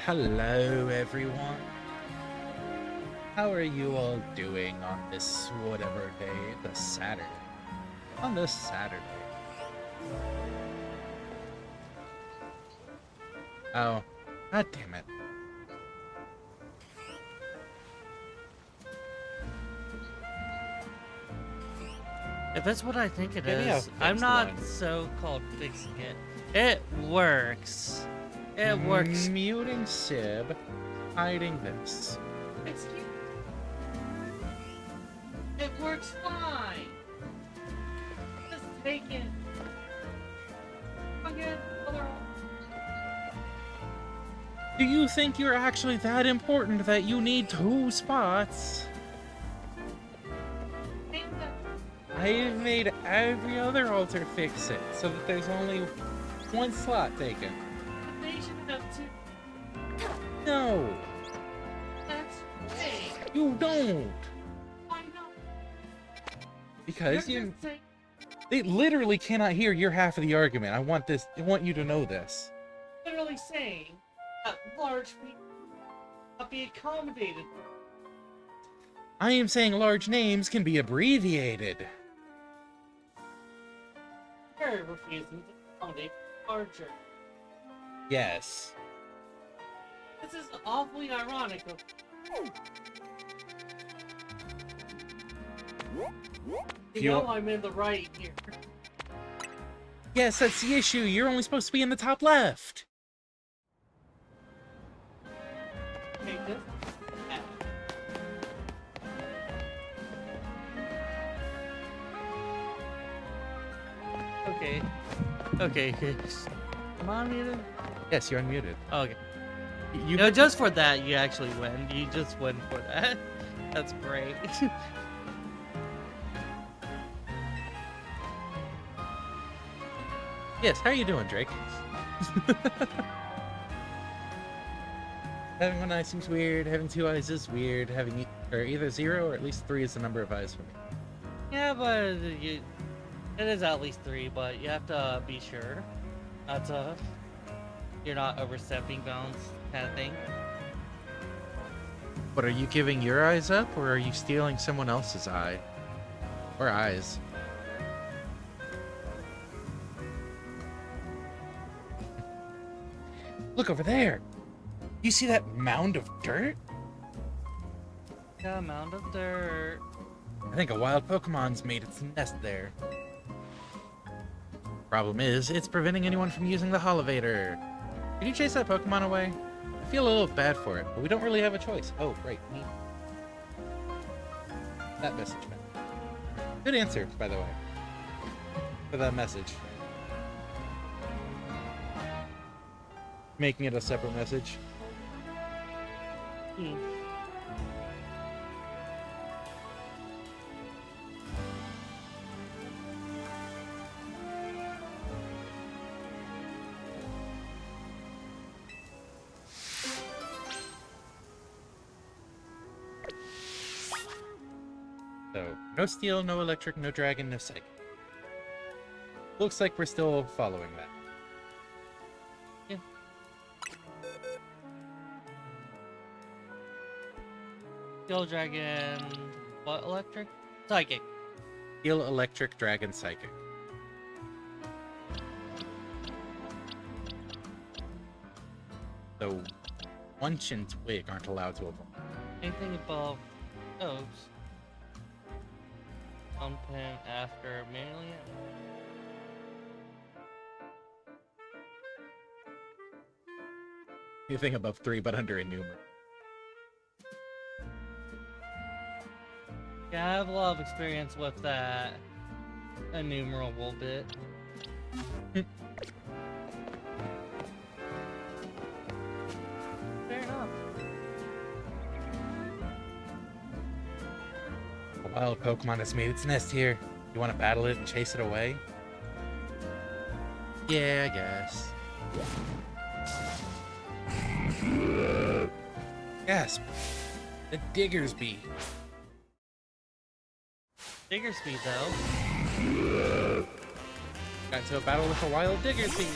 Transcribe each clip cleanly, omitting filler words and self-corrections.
Hello, everyone. How are you all doing on this whatever day? The Saturday. On this Saturday. Oh, god damn it. If it's what I think it is, I'm not so-called fixing it. It works. It works. Muting Sib, hiding this. Excuse me. It works fine. Just take it. Again, Do you think you're actually that important that you need 2 spots? I've made every other altar fix it so that there's only 1 slot taken. They should have 2. No, That's fake. you don't. I know. Because You're you, just saying- they literally cannot hear your half of the argument. I want you to know this. literally saying that large people not be accommodated. I am saying large names can be abbreviated. You're refusing to accommodate larger. Yes. This is awfully ironic. You know I'm in the right here. Yes, that's the issue. You're only supposed to be in the top left. Take this. Okay. Okay. Am I unmuted? Yes, you're unmuted. Oh, okay. You No, just for that, you actually win. You just win for that. That's great. Yes, how you doing, Drake? Having 1 eye seems weird. Having 2 eyes is weird. Having either 0 or at least 3 is the number of eyes for me. Yeah, but it is at least 3, but you have to be sure not to, you're not overstepping bounds kind of thing. But are you giving your eyes up, or are you stealing someone else's eye? Or eyes? Look over there! You see that mound of dirt? Got a mound of dirt. I think a wild Pokemon's made its nest there. Problem is, it's preventing anyone from using the Holovator. Can you chase that Pokemon away? I feel a little bad for it, but we don't really have a choice. Oh, right, me. That message back. Good answer, by the way. For that message. Making it a separate message. Hmm. So, no steel, no electric, no dragon, no psychic. Looks like we're still following that. Yeah. Steel Dragon. What electric? Psychic. Steel, electric, dragon, psychic. So, Munch and Twig aren't allowed to evolve. Anything above those. Pump him after manually. Anything above 3 but under a numeral. Yeah, I have a lot of experience with that enumerable bit. Fair enough. A wild Pokemon has made its nest here. You want to battle it and chase it away? Yeah, I guess. Gasp! The Diggersby. Diggersby, though. Got into a battle with a wild Diggersby.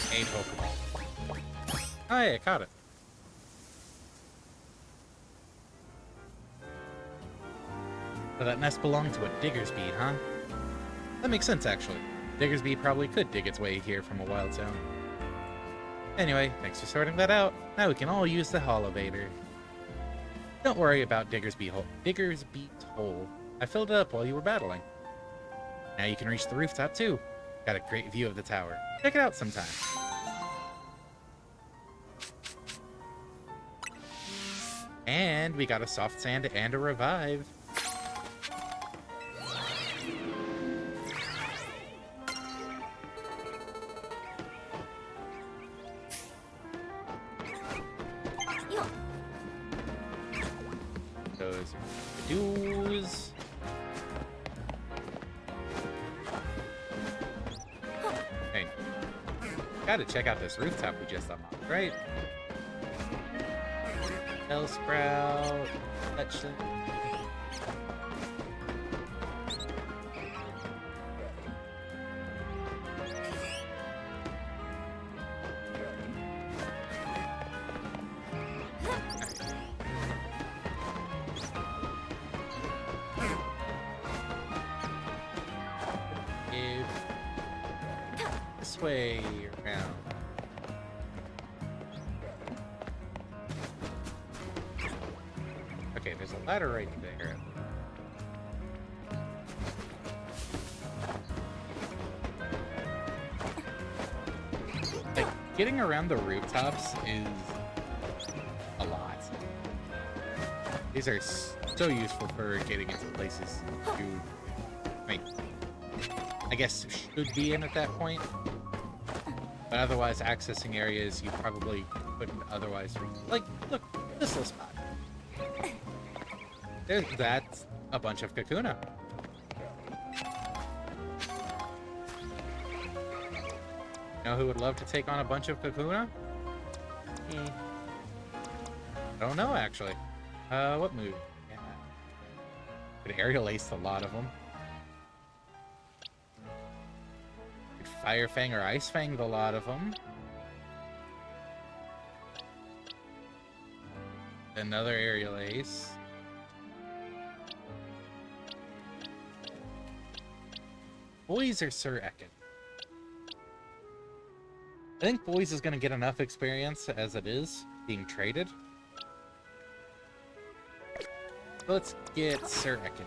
A Pokemon. Oh yeah, I caught it. So that nest belonged to a Diggersby, huh? That makes sense, actually. Diggersby probably could dig its way here from a wild zone. Anyway, thanks for sorting that out. Now we can all use the Holovator. Don't worry about Diggersby's hole. I filled it up while you were battling. Now you can reach the rooftop, too. Got a great view of the tower. Check it out sometime. And we got a soft sand and a revive. Those are the dues. Hey, gotta check out this rooftop we just unlocked, right? Bellsprout, Fletchling. This way around. Okay, there's a ladder right there. Like, getting around the rooftops is a lot. These are so useful for getting into places you, I guess, should be in at that point. But otherwise, accessing areas you probably couldn't otherwise reach. Like, look, this little spot. That's a bunch of Kakuna. You know who would love to take on a bunch of Kakuna? I don't know, actually. What move? Yeah. Could aerial ace a lot of them. Could Fire Fang or Ice Fang a lot of them. Another aerial ace. Boys or Sir Ekin? I think Boys is going to get enough experience as it is being traded. Let's get Sir Ekin.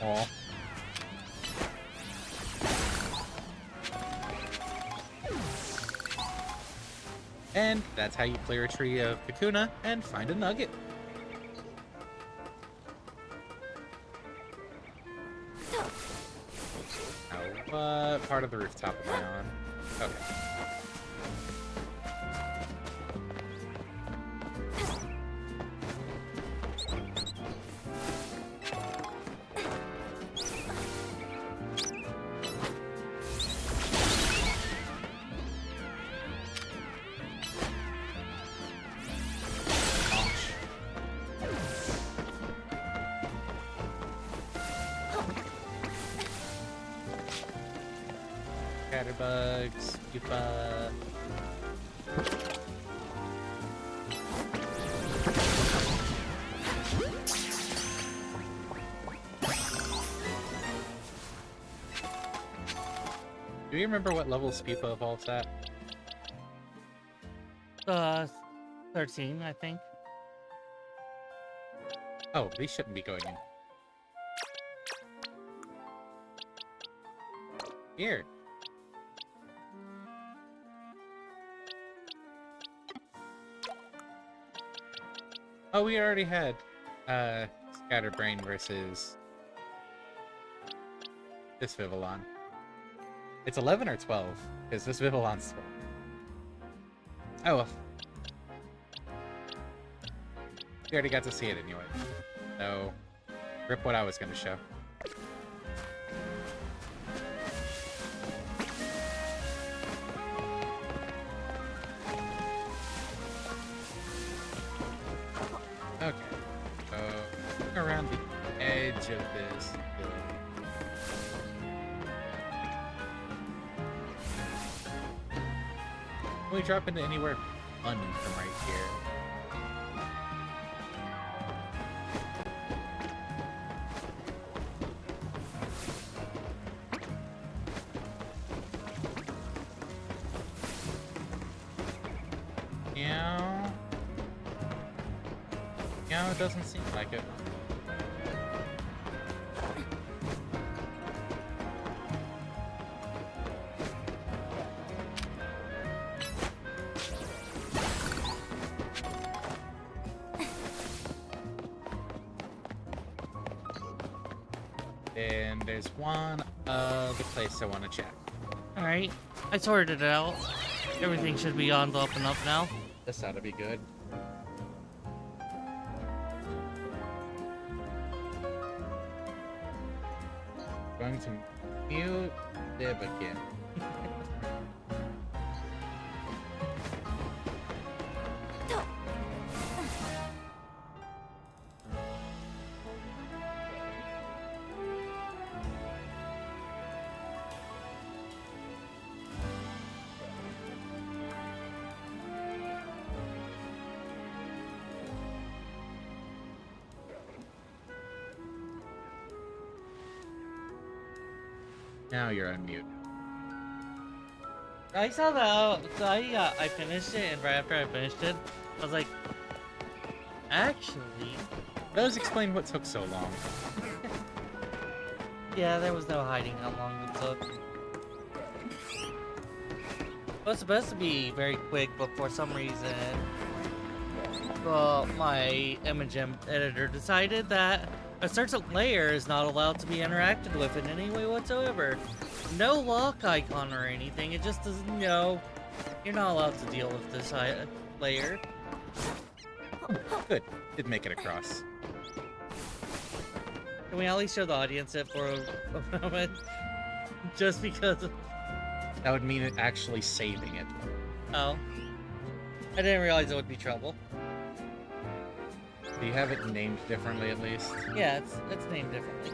Aw. And that's how you clear a tree of Kakuna and find a nugget. Now, what part of the rooftop am I on? Okay. Scatterbugs, Yupa. Do you remember what level Spipa evolves at? 13, I think. Oh, these shouldn't be going in. Here. Oh, we already had Scatterbrain versus this Vivillon. It's 11 or 12, because this Vivillon's 12. Oh well. We already got to see it anyway. So, rip what I was going to show. Okay, so around the edge of this hill. Can we drop into anywhere fun from right here? Yeah. Yeah, it doesn't seem like it. And there's one other place I want to check. Alright, I sorted it out. Everything should be on the up and up now. This ought to be good. Going to mute Dib again. Now you're on mute. I saw that. So I finished it, and right after I finished it, I was like, actually, Does explain what took so long. yeah, there was no hiding how long it took. It was supposed to be very quick, but for some reason, well, my image editor decided that a certain layer is not allowed to be interacted with in any way whatsoever. No lock icon or anything. It just doesn't know. You're not allowed to deal with this layer. Good. Did make it across. Can we at least show the audience it for a moment? Just because of... That would mean it actually saving it. Oh. I didn't realize it would be trouble. Do you have it named differently at least? Yeah, it's named differently.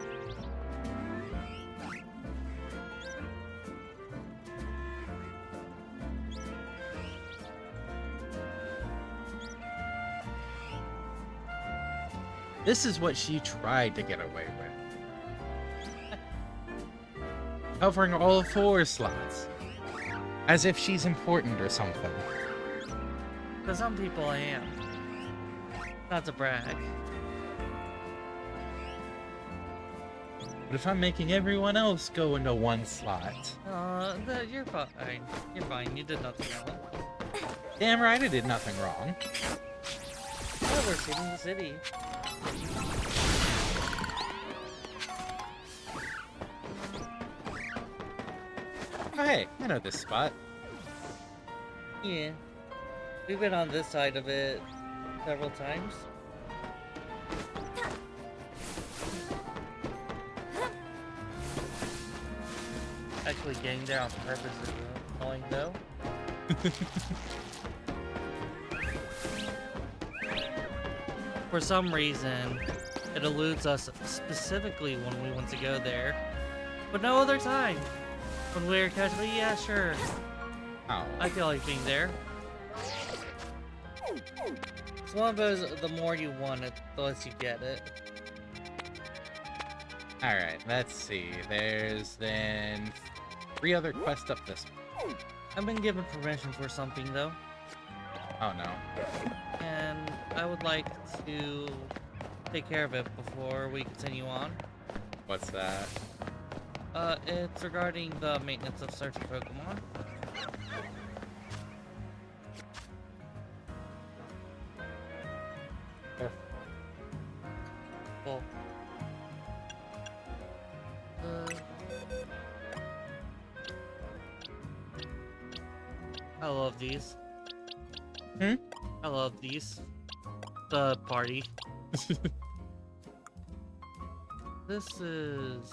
This is what she tried to get away with. Covering all 4 slots. As if she's important or something. For some people, I am. Not to brag. But if I'm making everyone else go into 1 slot... You're fine. You're fine. You did nothing wrong. Damn right I did nothing wrong. Oh, we're saving the city. Oh, hey, I know this spot. Yeah. We've been on this side of it several times. Actually getting there on purpose is annoying though. For some reason, it eludes us specifically when we want to go there, but no other time. When we're casually, yeah, sure. Oh. I feel like being there. It's one of those, the more you want it, the less you get it. Alright, let's see. There's then 3 other quests up this way. I've been given permission for something though, Oh no. and I would like to take care of it before we continue on. What's that? It's regarding the maintenance of certain Pokemon. Well, I love these. Hmm? I love these. The party. This is...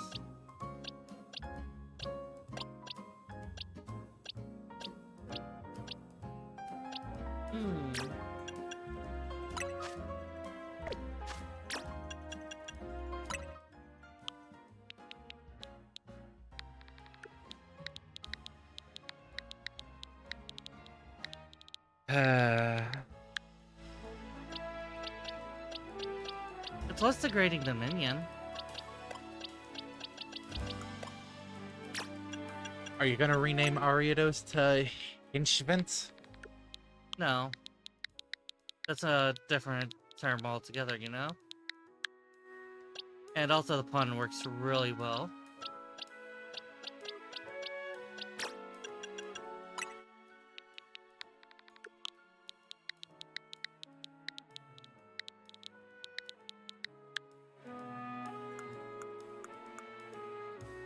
It's less degrading than Minion. Are you gonna rename Ariados to Hinchvent? No. That's a different term altogether, you know? And also the pun works really well.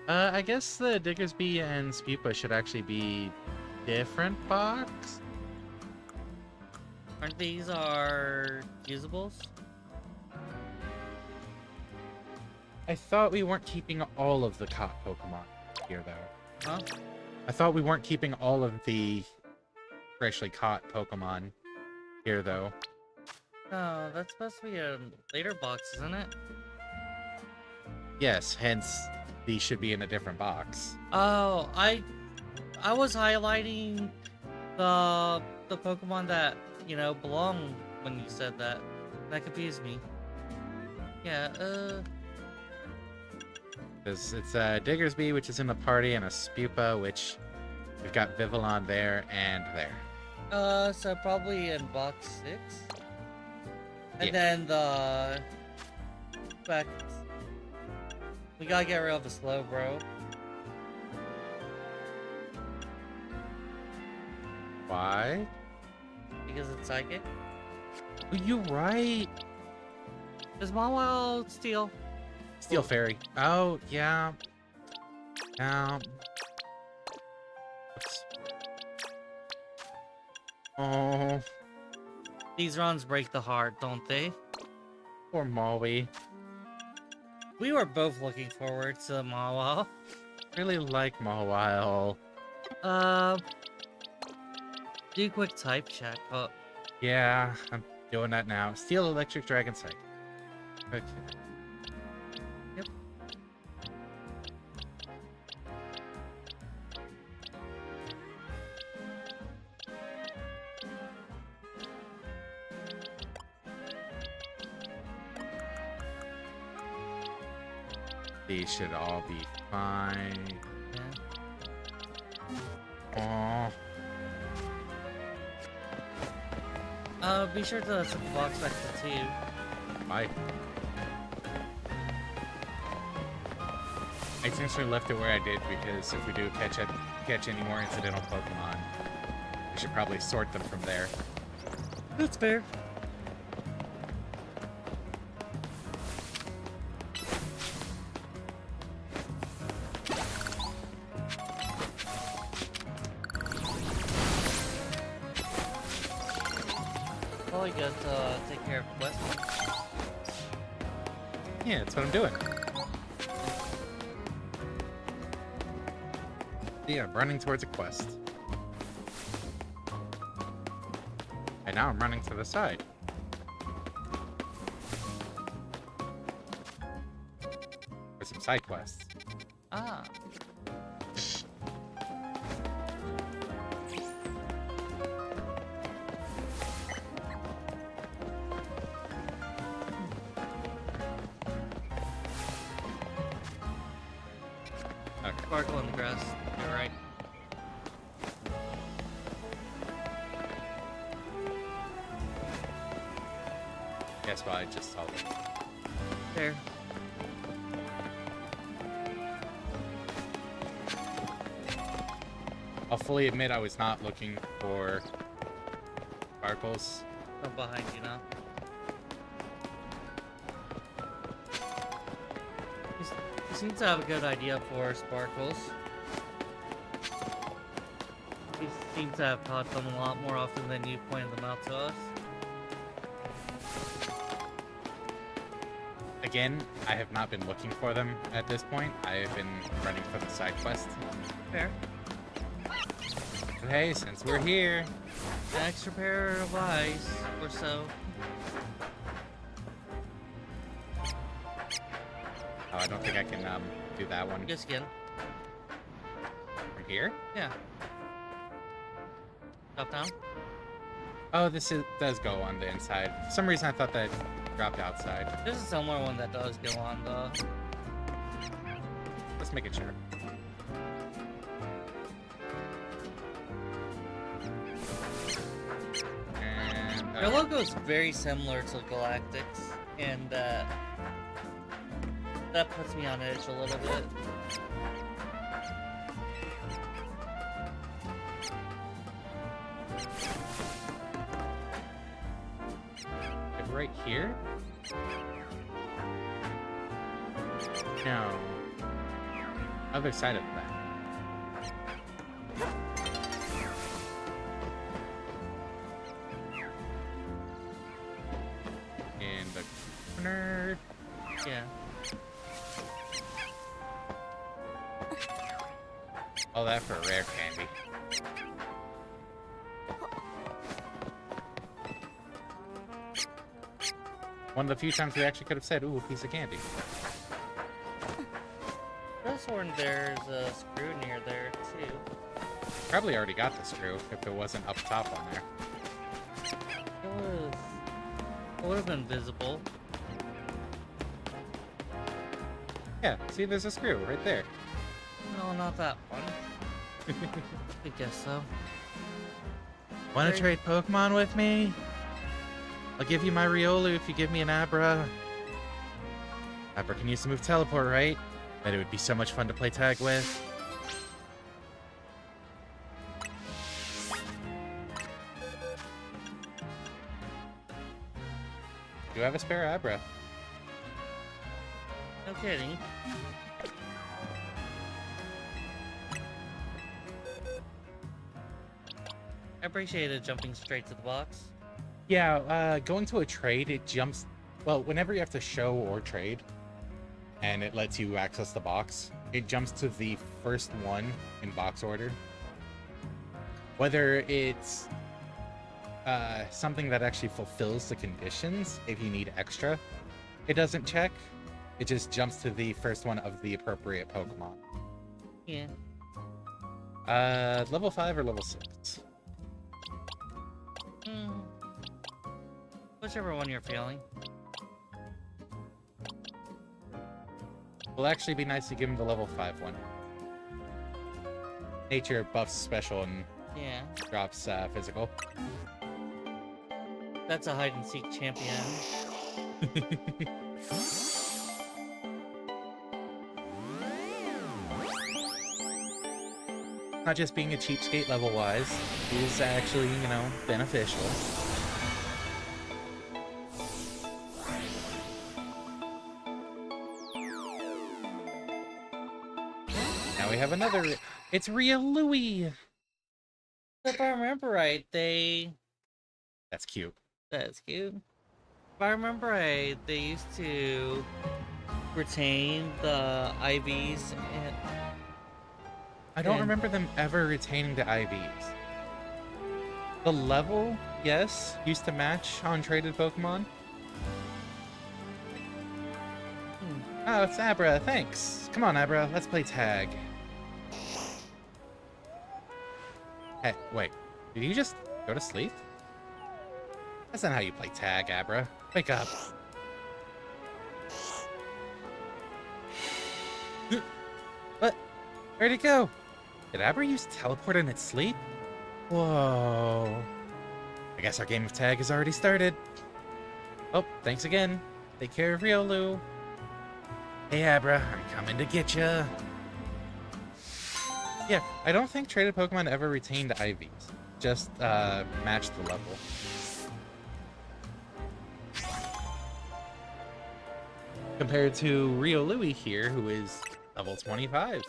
I guess the Diggersby and Spupa should actually be different box? Aren't these our usables? I thought we weren't keeping all of the caught Pokemon here, though. Huh? I thought we weren't keeping all of the freshly caught Pokemon here, though. No, that's supposed to be a later box, isn't it? Yes, hence these should be in a different box. Oh, I was highlighting the Pokemon that, you know, belong when you said that. That confused me. Yeah, It's a Diggersby, which is in the party, and a Spupa, which we've got Vivillon there and there. so probably in box 6? And Yeah. then the... back... We gotta get rid of the slow, bro. Why? Because it's psychic. Oh, you're right. Is Mawile steel? Steel Fairy. Oh, yeah. Oops. Oh, These runs break the heart, don't they? poor Maui. We were both looking forward to Mawile. Really like Mawile. Do a quick type check. Oh, Yeah, I'm doing that now. Steel electric dragon sight. Okay. Yep. These should all be fine. Yeah. Aww. Be sure to set the box back to 2. Bye. I intentionally left it where I did because if we do catch any more incidental Pokemon, we should probably sort them from there. That's fair. Probably got to take care of West. Yeah, that's what I'm doing. Yeah, I'm running towards a quest. And now I'm running to the side. For some side quests. Ah. Okay. Sparkle in the grass. You're right. Guess what I just told them. Fair. I'll fully admit I was not looking for sparkles. I'm behind you now. He seems to have a good idea for sparkles. He seems to have caught them a lot more often than you pointed them out to us. Again, I have not been looking for them at this point. I have been running for the side quest. Fair. But hey, since we're here, An extra pair of eyes or so. oh, I don't think I can do that one Just again. from here. Yeah. Drop down. Oh, does go on the inside. For some reason, I thought that dropped outside. There's a similar one that does go on the. Let's make it sure. And Their logo is very similar to Galactic's, and that puts me on edge a little bit. right here? No. Other side of that. In the corner. Yeah. All that for a rare candy. One of the few times we actually could have said, ooh, a piece of candy. This one, there's a screw near there, too. Probably already got the screw if it wasn't up top on there. It would have been visible. Yeah, see, there's a screw right there. No, not that one. I guess so. Want to Right. trade Pokemon with me? I'll give you my Riolu if you give me an Abra. Abra can use to move teleport, right? Bet it would be so much fun to play tag with. Do have a spare Abra? No kidding. I appreciated jumping straight to the box. Yeah, going to a trade, it jumps... Well, whenever you have to show or trade, and it lets you access the box, it jumps to the first one in box order. Whether it's something that actually fulfills the conditions if you need extra. It doesn't check. It just jumps to the first one of the appropriate Pokemon. Yeah. Level 5 or level 6? Whichever one you're feeling. Will actually be nice to give him the level 5 one. Nature buffs special and Yeah. drops physical. That's a hide and seek champion. Not just being a cheapskate level-wise, is actually, you know, beneficial. Now we have another. It's Ria Louie. If I remember right, That's cute. that's cute. If I remember right, they used to retain the IVs and I don't And- remember them ever retaining the IVs. The level, yes, used to match on traded Pokemon. Oh, it's Abra, thanks. Come on, Abra, let's play tag. Hey, wait, did you just go to sleep? That's not how you play tag, Abra. Wake up. What? Where'd it go? Did Abra use teleport in its sleep? Whoa. I guess our game of tag has already started. Oh, thanks again. Take care of Riolu. Hey Abra, I'm coming to get ya. Yeah, I don't think traded Pokemon ever retained IVs. Just matched the level. Compared to Riolu here, who is level 25.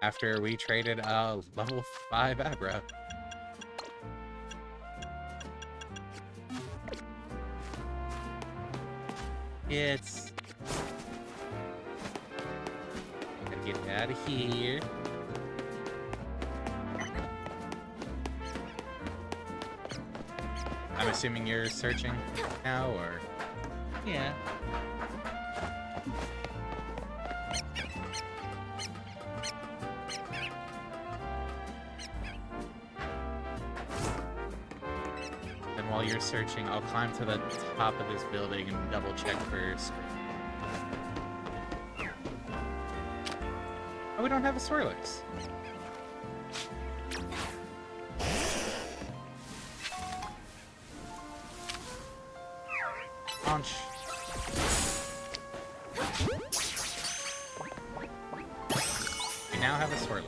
After we traded level 5 Abra. It's... Gotta get out of here. I'm assuming you're searching now, or... yeah. And while you're searching, I'll climb to the top of this building and double check for screen. Oh, we don't have a Swirlix. Launch. We now have a Swirlix.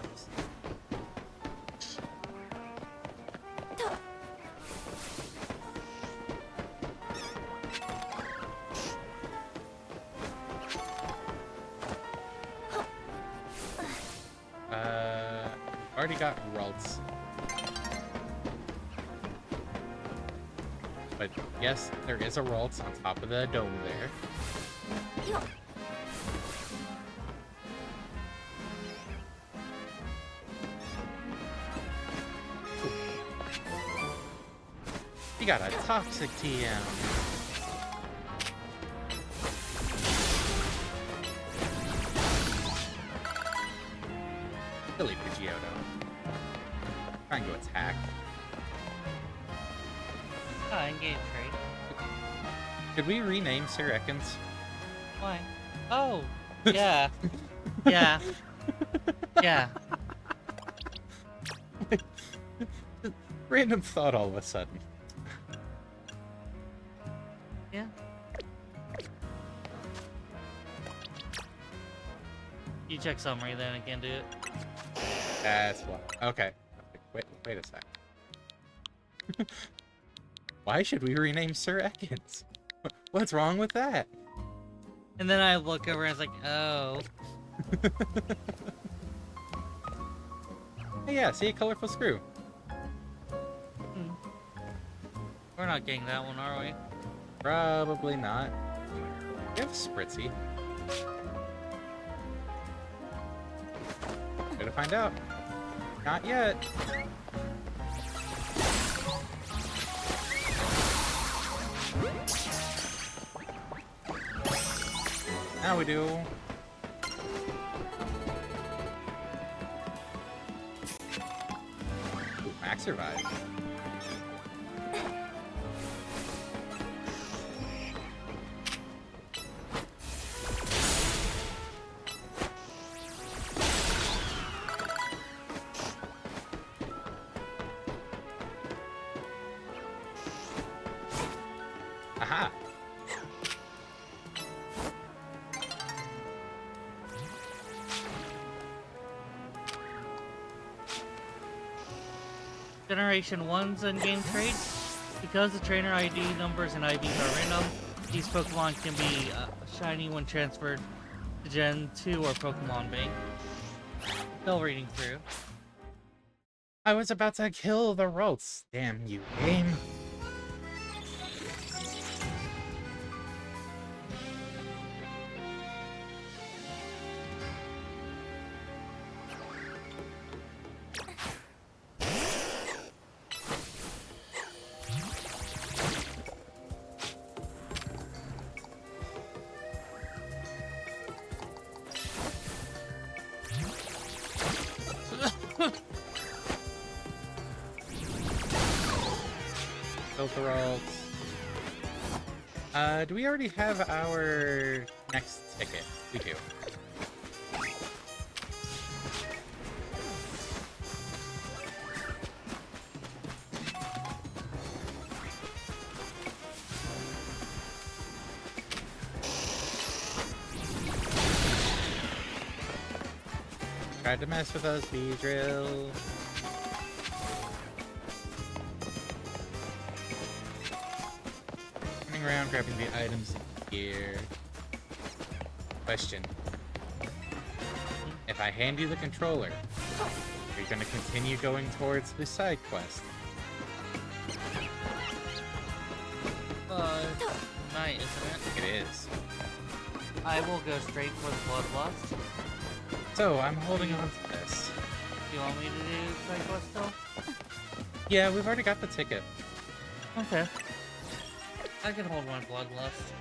Already got Ralts. But yes, there is a Ralts on top of the dome there. You got a toxic TM. Silly Pidgeotto. Trying to attack. Ah, engage trade. Could we rename Sir Ekans? Why? Oh, yeah. Yeah. Yeah. Random thought all of a sudden. Yeah. You check summary, then I can do it. That's what. Okay. Wait a sec. Why should we rename Sir Ekans? What's wrong with that? And then I look over and it's like, oh. Hey, yeah, see a colorful screw. We're not getting that one, are we? Probably not. We have a Spritzy. Gonna find out. Not yet. Now we do. Ooh, Max survived. Aha! Generation 1's in-game trait. Because the trainer ID numbers and IVs are random, these Pokemon can be shiny when transferred to Gen 2 or Pokemon Bank. Still reading through. I was about to kill the Rolts. Damn you, game. Overalls. Do we already have our next ticket? We do. Tried to mess with us, Beedrill. Around grabbing the items here. Question. If I hand you the controller, are you going to continue going towards the side quest? Night, isn't it? It is. I will go straight for the Bloodlust. So, I'm holding on to this. Do you want me to do side quest still? Yeah, we've already got the ticket. Okay. I can hold one Bloodlust.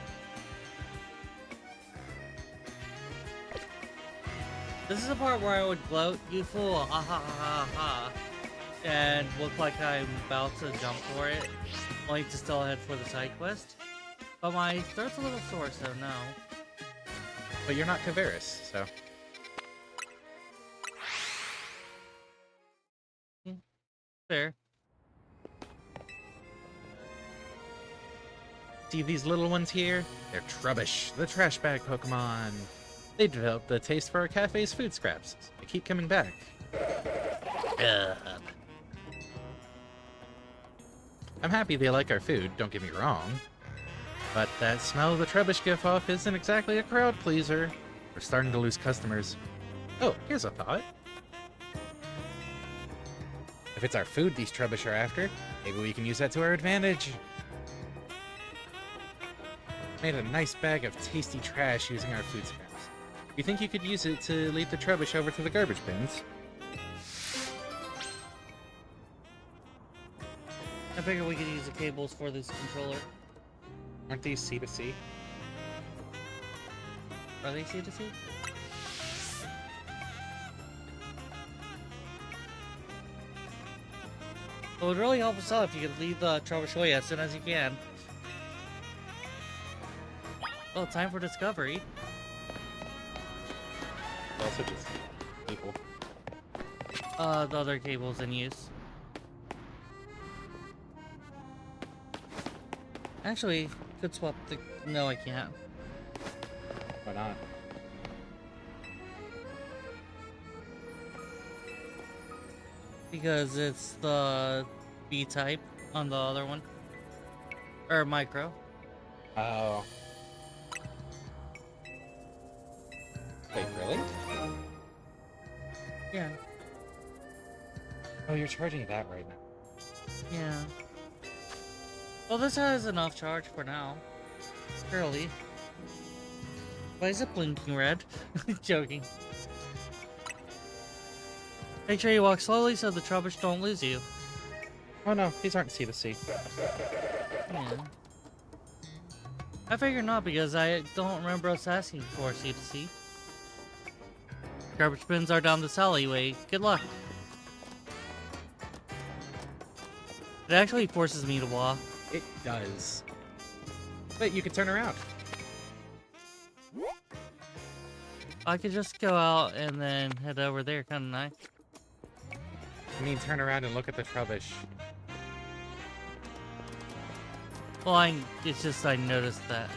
This is the part where I would gloat, you fool, ha ha ha ha, and look like I'm about to jump for it, only to still head for the side quest. But my throat's a little sore, so no. But you're not Kavaris, so... Fair. See these little ones here? They're Trubbish, the trash bag Pokemon. They developed a taste for our cafe's food scraps, so they keep coming back. Ugh. I'm happy they like our food, don't get me wrong. But that smell the Trubbish give off isn't exactly a crowd pleaser. We're starting to lose customers. Oh, here's a thought. If it's our food these Trubbish are after, maybe we can use that to our advantage. Made a nice bag of tasty trash using our food scraps. You think you could use it to lead the Trubbish over to the garbage bins? I figured we could use the cables for this controller. Aren't these C2C? Are they C2C? It would really help us out if you could leave the Trubbish away as soon as you can. Oh, time for discovery. Also just people. The other cable's in use. Actually, could swap the... No, I can't. Why not? Because it's the B-type on the other one. Or micro. Oh. Wait, really? Yeah. Oh, you're charging that right now. Yeah. Well, this has enough charge for now. Early. Why is it blinking red? Joking. Make sure you walk slowly so the Trubbish don't lose you. Oh no, these aren't C to C. Yeah. I figure not because I don't remember us asking for C to C. Garbage bins are down this alleyway. Good luck. It actually forces me to walk. It does. But you can turn around. I could just go out and then head over there, couldn't I? I mean, turn around and look at the Trubbish. Well, it's just I noticed that.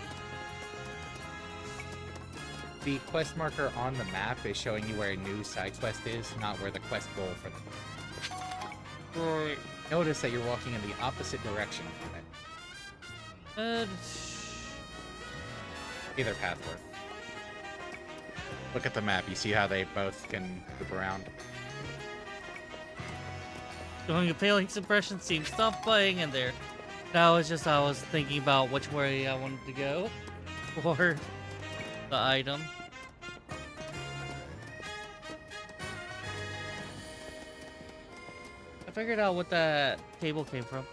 The quest marker on the map is showing you where a new side quest is, not where the quest goal for the... Right. Notice that you're walking in the opposite direction from it. Either path work. Look at the map. You see how they both can loop around? Doing a Phalanx impression seems stop playing in there. That was just I was thinking about which way I wanted to go for the item. I figured out what that cable came from.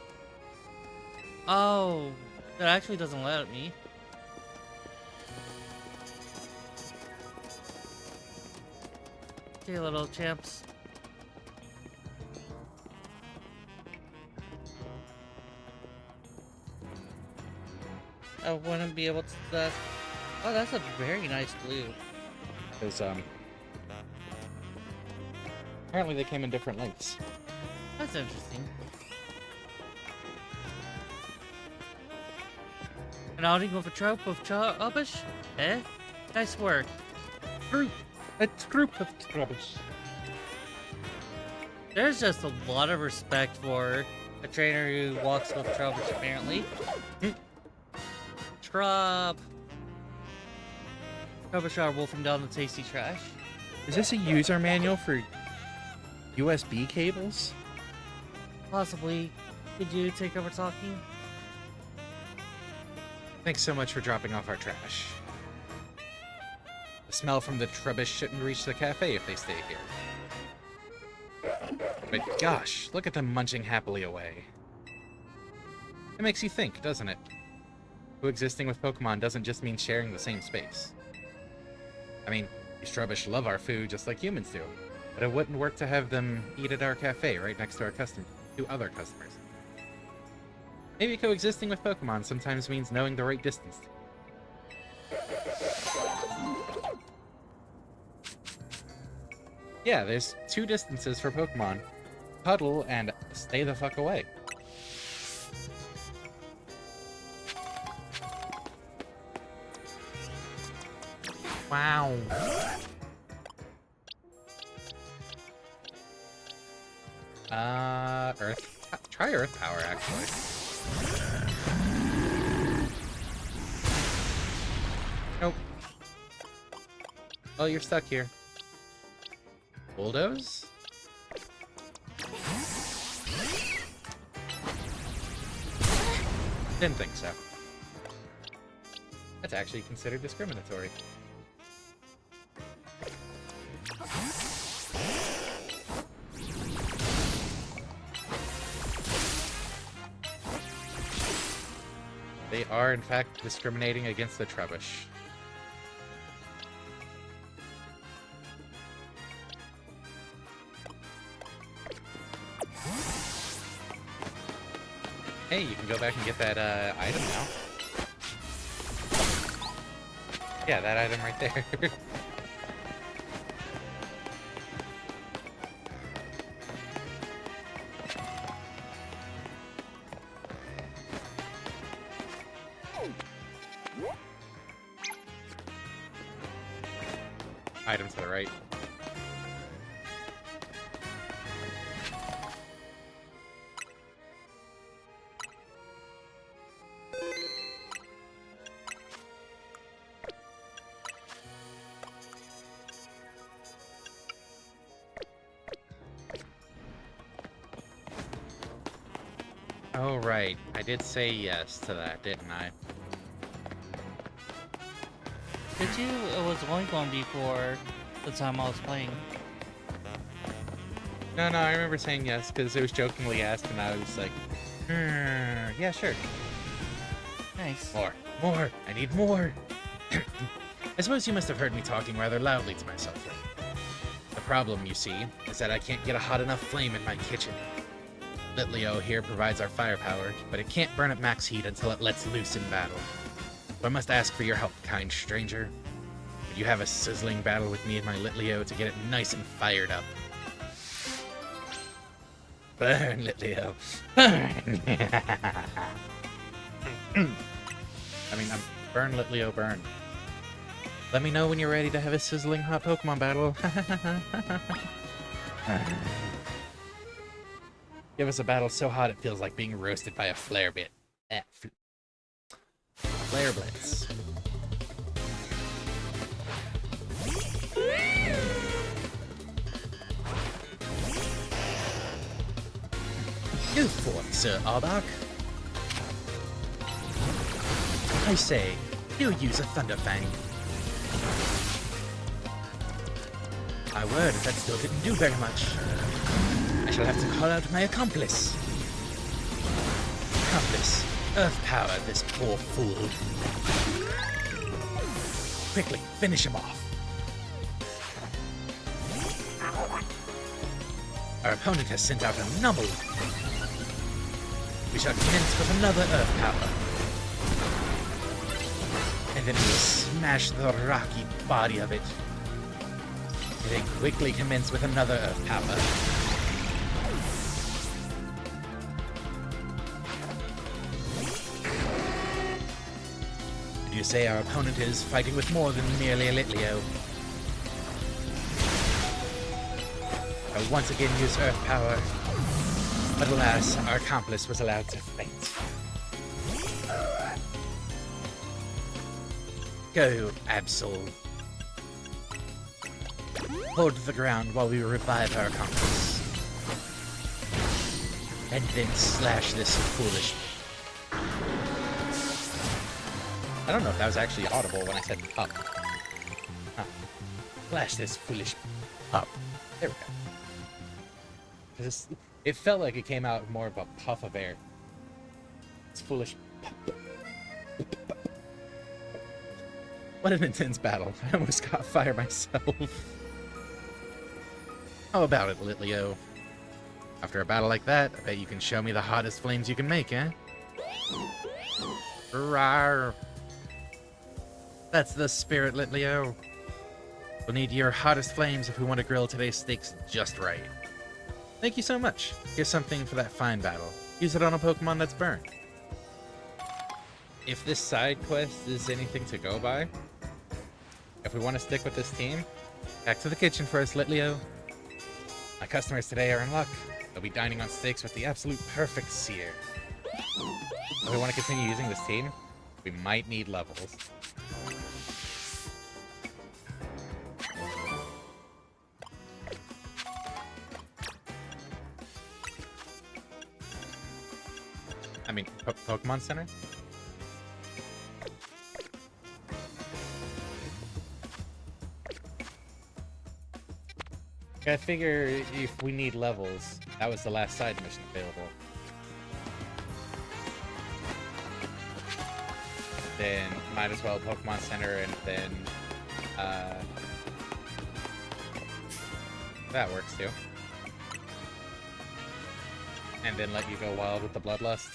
Oh, that actually doesn't let me. Okay, little champs. I wouldn't be able to. Oh, that's a very nice blue. Because, apparently they came in different lengths. That's interesting. An outing with a trope of rubbish? Eh? Nice work. Group! A group of rubbish. There's just a lot of respect for a trainer who walks with rubbish, apparently. Scrub! Rubbish are wolfing down the tasty trash. Is this a user manual for USB cables? Possibly. Could you take over talking? Thanks so much for dropping off our trash. The smell from the Trubbish shouldn't reach the cafe if they stay here. But gosh, look at them munching happily away. It makes you think, doesn't it? Coexisting with Pokemon doesn't just mean sharing the same space. I mean, these Trubbish love our food just like humans do, but it wouldn't work to have them eat at our cafe right next to other customers. Maybe coexisting with Pokemon sometimes means knowing the right distance. Yeah, there's two distances for Pokemon. Cuddle and stay the fuck away. Wow. Earth. Try Earth Power, actually. Nope. Oh, you're stuck here. Bulldoze? Didn't think so. That's actually considered discriminatory. They are, in fact, discriminating against the Trubbish. Hey, you can go back and get that item now. Yeah, that item right there. Item to the right. Oh, right. I did say yes to that, didn't I? Did you? It was going on before the time I was playing. No, I remember saying yes, because it was jokingly asked, and I was like, yeah, sure. Nice. More, I need more. I suppose you must have heard me talking rather loudly to myself lately. The problem, you see, is that I can't get a hot enough flame in my kitchen. Litleo here provides our firepower, but it can't burn at max heat until it lets loose in battle. So I must ask for your help, kind stranger. Would you have a sizzling battle with me and my Litleo to get it nice and fired up? Burn, Litleo. Burn! Burn, Litleo, burn. Let me know when you're ready to have a sizzling hot Pokemon battle. Give us a battle so hot it feels like being roasted by a flare bit. Flare blitz. Go forth, Sir Arbok. I say, do use a Thunder Fang. My word, that still didn't do very much. I shall have to call out my accomplice. Accomplice, Earth Power this poor fool. Quickly, finish him off. Our opponent has sent out a number. We shall commence with another Earth Power. And then we will smash the rocky body of it. And then quickly commence with another Earth Power. Did you say our opponent is fighting with more than merely a Litleo? I once again used Earth Power, but alas, our accomplice was allowed to faint. Go, Absol. Hold the ground while we revive our accomplice. And then slash this foolish... I don't know if that was actually audible when I said up. Huh. Slash this foolish up. There we go. It felt like it came out more of a puff of air. It's foolish. What an intense battle. I almost got fired myself. How about it, Litleo? After a battle like that, I bet you can show me the hottest flames you can make, eh? Rawr. That's the spirit, Litleo. We'll need your hottest flames if we want to grill today's steaks just right. Thank you so much. Here's something for that fine battle. Use it on a Pokemon that's burned. If this side quest is anything to go by, if we want to stick with this team, back to the kitchen first, Litleo. My customers today are in luck. They'll be dining on steaks with the absolute perfect sear. If we want to continue using this team, we might need levels. I mean, Pokemon Center? I figure if we need levels, that was the last side mission available. Then might as well Pokemon Center, and then that works too. And then let you go wild with the Bloodlust.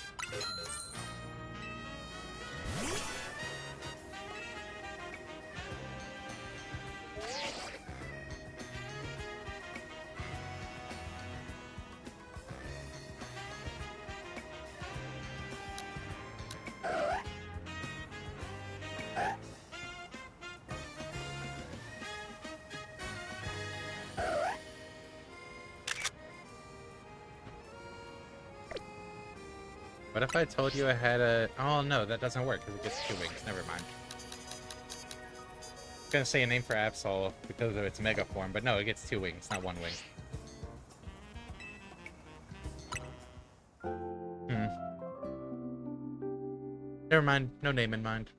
What if I told you I had a... Oh, no, that doesn't work because it gets 2 wings. Never mind. I was going to say a name for Absol because of its Mega form, but no, it gets 2 wings, not 1 wing. Never mind. No name in mind.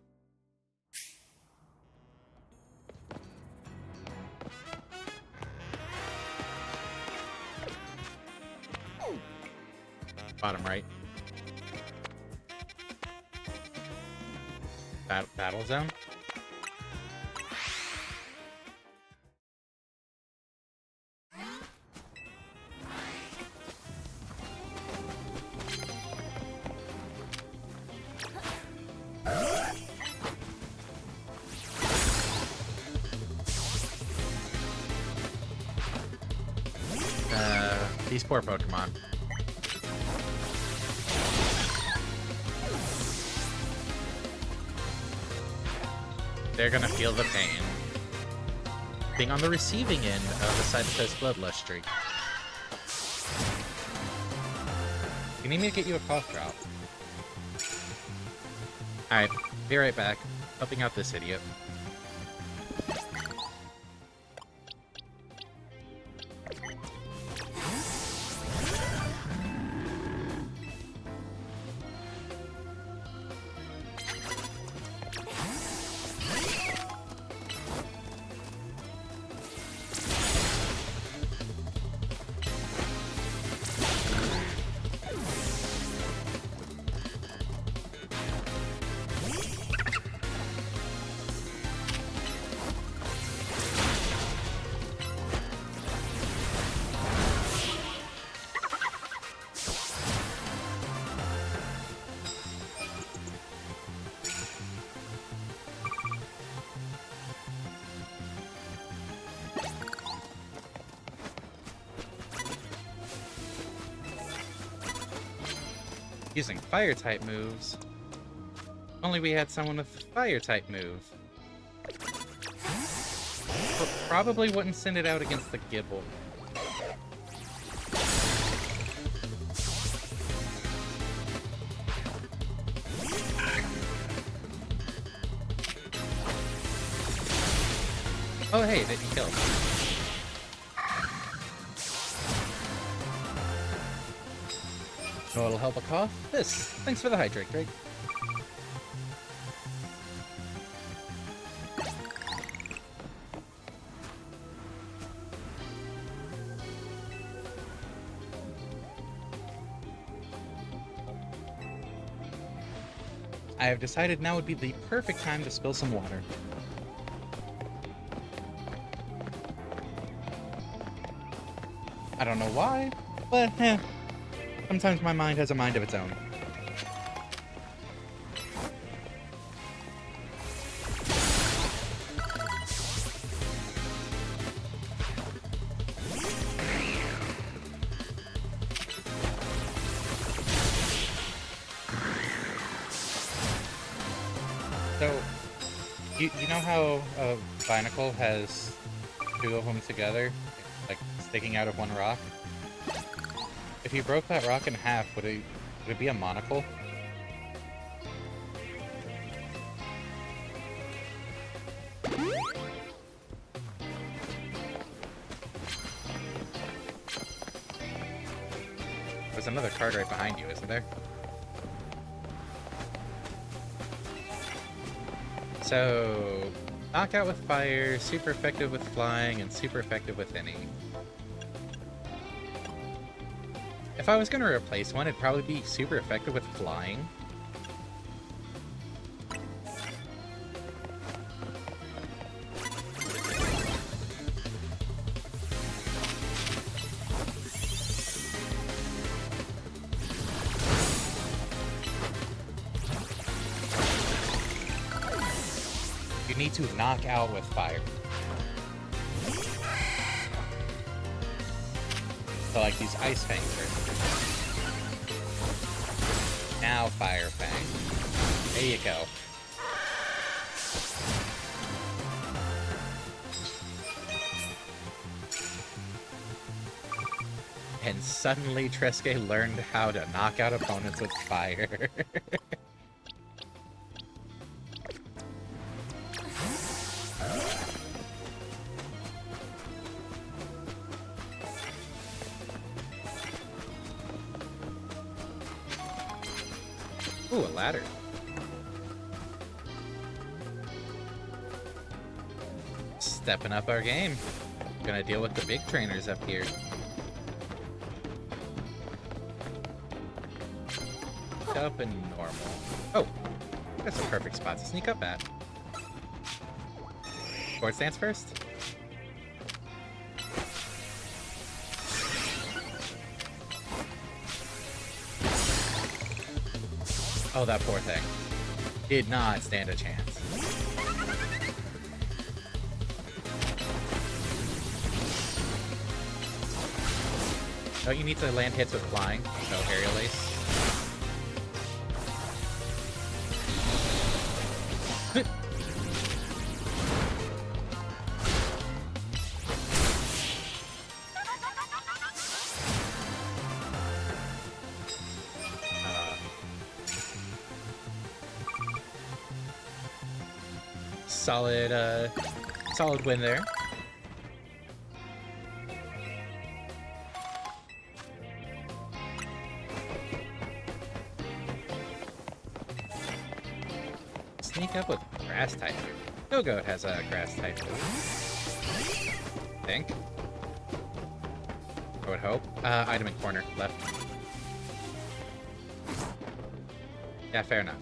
Bottom right. Battle zone? These poor Pokemon. They're gonna feel the pain. Being on the receiving end of a side-to-side bloodlust streak. You need me to get you a cough drop. Alright, be right back. Helping out this idiot. Using fire-type moves. Only we had someone with a fire-type move. Probably wouldn't send it out against the Gibble. Oh hey, it didn't kill. So it'll help a cough? This. Thanks for the hydrate, Drake. I have decided now would be the perfect time to spill some water. I don't know why, but sometimes my mind has a mind of its own. So, you know how a Binacle has two of them together, like sticking out of one rock? If you broke that rock in half, would it be a monocle? There's another card right behind you, isn't there? So, knockout with fire, super effective with flying, and super effective with any. If I was going to replace one, it'd probably be super effective with flying. You need to knock out with fire. So like these Ice Fangs are... Now Fire Fang. There you go. And suddenly Trescae learned how to knock out opponents with fire. Ooh, a ladder. Stepping up our game. Gonna deal with the big trainers up here. up, and normal. Oh, that's a perfect spot to sneak up at. Sword stance first. Oh, that poor thing. Did not stand a chance. Don't you need to land hits with flying? No aerial ace. Solid win there. Sneak up with grass type. Go-Goat has a grass type. Think. I would hope. Item in corner, left. Yeah, fair enough.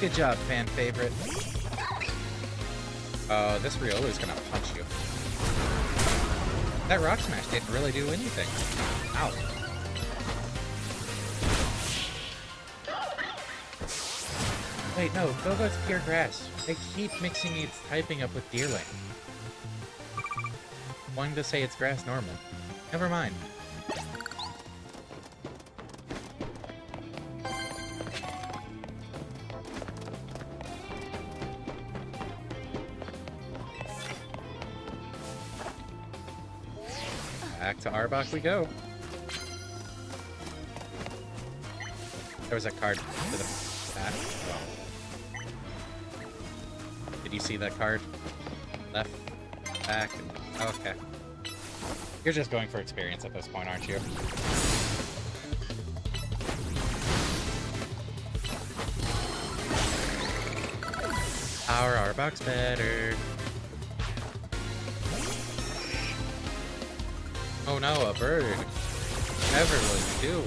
Good job, fan favorite. Oh, this Riolu's gonna punch you. That Rock Smash didn't really do anything. Ow. Wait, no, Go-Go's pure grass. They keep mixing its typing up with Deerling. Wanting to say it's grass normal. Never mind. Back to Arbok we go. There was a card to the back. Oh. Did you see that card? Left, back, and... oh, okay. You're just going for experience at this point, aren't you? Our Arbok's better. Oh no, a bird. Never will do.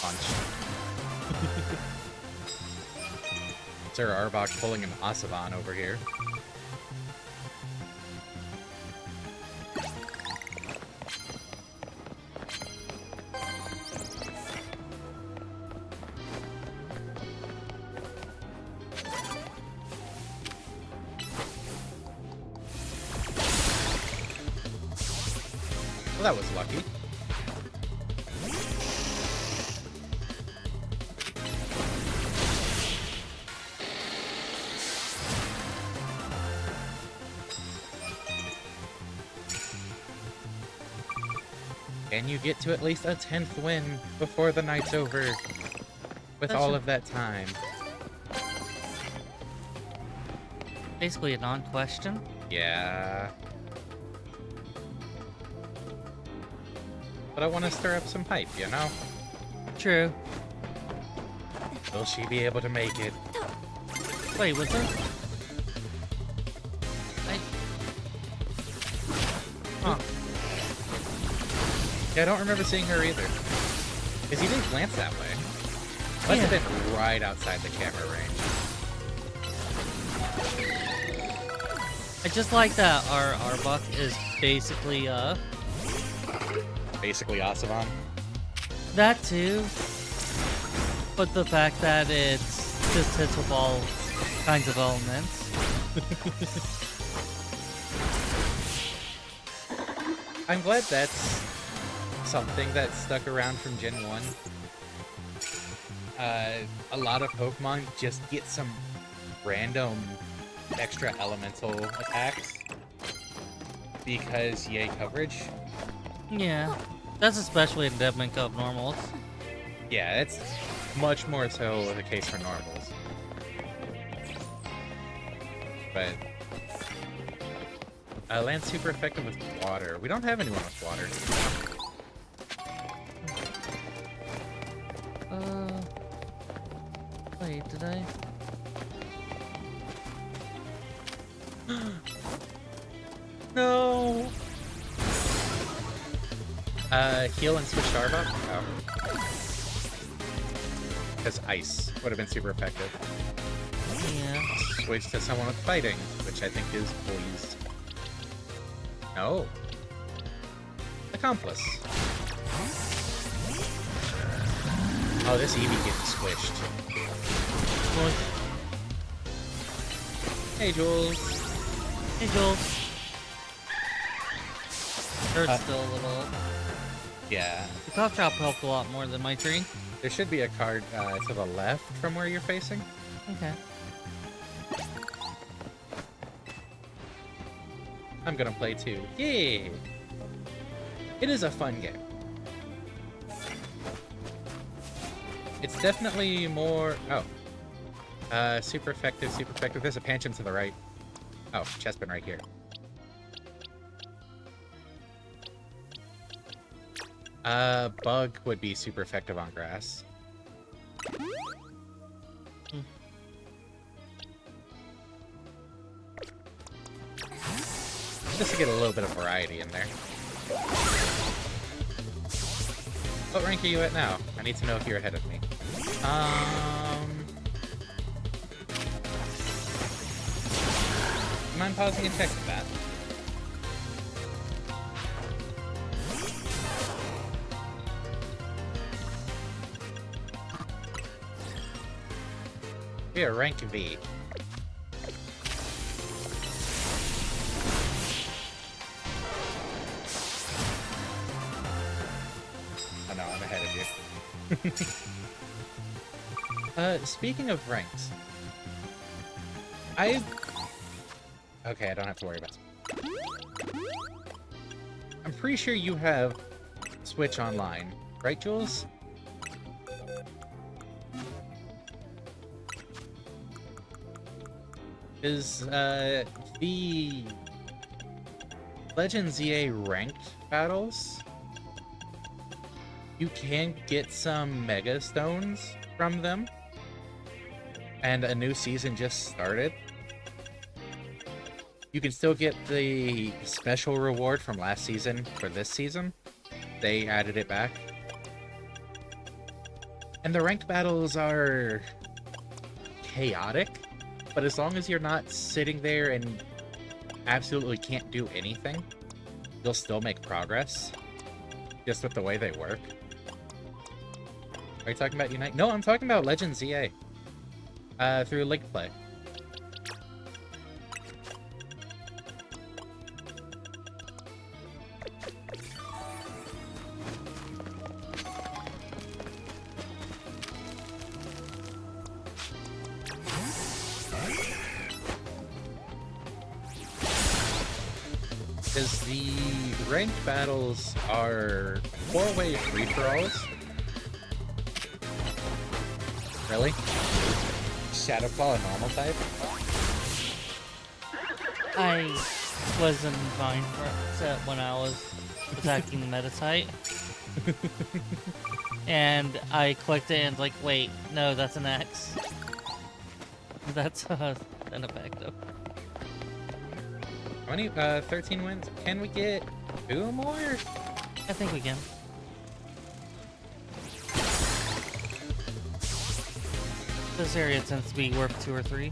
Punch. Sir Arbok pulling an Asavan over here. Well, that was lucky. Can you get to at least a 10th win before the night's over? With all of that time. Basically a non-question. Yeah. But I want to stir up some hype, you know? True. Will she be able to make it? Wait, was there? Huh. Yeah, I don't remember seeing her either. Because he didn't glance that way. Must have been right outside the camera range. I just like that our Arbok is basically, Basically Asavan. that too. But the fact that it's just hits with all kinds of elements. I'm glad that's something that stuck around from Gen 1. A lot of Pokemon just get some random extra elemental attacks because yay coverage. Yeah. That's especially in Deadman Cup normals. Yeah, it's much more so the case for normals. But land's super effective with water. We don't have anyone with water. Wait, did I? No! Heal and switch Starbuck? Oh. Because ice would have been super effective. Yeah. Switch to someone with fighting, which I think is poised. No. Accomplice. Oh, this Eevee getting squished. Well, Hey, Jules. hey, Jules. Hurts still a little. Yeah. The cough drop helped a lot more than my tree. There should be a card to the left from where you're facing. Okay. I'm gonna play too. Yeah! It is a fun game. It's definitely more... Oh. Super effective, super effective. There's a Pancham to the right. Oh, Chespin right here. Bug would be super effective on grass. Just to get a little bit of variety in there. What rank are you at now? I need to know if you're ahead of me. Do you mind pausing and checking that? We are rank V. Oh no, I'm ahead of you. Speaking of ranks, okay, I don't have to worry about it. I'm pretty sure you have Switch Online, right, Jules? Is the Legend ZA ranked battles, you can get some Mega Stones from them, and a new season just started. You can still get the special reward from last season for this season. They added it back. And the ranked battles are chaotic, but as long as you're not sitting there and absolutely can't do anything, you'll still make progress, just with the way they work. Are you talking about Unite? No, I'm talking about Legend ZA. Through Link Play. Because the ranked battles are 4-way free-for-alls. Really? Shadowclaw a normal type? I wasn't fine for it when I was attacking the meta site. And I clicked it and it's like, wait, no, that's an X. That's ineffective. How many? 13 wins? Can we get 2 more? I think we can. This area tends to be worth 2 or 3.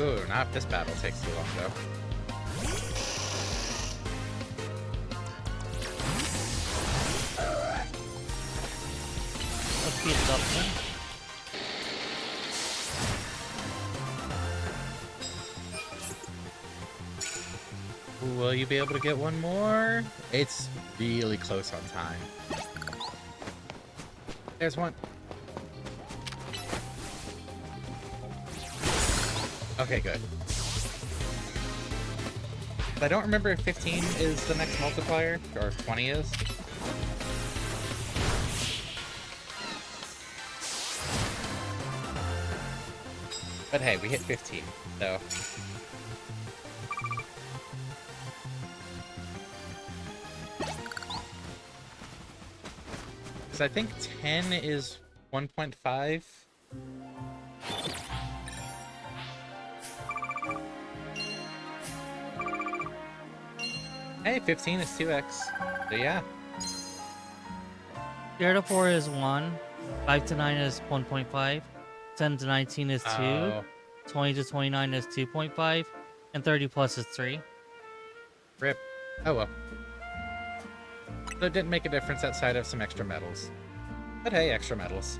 Ooh, not if this battle takes too long, though. Let's speed it up then. Will you be able to get one more? It's really close on time. There's one. Okay, good. I don't remember if 15 is the next multiplier, or if 20 is. But hey, we hit 15, so... Because I think 10 is 1.5. Hey, 15 is 2x. So yeah. 0 to 4 is 1. 5 to 9 is 1.5. 10 to 19 is 2. Oh, 20 to 29 is 2.5. And 30 plus is 3. rip. Oh well. So it didn't make a difference outside of some extra medals. But hey, extra medals.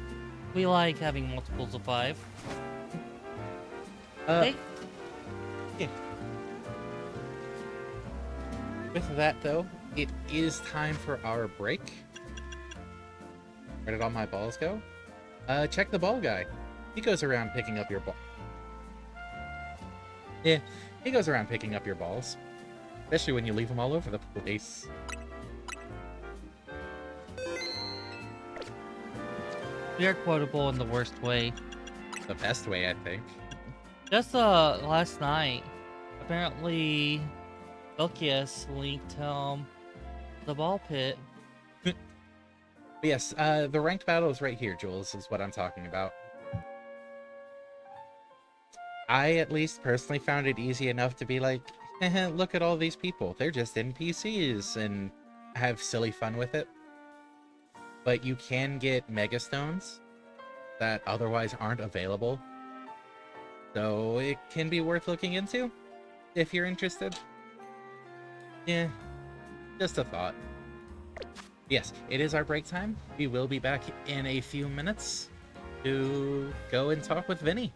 We like having multiples of 5. Yeah. Hey, With that though, it is time for our break. Where did all my balls go? Check the ball guy. He goes around picking up your ball. Yeah, he goes around picking up your balls. Especially when you leave them all over the place. we are quotable in the worst way. The best way, I think. Just last night, apparently, Belkias leaked the ball pit. But yes, the ranked battle is right here, Jules, is what I'm talking about. I, at least, personally found it easy enough to be like, look at all these people. They're just NPCs, and have silly fun with it. But you can get Mega Stones that otherwise aren't available. So it can be worth looking into, if you're interested. Yeah, just a thought. Yes, it is our break time. We will be back in a few minutes to go and talk with Vinnie.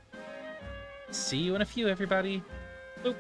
See you in a few, everybody. Boop.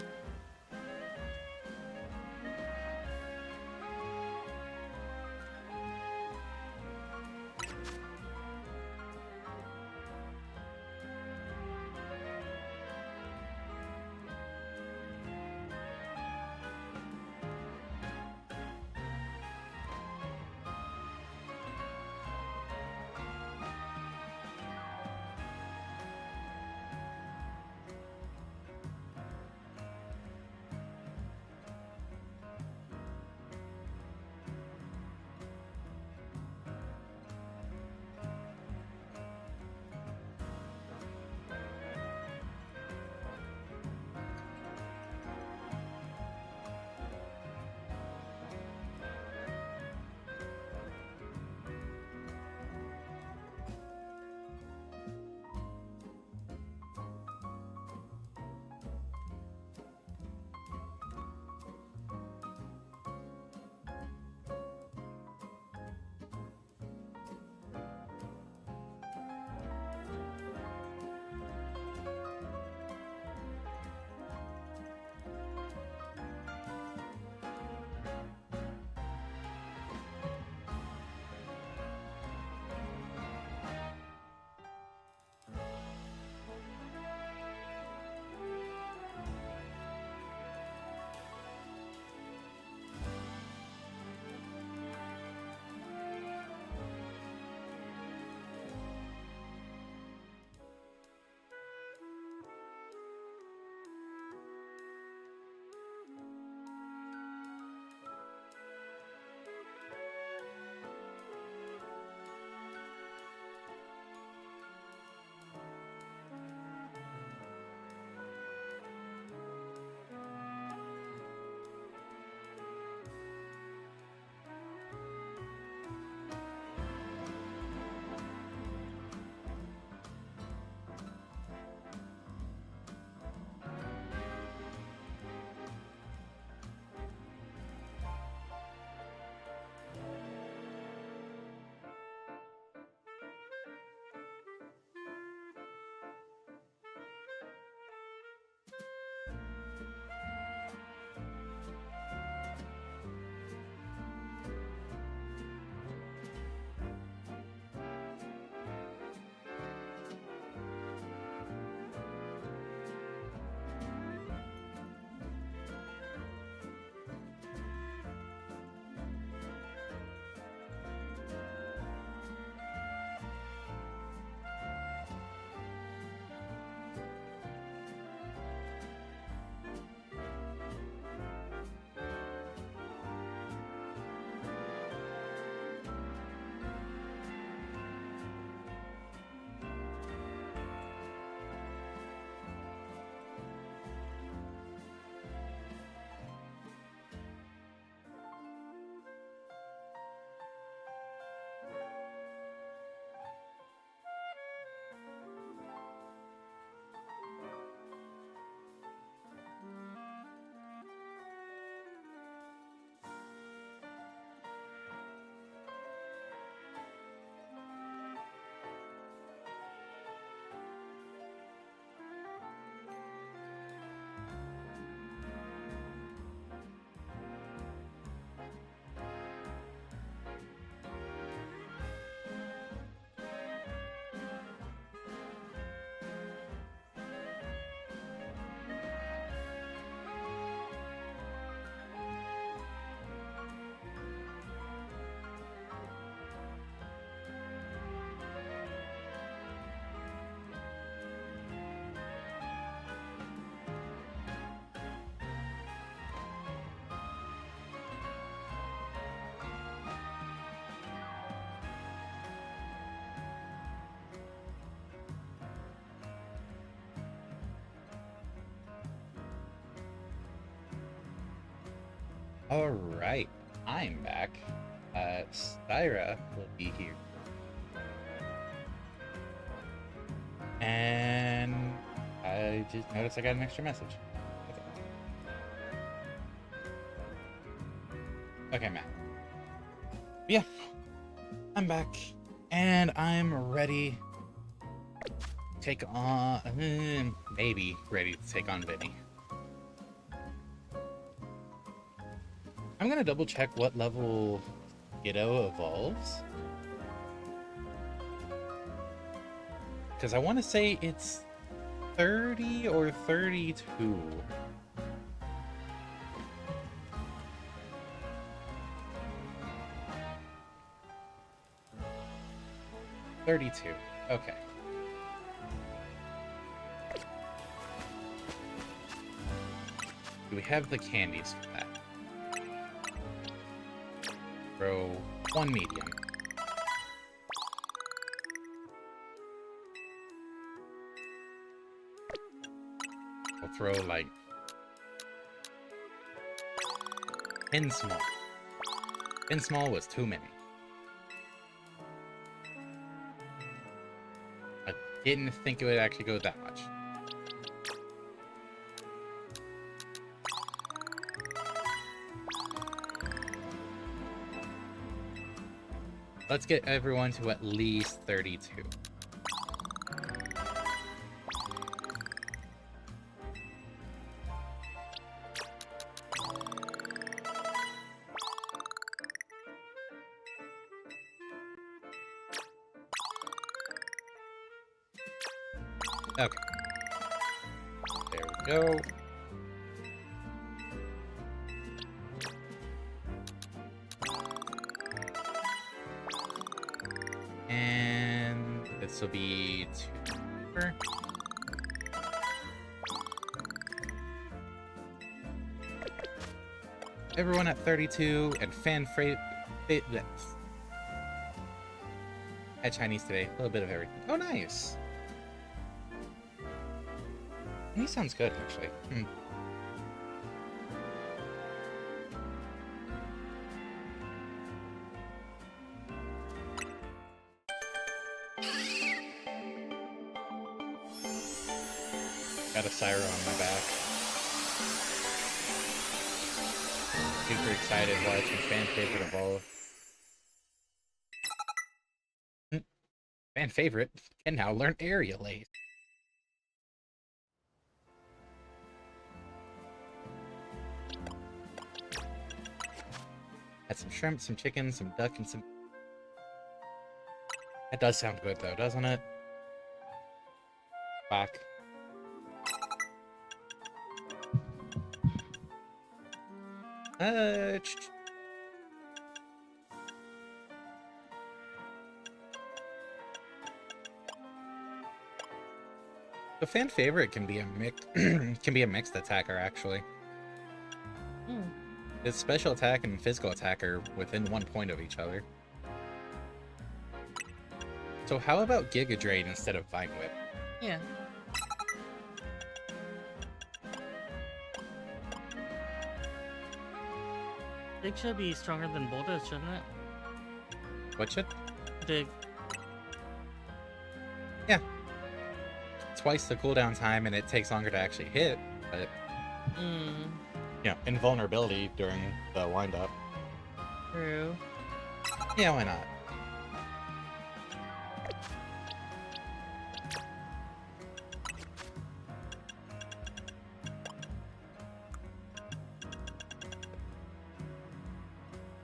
Alright, I'm back. Syra will be here. And I just noticed I got an extra message. Okay, Matt. Yeah, I'm back. And I'm ready to take on... maybe ready to take on Vinnie. I'm gonna double check what level Gilla evolves. Because I want to say it's 30 or 32. Okay. Do we have the candies for that? Throw one medium. We'll throw like 10 small. 10 small was too many. I didn't think it would actually go that much. Let's get everyone to at least 32. Okay. There we go. And this will be 2. Everyone at 32 and at Chinese today. A little bit of everything. Oh, nice. He sounds good, actually. Got a Syra on my back. Super excited watching fan favorite evolve. Fan favorite can now learn aerial ace. Had some shrimp, some chicken, some duck, and some... That does sound good, though, doesn't it? Back. The fan favorite can be a mixed attacker, actually. Its special attack and physical attack are within 1 point of each other. So how about Giga Drain instead of Vine Whip? Yeah. Dig should be stronger than Bulldoze, shouldn't it? What should? Dig. Yeah. Twice the cooldown time and it takes longer to actually hit, but... You know, invulnerability during the wind-up. True. Yeah, why not?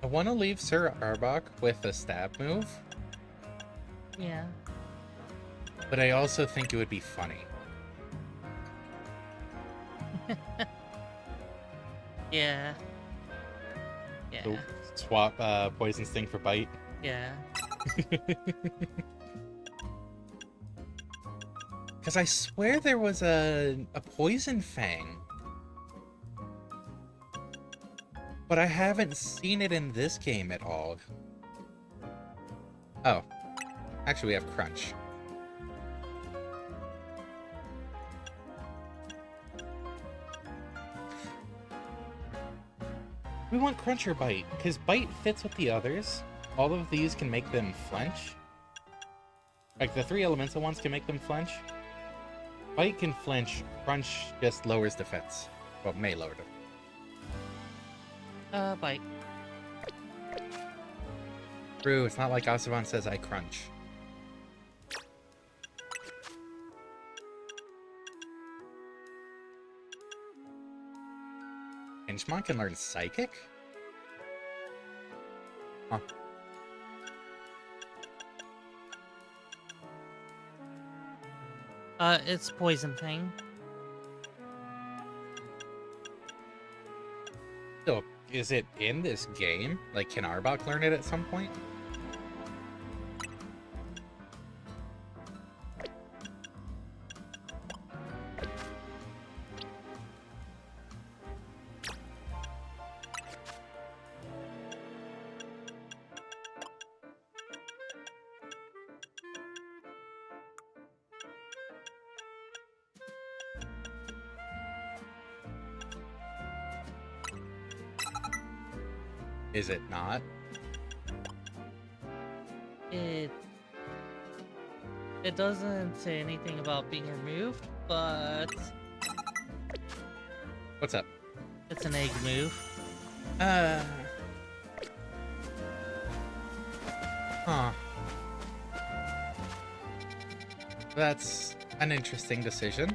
I want to leave Sir Arbok with a stab move. Yeah. But I also think it would be funny. Yeah. Yeah. So swap Poison Sting for Bite. Yeah. Because I swear there was a Poison Fang. But I haven't seen it in this game at all. Oh. Actually, we have Crunch. We want Crunch or Bite, because Bite fits with the others. All of these can make them flinch. Like, the 3 elemental ones can make them flinch. Bite can flinch, Crunch just lowers defense. Well, may lower defense. Bite. True, it's not like Asuban says I crunch. Inchmon can learn Psychic? Huh. It's poison thing. So, is it in this game? Like, can Arbok learn it at some point? Is it not? It doesn't say anything about being removed, but What's up? it's an egg move. Huh. That's an interesting decision.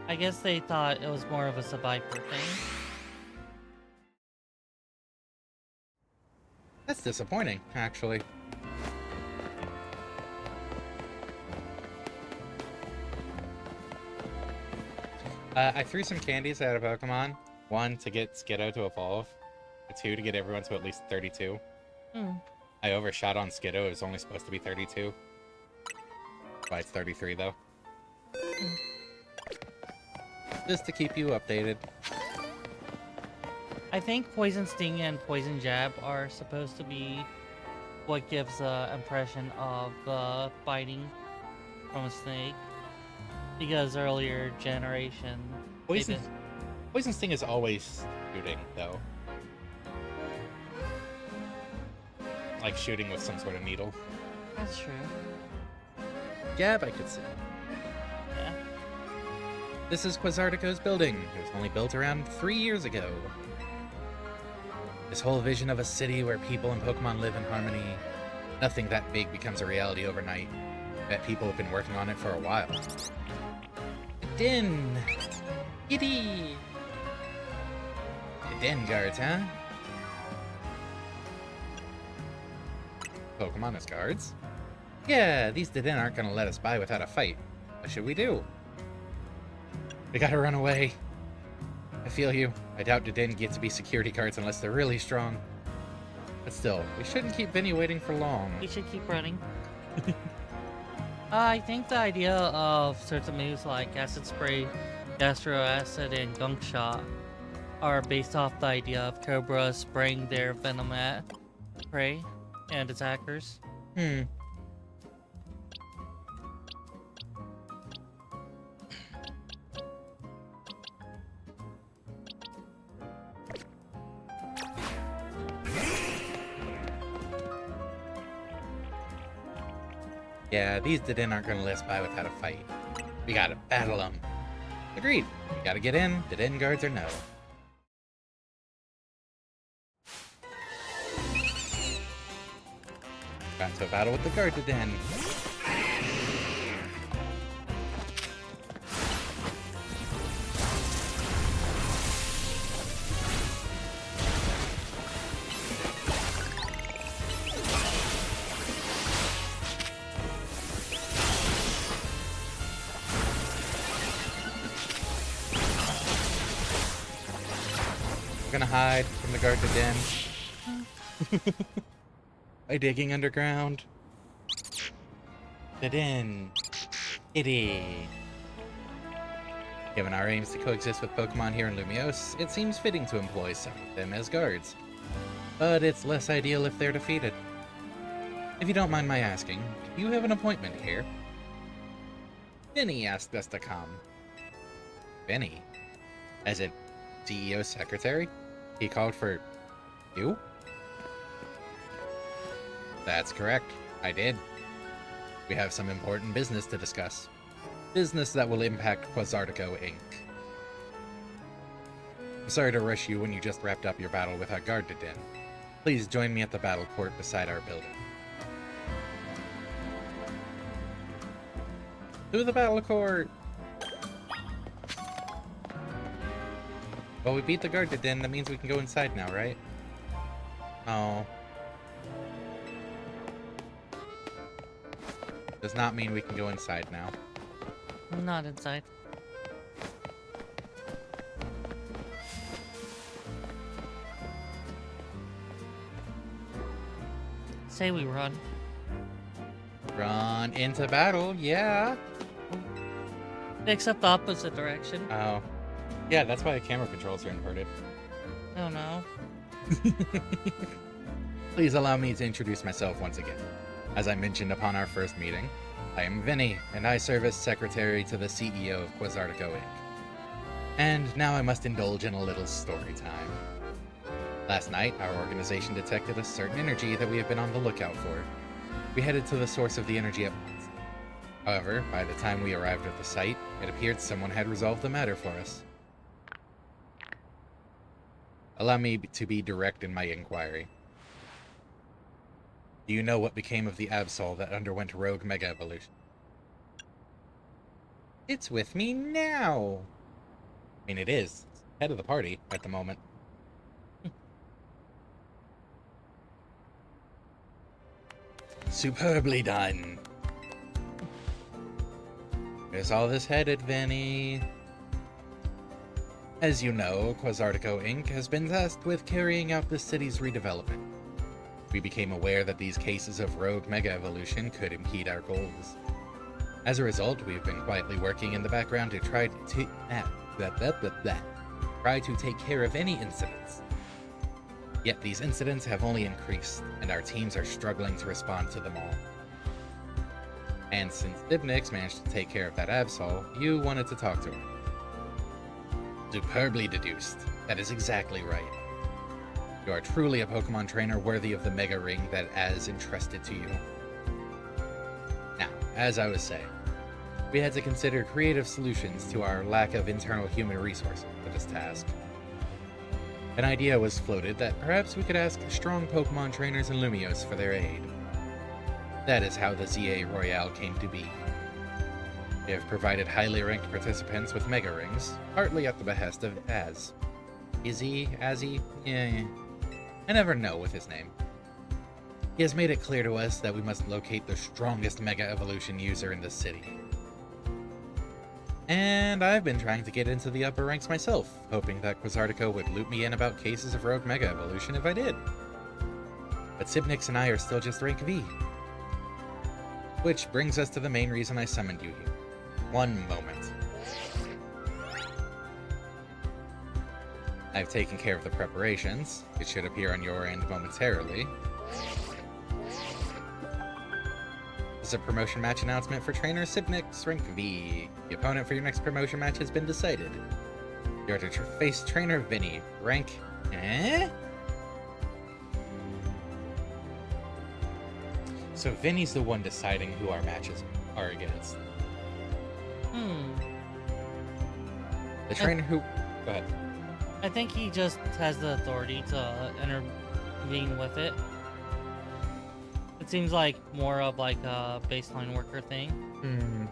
I guess they thought it was more of a survivor thing. That's disappointing, actually. I threw some candies at a Pokemon. 1, to get Skiddo to evolve. 2, to get everyone to at least 32. I overshot on Skiddo. It was only supposed to be 32. But it's 33, though. Just to keep you updated. I think Poison Sting and Poison Jab are supposed to be what gives the impression of biting from a snake. Because earlier generation... Poison Sting is always shooting, though. Like shooting with some sort of needle. That's true. Jab, I could see. Yeah. This is Quasartico's building. It was only built around 3 years ago. This whole vision of a city where people and Pokemon live in harmony, nothing that big becomes a reality overnight. Bet people have been working on it for a while. Den! Kitty! The Den guards, huh? Pokemon as guards? Yeah, these Den aren't gonna let us by without a fight. What should we do? We gotta run away. I feel you. I doubt Den get to be security guards unless they're really strong. But still, we shouldn't keep Vinnie waiting for long. We should keep running. I think the idea of certain moves like Acid Spray, Gastro Acid, and Gunk Shot are based off the idea of Cobra spraying their venom at prey and attackers. Yeah, these Den aren't gonna let us by without a fight. We gotta battle them. Agreed. We gotta get in, the Den guards or no. Got into a battle with the guard Den. We're gonna hide from the guard Den. By digging underground. The Den. Kitty. Given our aims to coexist with Pokemon here in Lumiose, it seems fitting to employ some of them as guards. But it's less ideal if they're defeated. If you don't mind my asking, do you have an appointment here? Vinnie asked us to come. Vinnie? As in, CEO's secretary? He called for you? That's correct. I did. We have some important business to discuss. Business that will impact Quasartico, Inc. I'm sorry to rush you when you just wrapped up your battle with our guard to din. Please join me at the battle court beside our building. To the battle court! Well, we beat the guard to din, that means we can go inside now, right? Oh. Does not mean we can go inside now. I'm not inside. Say we run. Run into battle, yeah. Except the opposite direction. Oh. Yeah, that's why the camera controls are inverted. Oh no. Please allow me to introduce myself once again. As I mentioned upon our first meeting, I am Vinnie, and I serve as secretary to the CEO of Quasartico, Inc. And now I must indulge in a little story time. Last night, our organization detected a certain energy that we have been on the lookout for. We headed to the source of the energy at once. However, by the time we arrived at the site, it appeared someone had resolved the matter for us. Allow me to be direct in my inquiry. Do you know what became of the Absol that underwent rogue mega evolution? It's with me now! I mean, it is. It's head of the party at the moment. Superbly done! Where's all this headed, Vinnie? As you know, Quasartico Inc. has been tasked with carrying out the city's redevelopment. We became aware that these cases of rogue mega evolution could impede our goals. As a result, we've been quietly working in the background to try to take care of any incidents. Yet these incidents have only increased, and our teams are struggling to respond to them all. And since Dibnix managed to take care of that Absol, you wanted to talk to him. Superbly deduced. That is exactly right. You are truly a Pokemon trainer worthy of the Mega Ring that Az entrusted to you. Now, as I was saying, we had to consider creative solutions to our lack of internal human resources for this task. An idea was floated that perhaps we could ask strong Pokemon trainers in Lumios for their aid. That is how the ZA Royale came to be. We have provided highly ranked participants with Mega Rings, partly at the behest of Az. Azzy? Yeah. I never know with his name. He has made it clear to us that we must locate the strongest Mega Evolution user in the city. And I've been trying to get into the upper ranks myself, hoping that Quasartico would loop me in about cases of rogue Mega Evolution if I did. But Sibnix and I are still just rank V. Which brings us to the main reason I summoned you here. One moment. I've taken care of the preparations. It should appear on your end momentarily. This is a promotion match announcement for trainer Sibnix, rank V. The opponent for your next promotion match has been decided. You are to face trainer Vinnie, rank... So Vinnie's the one deciding who our matches are against. The trainer who... Go ahead. I think he just has the authority to intervene with it. It seems like more of like a baseline worker thing.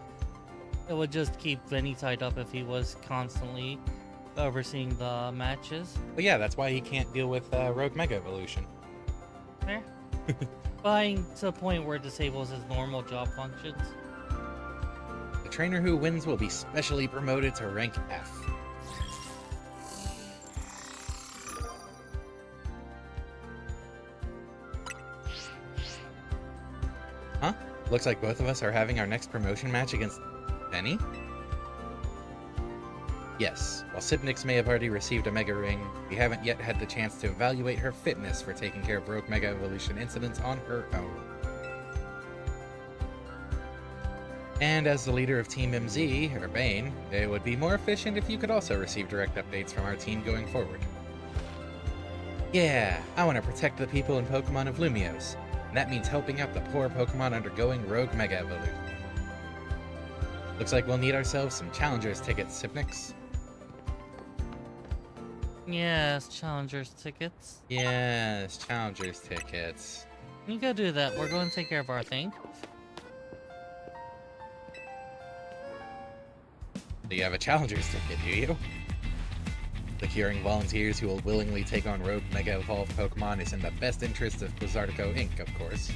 It would just keep Vinny tied up if he was constantly overseeing the matches. But yeah, that's why he can't deal with Rogue Mega Evolution. Fair. Buying to the point where it disables his normal job functions. The trainer who wins will be specially promoted to rank F. Huh? Looks like both of us are having our next promotion match against Vinnie? Yes, while Sibnix may have already received a Mega Ring, we haven't yet had the chance to evaluate her fitness for taking care of Rogue Mega Evolution incidents on her own. And as the leader of Team MZ, or Bane, it would be more efficient if you could also receive direct updates from our team going forward. Yeah, I want to protect the people and Pokemon of Lumiose, and that means helping out the poor Pokemon undergoing Rogue Mega Evolution. Looks like we'll need ourselves some Challengers tickets, Sipnix. Yes, Challengers tickets. Yes, Challengers tickets. You go do that. We're going to take care of our thing. Do you have a Challengers ticket, do you? Securing volunteers who will willingly take on Rogue Mega Evolved Pokemon is in the best interest of Blizzardico Inc., of course.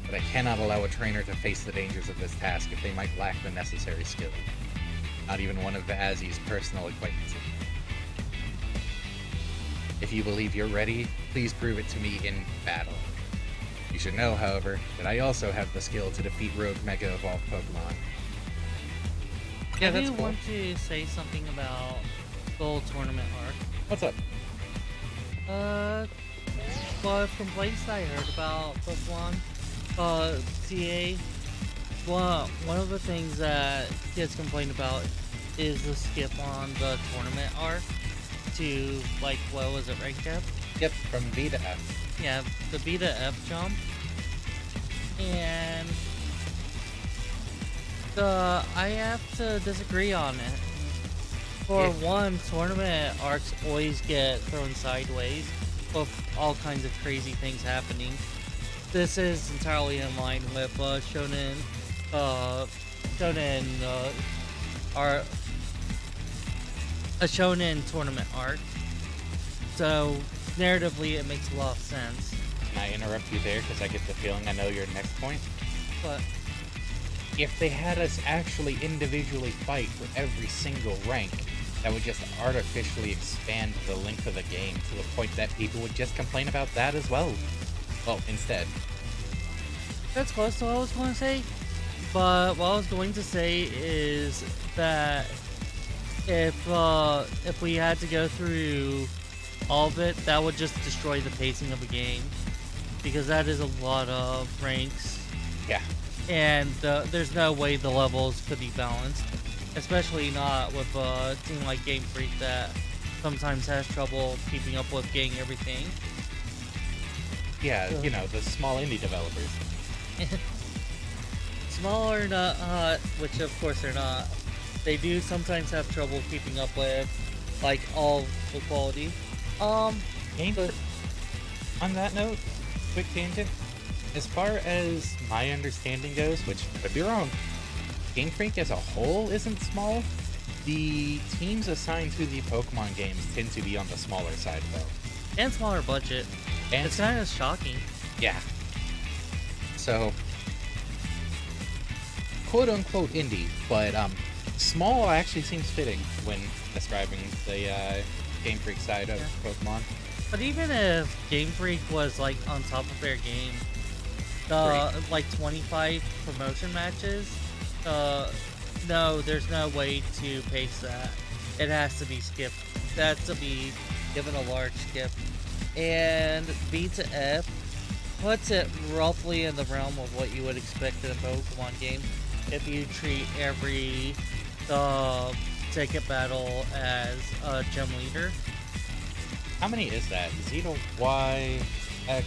But I cannot allow a trainer to face the dangers of this task if they might lack the necessary skill. Not even one of Vazzy's personal acquaintances. If you believe you're ready, please prove it to me in battle. You should know, however, that I also have the skill to defeat Rogue Mega Evolved Pokemon. Yeah, that's cool. I want to say something about the whole tournament arc. What's up? Well, from places I heard about Pokemon, CA, one of the things that kids complain about is the skip on the tournament arc to, like, what was it, rank up? Yep, from B to F. Yeah, the B to F jump. And I have to disagree on it. For one, tournament arcs always get thrown sideways with all kinds of crazy things happening. This is entirely in line with Shonen a Shonen tournament arc. So narratively, it makes a lot of sense. Can I interrupt you there because I get the feeling I know your next point? But if they had us actually individually fight for every single rank, that would just artificially expand the length of the game to the point that people would just complain about that as well. Well, instead. That's close to what I was going to say. But what I was going to say is that if we had to go through all of it, that would just destroy the pacing of the game. Because that is a lot of ranks. Yeah. And there's no way the levels could be balanced. Especially not with a team like Game Freak that sometimes has trouble keeping up with getting everything. Yeah, you know, the small indie developers. Small or not, which of course they're not. They do sometimes have trouble keeping up with, like, all the quality. Game Freak, on that note, quick tangent. As far as my understanding goes, which could be wrong, Game Freak as a whole isn't small. The teams assigned to the Pokemon games tend to be on the smaller side, though. And smaller budget. And it's kind of shocking. Yeah. So, quote-unquote indie, but small actually seems fitting when describing the Game Freak side of Pokemon. But even if Game Freak was, like, on top of their game, like 25 promotion matches, no, there's no way to pace that. It has to be skipped. That has to be given a large skip. And B to F puts it roughly in the realm of what you would expect in a Pokemon game if you treat every ticket battle as a gym leader. How many is that? Z to Y, X,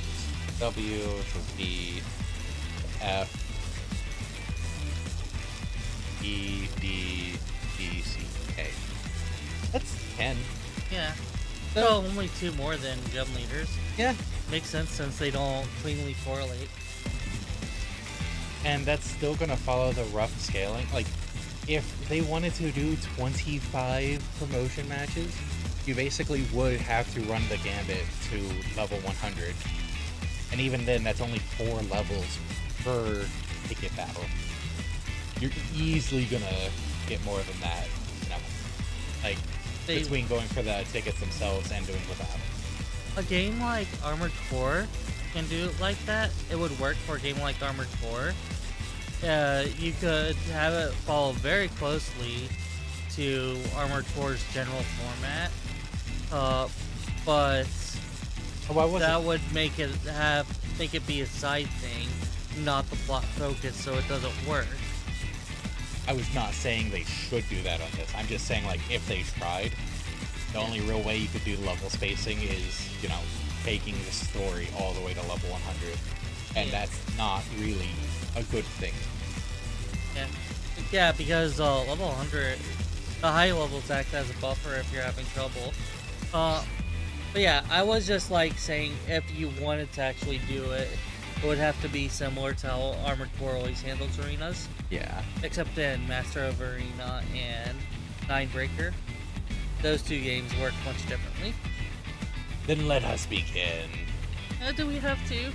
W to B, F, E, D, B, C, K. That's 10. Yeah. So only 2 more than gym leaders. Yeah. Makes sense since they don't cleanly correlate. And that's still gonna follow the rough scaling. Like, if they wanted to do 25 promotion matches, you basically would have to run the gambit to level 100. And even then, that's only 4 levels per ticket battle. You're easily gonna get more than that, you know? Like, between going for the tickets themselves and doing the battle. A game like Armored Core can do it like that. It would work for a game like Armored Core. You could have it follow very closely to Armored Core's general format, but that would make it be a side thing, not the plot focus, so it doesn't work. I was not saying they should do that on this. I'm just saying, like, if they tried, the only real way you could do level spacing is, you know, taking the story all the way to level 100. And that's not really a good thing. Yeah. Yeah, because level 100, the high levels act as a buffer if you're having trouble. But yeah, I was just like saying if you wanted to actually do it, it would have to be similar to how Armored Core always handles arenas. Yeah. Except in Master of Arena and Ninebreaker. Those two games work much differently. Then let us begin. Do we have to?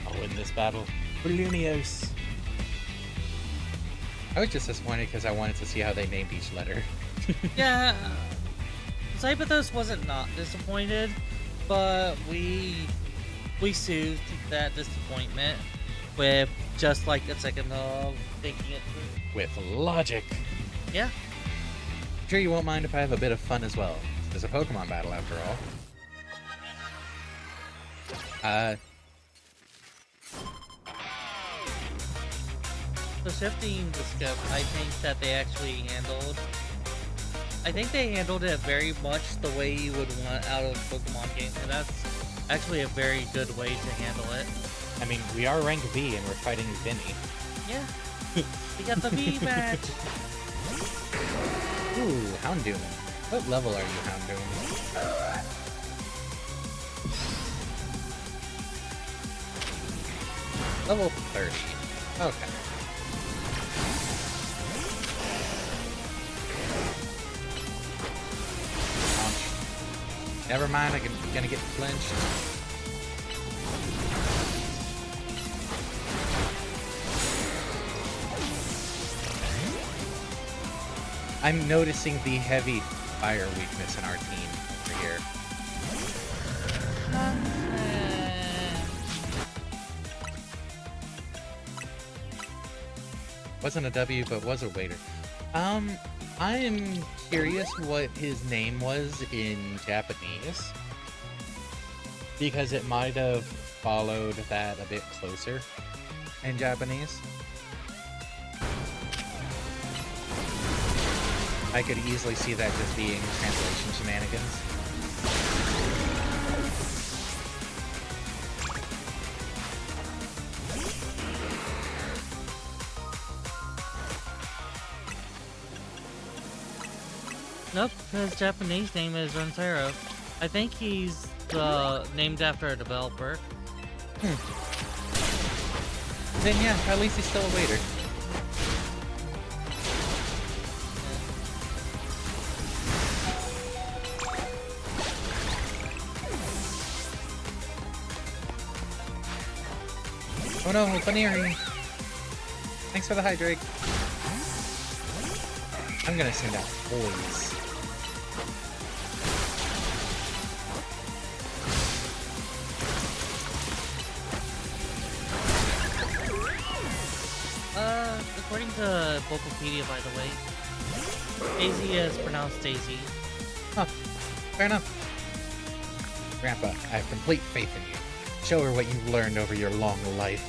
I'll win this battle. Blunios. I was just disappointed because I wanted to see how they named each letter. Yeah. Cypathos wasn't not disappointed, but we soothed that disappointment with just like a second of thinking it through. With logic. Yeah. I'm sure you won't mind if I have a bit of fun as well. It's a Pokemon battle after all. So shifting the scope, I think that they actually handled... I think they handled it very much the way you would want out of a Pokemon game, and that's actually a very good way to handle it. I mean, we are rank V and we're fighting Vinnie. Yeah. We got the V match! Ooh, Houndoom. What level are you, Houndoom? Level 30. Okay. Never mind, I'm gonna get flinched. I'm noticing the heavy fire weakness in our team over here. Wasn't a W, but was a waiter. I am curious what his name was in Japanese, because it might have followed that a bit closer in Japanese. I could easily see that just being translation shenanigans. Nope, his Japanese name is Rentaro. I think he's named after a developer. Then yeah, at least he's still a waiter. Oh no, Funnery! Thanks for the hydrate. I'm gonna send out boys. According to Bulbapedia, by the way, Daisy is pronounced Daisy. Oh, fair enough. Grandpa, I have complete faith in you. Show her what you've learned over your long life.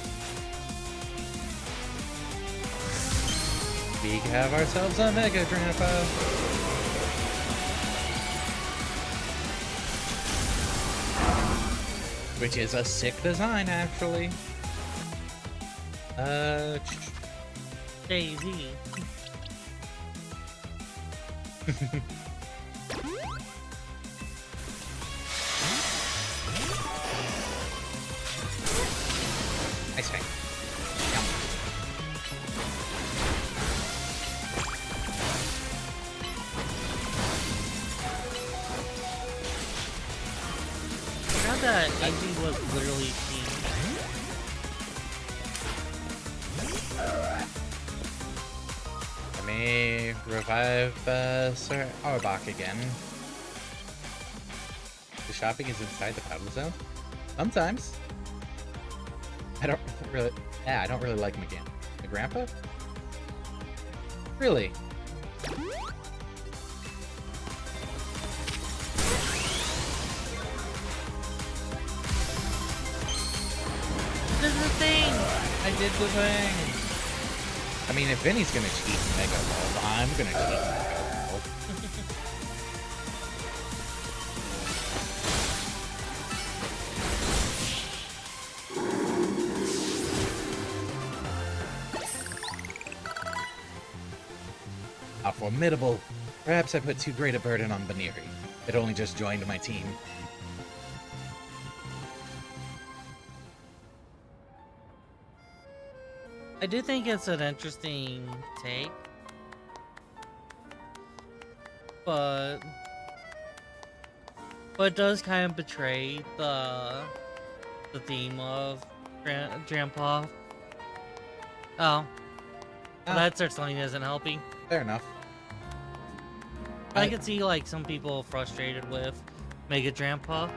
We have ourselves a Mega Grandpa. Which is a sick design, actually. Daisy. Ice Fang. Now that Daisy was literally team. Let me revive Sir Arbok again. The shopping is inside the battle zone? Sometimes. I don't really like him again. The grandpa? Really? This is the thing! I did the thing! I mean, if Vinny's gonna cheat Mega Evolve, I'm gonna cheat Mega Evolve. How formidable. Perhaps I put too great a burden on Baniri. It only just joined my team. I do think it's an interesting take, but it does kind of betray the theme of Grandpa. Oh, well, that certainly isn't helping. Fair enough. I could see like some people frustrated with Mega Grandpa.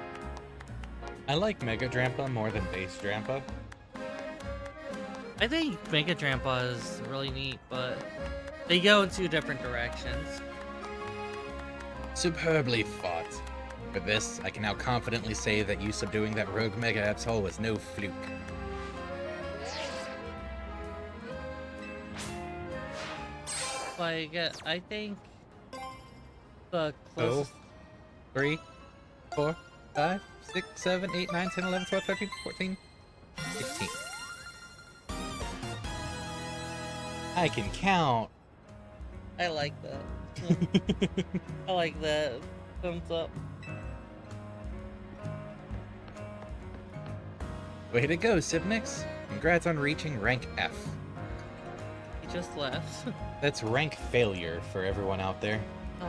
I like Mega Drampa more than Base Drampa. I think Mega Grandpa is really neat, but they go in two different directions. Superbly fought. For this, I can now confidently say that you subduing that rogue Mega Absol was no fluke. Like, I think the closest... 3, 4, 5, 6, 7, 8, 9, 10, 11, 12, 13, 14, 15. I can count. I like that. I like that. Thumbs up. Way to go, Sibnix. Congrats on reaching rank F. He just left. That's rank failure for everyone out there. Oh.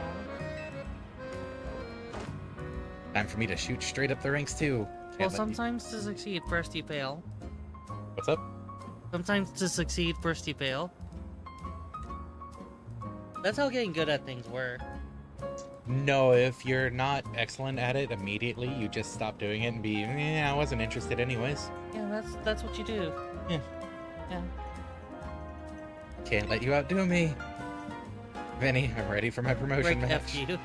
Time for me to shoot straight up the ranks too. Well, sometimes to succeed, first you fail. What's up? Sometimes to succeed, first you fail. That's how getting good at things work. No, if you're not excellent at it immediately, you just stop doing it and be, I wasn't interested anyways. Yeah, that's what you do. Yeah. Yeah. Can't let you outdo me. Vinny, I'm ready for my promotion Rank match. F you.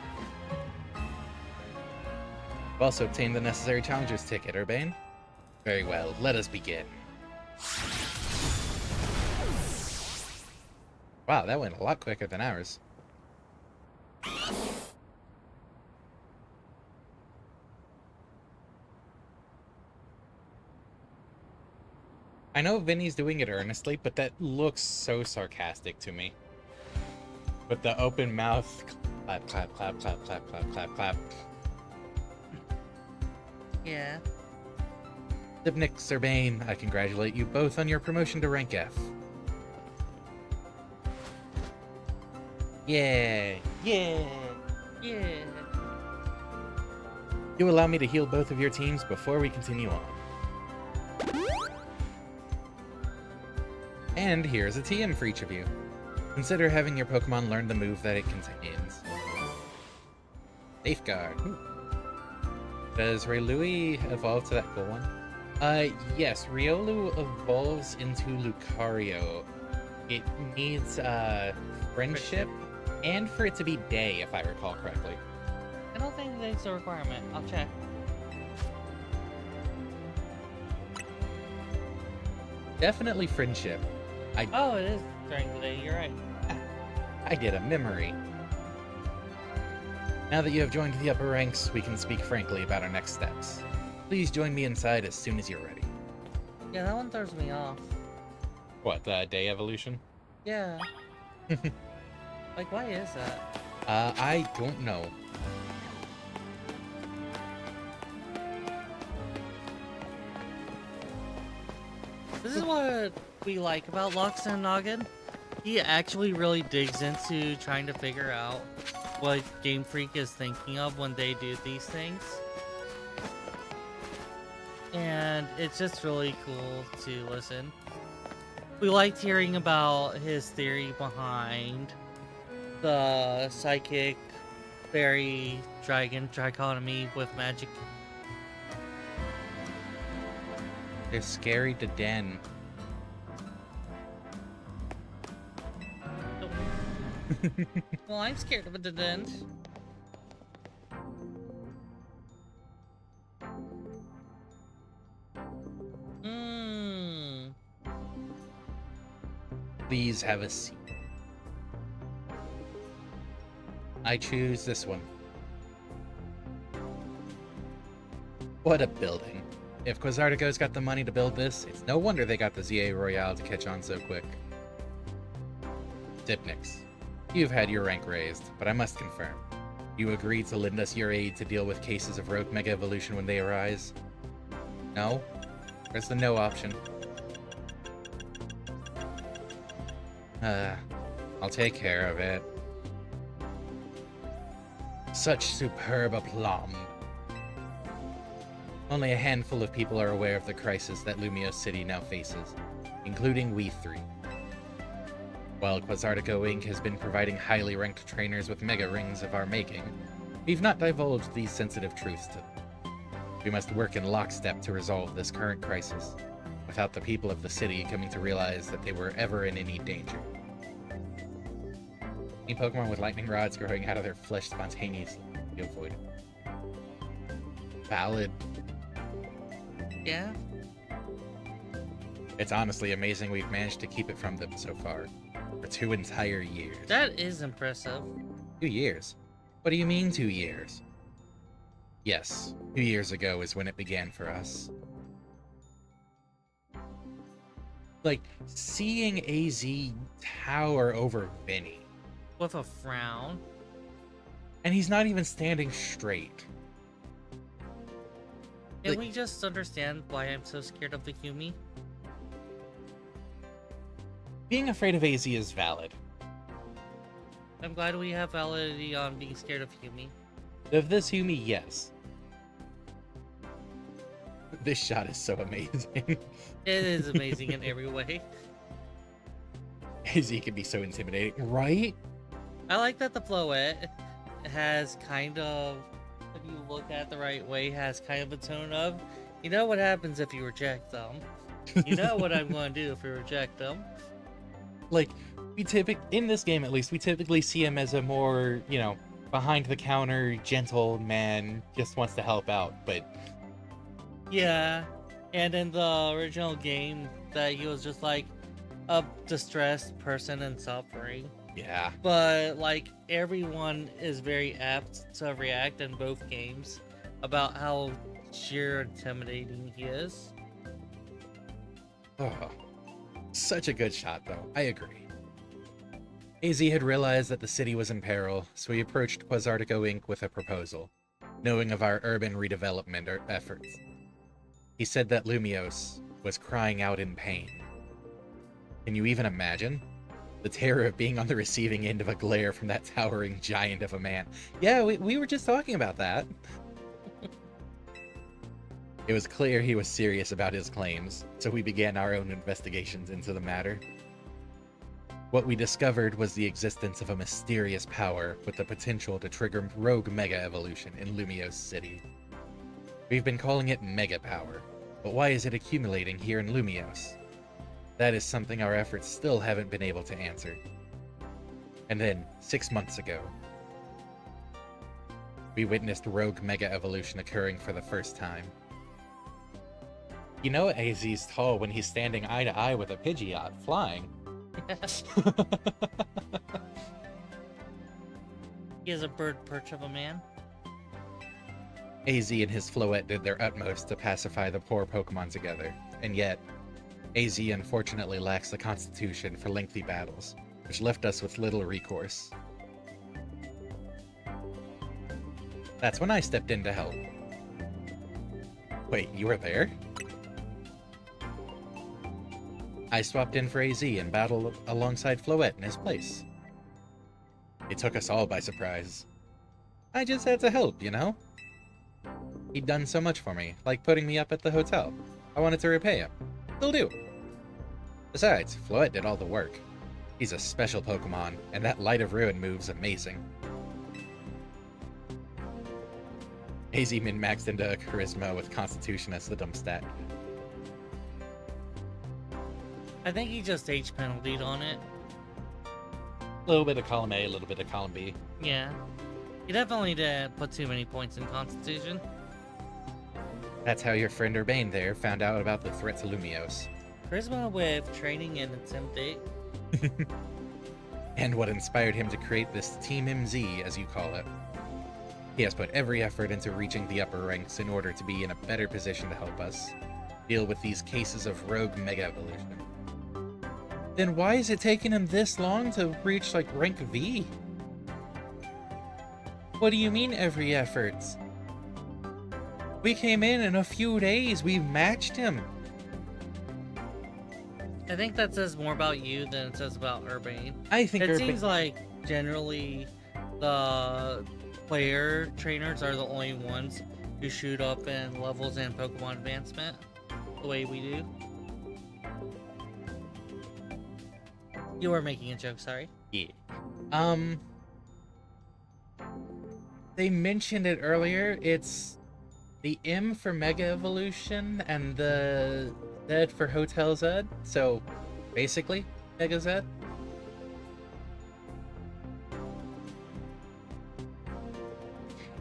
I've also obtained the necessary challenger's ticket, Urbane. Very well, let us begin. Wow, that went a lot quicker than ours. I know Vinny's doing it earnestly, but that looks so sarcastic to me. With the open mouth, clap, clap, clap, clap, clap, clap, clap, clap. Yeah. Sibnix, Urbane, I congratulate you both on your promotion to rank F. Yeah, yeah. Yeah. You allow me to heal both of your teams before we continue on. And here's a TM for each of you. Consider having your Pokemon learn the move that it contains. Safeguard. Ooh. Does Raylui evolve to that cool one? Yes, Riolu evolves into Lucario. It needs, friendship, and for it to be day, if I recall correctly. I don't think that's a requirement. I'll check. Definitely friendship. Oh, it is during the day. You're right. I get a memory. Now that you have joined the upper ranks, we can speak frankly about our next steps. Please join me inside as soon as you're ready. Yeah, that one throws me off. What, the day evolution? Yeah. Like, why is that? I don't know. This is what we like about Loxton Noggin. He actually really digs into trying to figure out what Game Freak is thinking of when they do these things. And it's just really cool to listen. We liked hearing about his theory behind the psychic fairy dragon trichotomy with magic. They're scary to den. Well, I'm scared of a didn't. Please have a seat. I choose this one. What a building. If Quasartico's got the money to build this, it's no wonder they got the ZA Royale to catch on so quick. Dipnix, you've had your rank raised, but I must confirm. You agree to lend us your aid to deal with cases of rogue mega evolution when they arise? No? Where's the no option? I'll take care of it. Such superb aplomb. Only a handful of people are aware of the crisis that Lumiose City now faces, including we three. While Quasartico Inc. has been providing highly ranked trainers with mega rings of our making, we've not divulged these sensitive truths to them. We must work in lockstep to resolve this current crisis, without the people of the city coming to realize that they were ever in any danger. Any Pokemon with lightning rods growing out of their flesh spontaneously be avoided. Valid. Yeah? It's honestly amazing we've managed to keep it from them so far. For 2 entire years. That is impressive. 2 years? What do you mean 2 years? Yes, 2 years ago is when it began for us. Like, seeing AZ tower over Vinnie. With a frown. And he's not even standing straight. Can Like- we just understand why I'm so scared of the Humi? Being afraid of AZ is valid. I'm glad we have validity on being scared of Humi. Of this Humi, yes. This shot is so amazing. It is amazing in every way. AZ can be so intimidating, right? I like that the Floette has kind of, if you look at it the right way, has kind of a tone of, you know what happens if you reject them. You know what I'm going to do if you reject them. Like, in this game at least, we typically see him as a more, behind the counter, gentle man, just wants to help out, but Yeah, and in the original game, that he was just like a distressed person in suffering. yeah. But like everyone is very apt to react in both games about how sheer intimidating he is. Oh, such a good shot, though. I agree. AZ had realized that the city was in peril, so he approached Quasartico Inc. with a proposal, knowing of our urban redevelopment efforts. He said that Lumiose was crying out in pain. Can you even imagine? The terror of being on the receiving end of a glare from that towering giant of a man. Yeah, we were just talking about that. It was clear he was serious about his claims, so we began our own investigations into the matter. What we discovered was the existence of a mysterious power with the potential to trigger rogue mega evolution in Lumiose City. We've been calling it Mega Power, but why is it accumulating here in Lumiose? That is something our efforts still haven't been able to answer. And then, 6 months ago, we witnessed rogue mega evolution occurring for the first time. You know AZ's tall when he's standing eye to eye with a Pidgeot flying. He is a bird perch of a man. AZ and his Floette did their utmost to pacify the poor Pokemon together, and yet, AZ unfortunately lacks the constitution for lengthy battles, which left us with little recourse. That's when I stepped in to help. Wait, you were there? I swapped in for AZ and battled alongside Floette in his place. It took us all by surprise. I just had to help, you know? He'd done so much for me, like putting me up at the hotel. I wanted to repay him. Still do. Besides, Floette did all the work. He's a special Pokemon, and that Light of Ruin move's amazing. AZ min-maxed into a Charisma with Constitution as the dump stat. I think he just H penaltied on it. A little bit of column A, a little bit of column B. Yeah. He definitely didn't put too many points in Constitution. That's how your friend Urbane there found out about the threat to Lumiose. Charisma with training and intimidate. And what inspired him to create this Team MZ, as you call it. He has put every effort into reaching the upper ranks in order to be in a better position to help us deal with these cases of rogue mega evolution. Then why is it taking him this long to reach, like, rank V? What do you mean, every effort? We came in a few days. We matched him. I think that says more about you than it says about Urbane. I think It seems like generally the player trainers are the only ones who shoot up in levels and Pokemon advancement the way we do. You were making a joke, sorry. Yeah. They mentioned it earlier. It's the M for Mega Evolution and the Z for Hotel Z. So, basically, Mega Z.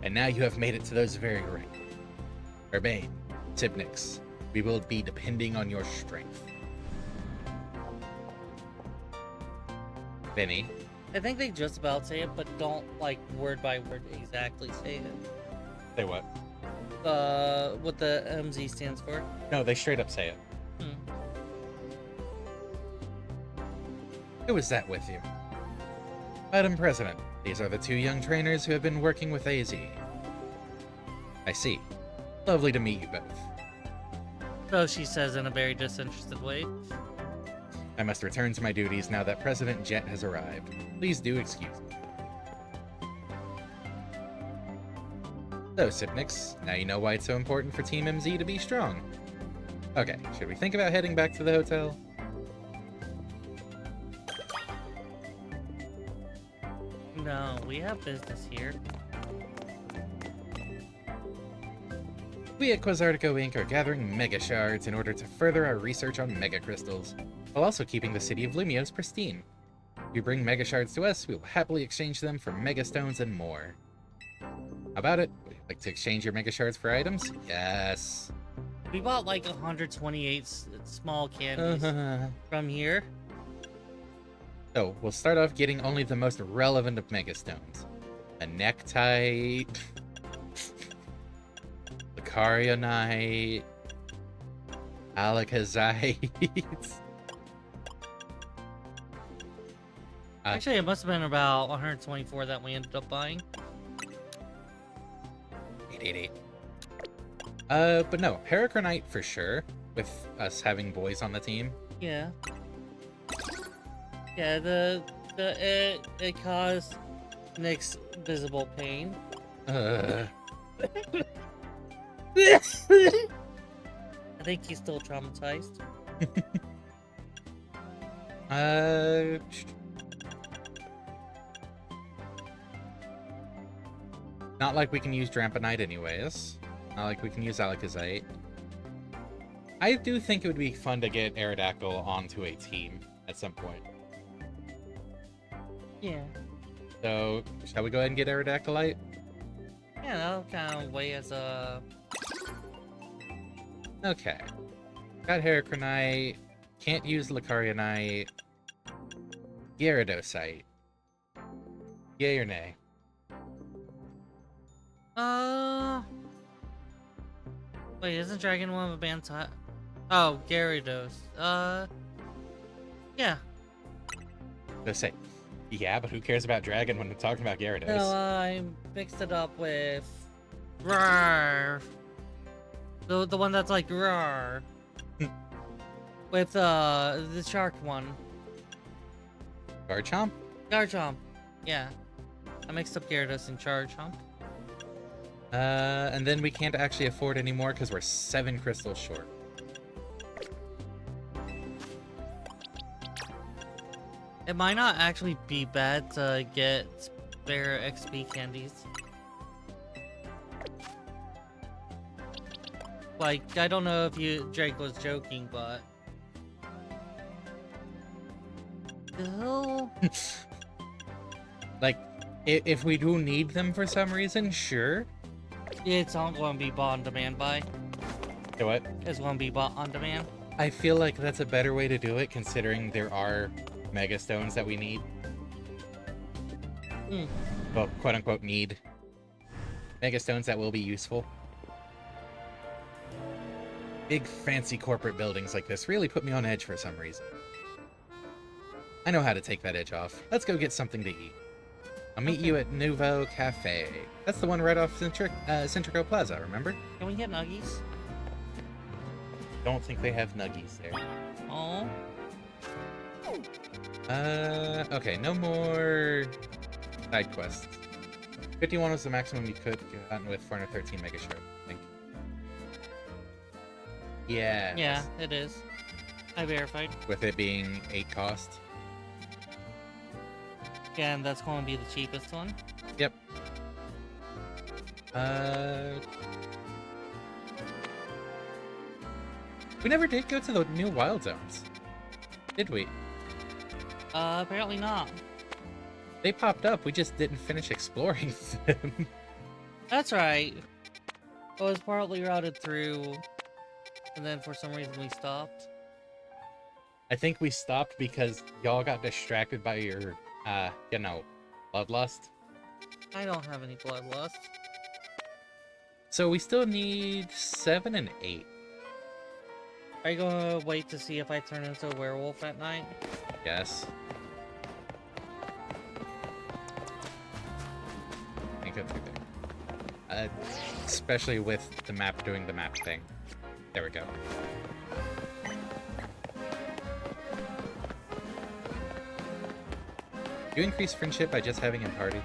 And now you have made it to those very ranks. Urbane, Tibnix, we will be depending on your strength. Vinnie. I think they just about say it, but don't like word by word exactly say it. Say what? What the MZ stands for. No, they straight up say it. Who is that with you? Madam President, these are the two young trainers who have been working with AZ. I see. Lovely to meet you both. So she says in a very disinterested way. I must return to my duties now that President Jet has arrived. Please do excuse me. So, Sipnix, now you know why it's so important for Team MZ to be strong. Okay, should we think about heading back to the hotel? No, we have business here. We at Quasartico Inc. are gathering Mega Shards in order to further our research on Mega Crystals, while also keeping the city of Lumios pristine. If you bring Mega Shards to us, we will happily exchange them for Mega Stones and more. How about it? Would you like to exchange your Mega Shards for items? Yes. We bought like 128 small candies from here. So, we'll start off getting only the most relevant of Mega Stones. A Necktie... Lucarionite... Alakazite... Actually, it must have been about 124 that we ended up buying. But no, Paracronite for sure, with us having boys on the team. Yeah. Yeah, it caused Nick's visible pain. Uh, I think he's still traumatized. Not like we can use Dramponite anyways. Not like we can use Alakazite. I do think it would be fun to get Aerodactyl onto a team at some point. Yeah. So, shall we go ahead and get Aerodactylite? Yeah, that'll kind of weigh as a... Okay. Got Heracronite. Can't use Lucarionite. Gyarados. Yay or nay? Wait, isn't Dragon one of a band type? Oh, Gyarados. Yeah. Let's say, yeah, but who cares about Dragon when we're talking about Gyarados? No, I mixed it up with... Roar. The one that's like roar. With, the shark one. Garchomp? Garchomp. Yeah. I mixed up Gyarados and Garchomp. And then we can't actually afford any more because we're 7 crystals short. It might not actually be bad to get spare XP candies. Like, I don't know if Drake was joking, but... Still... Like, if we do need them for some reason, sure. It's not going to be bought on demand by. You know what? It's going to be bought on demand. I feel like that's a better way to do it, considering there are mega stones that we need. Hmm. Well, quote unquote need. Mega stones that will be useful. Big fancy corporate buildings like this really put me on edge for some reason. I know how to take that edge off. Let's go get something to eat. I'll meet you at Nouveau Cafe. That's the one right off Centrico Plaza, remember? Can we get nuggies? Don't think they have nuggies there. Oh. Okay, no more side quests. 51 was the maximum you could have gotten with 413 Mega Shroud. Thank you. Yeah. Yeah, it is. I verified. With it being 8 cost. Yeah, and that's going to be the cheapest one. Yep. We never did go to the new wild zones, did we? Apparently not. They popped up, we just didn't finish exploring them. That's right. It was partly routed through, and then for some reason we stopped. I think we stopped because y'all got distracted by your, bloodlust. I don't have any bloodlust. So we still need 7 and 8. Are you gonna wait to see if I turn into a werewolf at night? Yes. Can't go through there. Especially with the map doing the map thing. There we go. You increase friendship by just having a party.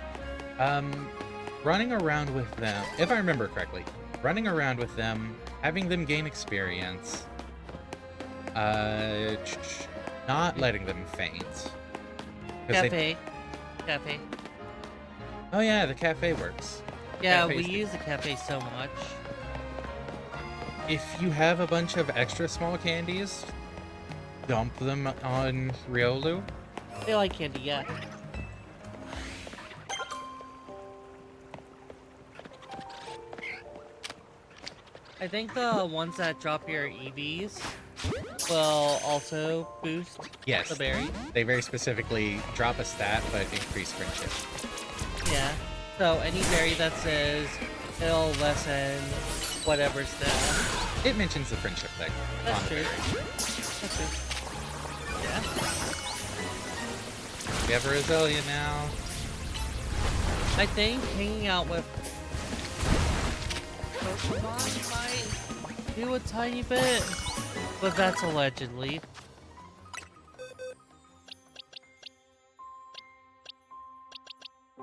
Running around with them, if I remember correctly, running around with them, having them gain experience, not letting them faint. Cafe. Cafe. Oh yeah, the cafe works. Yeah, Cafe's we use the cafe so much. If you have a bunch of extra small candies, dump them on Riolu. They like candy, yeah. I think the ones that drop your EVs will also boost Yes, the berry. they very specifically drop a stat but increase friendship. Yeah. So any berry that says it'll lessen whatever stat. It mentions the friendship thing. That's on the true. berry. That's true. Yeah. We have Roselia now. I think hanging out with Pokemon might do a tiny bit, but that's allegedly.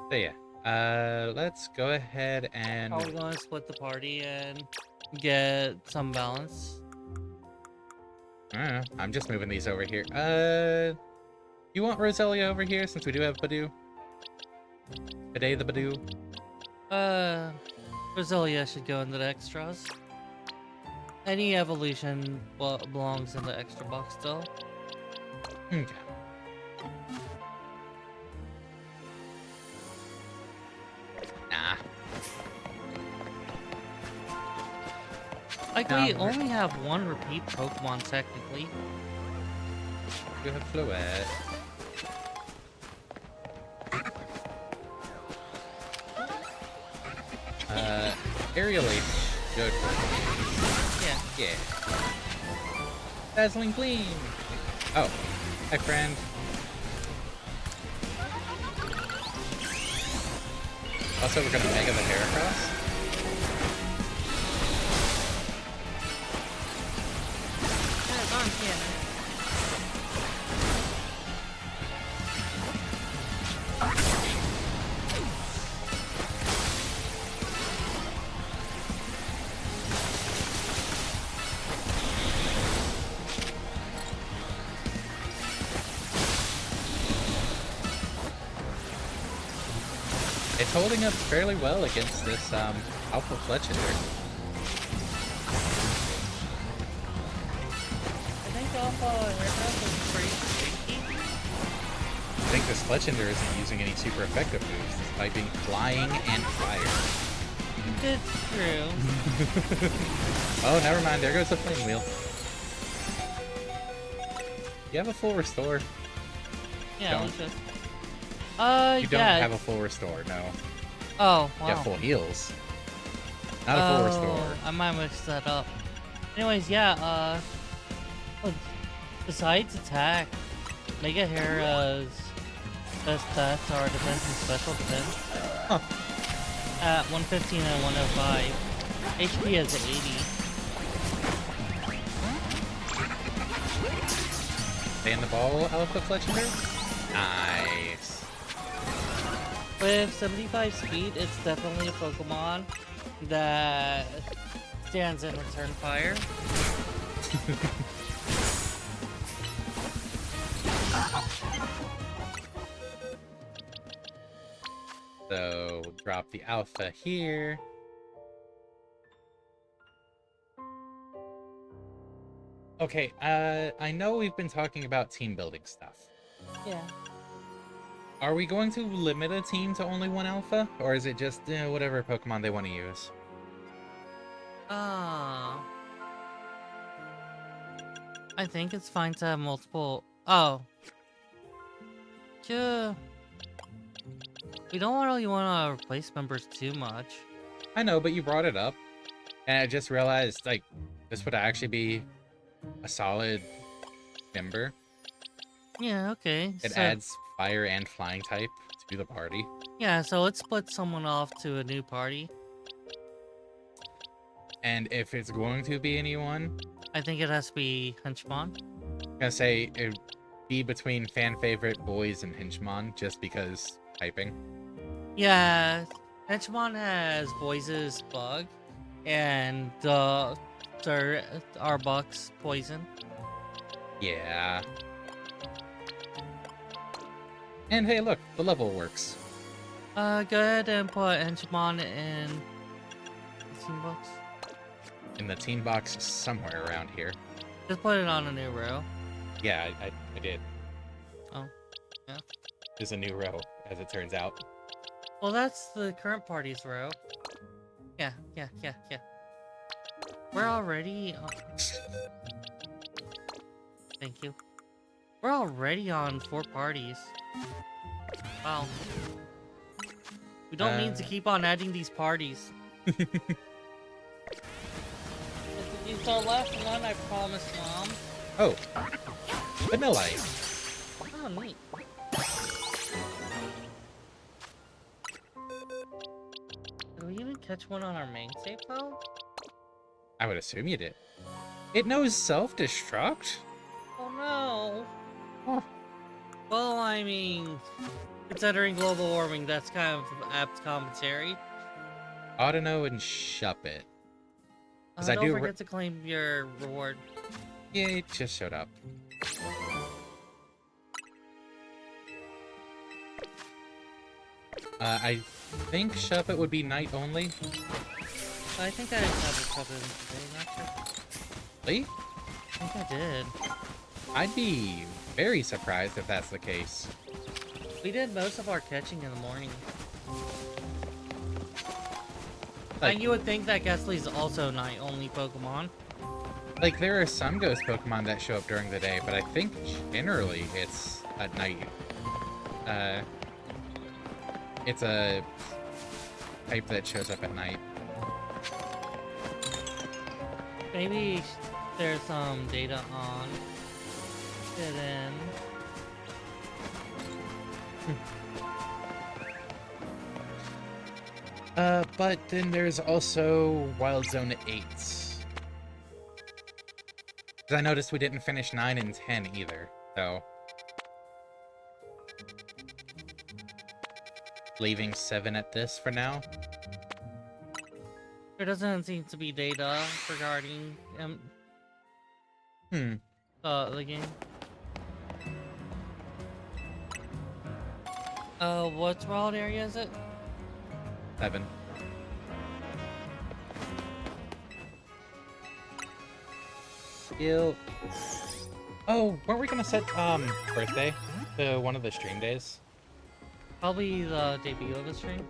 So yeah, let's go ahead and... Are we gonna split the party and get some balance? I don't know, I'm just moving these over here. You want Roselia over here since we do have Badoo? Today the Badoo? Roselia should go into the extras. Any evolution belongs in the extra box still. Okay. Nah. Like, No, we only have one repeat Pokemon, technically. You have Fluid. Aerial Leaf. Good. Yeah. Yeah. Dazzling Gleam. Oh. Hi, friend. Also, we're gonna Mega the Heracross. It's holding up fairly well against this Alpha Fletchender. I think Alpha Heracross is pretty streaky. I think this Fletchender isn't using any super effective moves, despite being flying and fire. It's true. Oh, never mind. There goes the flame wheel. You have a full restore. Yeah, Don't. we should. You don't yeah. have a full restore, no. Oh, wow. You have full heals. Not a full restore. I might mix that up. Anyways, yeah, well, besides attack, Mega Hera's best stats are defense and special defense. Huh. At 115 and 105. HP is 80. Stay in the ball, Alpha Fletcher. Nice. With 75 speed, it's definitely a Pokemon that stands in return fire. So, drop the Alpha here. Okay, I know we've been talking about team building stuff. Yeah. Are we going to limit a team to only one Alpha? Or is it just whatever Pokemon they want to use? I think it's fine to have multiple. Oh. Yeah. We don't really want to replace members too much. I know, but you brought it up. And I just realized, like, this would actually be a solid member. Yeah, okay. It so, adds fire and flying type to the party. Yeah, so let's split someone off to a new party. And if it's going to be anyone, I think it has to be Henchmon. I'm gonna say it'd be between fan favorite boys and Henchmon, just because typing. Yeah, Henchmon has Boyce's bug, and Arbok's poison. Yeah. And hey, look, the level works. Go ahead and put Henchmon in the team box. In the team box somewhere around here. Just put it on a new row. Yeah, I did. Oh, yeah. There's a new row, as it turns out. Well, that's the current party's row. Yeah. We're already on... Thank you. We're already on 4 parties. Wow. We don't need to keep on adding these parties. It's our last one, I promise, Mom. Oh. Vanilla. Oh, neat. Did we even catch one on our main save though? I would assume you did. It knows self-destruct? Oh no. Huh. Well, I mean, considering global warming, that's kind of apt commentary. Audino and Shuppet. Don't forget to claim your reward. Yeah, it just showed up. I think Shuppet would be night only. I think I have a couple in today, not sure. Really? I think I did. I'd be very surprised if that's the case. We did most of our catching in the morning. Like, and you would think that Ghastly's also night-only Pokemon. Like, there are some ghost Pokemon that show up during the day, but I think generally it's at night. It's a type that shows up at night. Maybe there's some data on it in. But then there's also Wild Zone 8. 'Cause I noticed we didn't finish 9 and 10 either, so... Leaving 7 at this for now. There doesn't seem to be data regarding the game. What wild area is it? 7. Skill. Oh, weren't we gonna set birthday to one of the stream days? Probably the debut of the stream.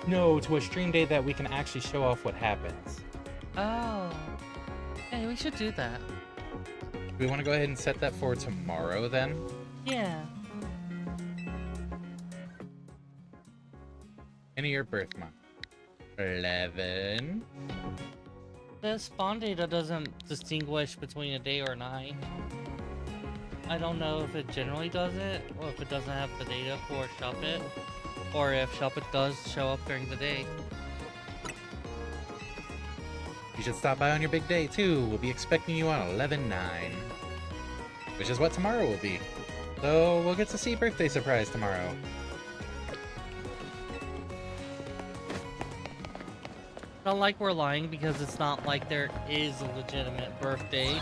No, to a stream day that we can actually show off what happens. Oh. Hey, we should do that. We want to go ahead and set that for tomorrow then? Yeah. Any of your birth month. 11. The spawn data doesn't distinguish between a day or a night. I don't know if it generally does it, or if it doesn't have the data for Shop It, or if Shop It does show up during the day. You should stop by on your big day, too. We'll be expecting you on 11/9. Which is what tomorrow will be. So we'll get to see birthday surprise tomorrow. Not like we're lying, because it's not like there is a legitimate birthday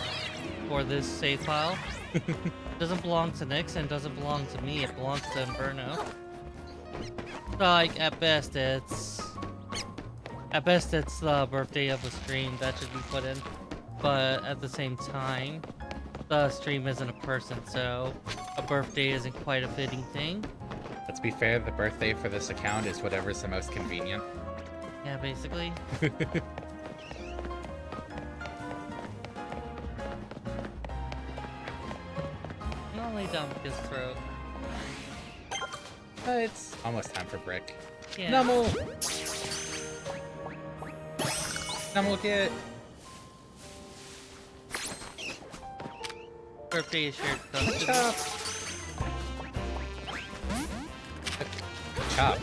for this save file. It doesn't belong to Nyx and doesn't belong to me, it belongs to Inferno. So, like, at best it's the birthday of the stream that should be put in. But at the same time, the stream isn't a person, so a birthday isn't quite a fitting thing. Let's be fair, the birthday for this account is whatever's the most convenient. Yeah, basically. I'll lay down his throat. It's almost time for Brick. Yeah. Numble! Numble kit! Birthday is shared custody. Chop! Chop.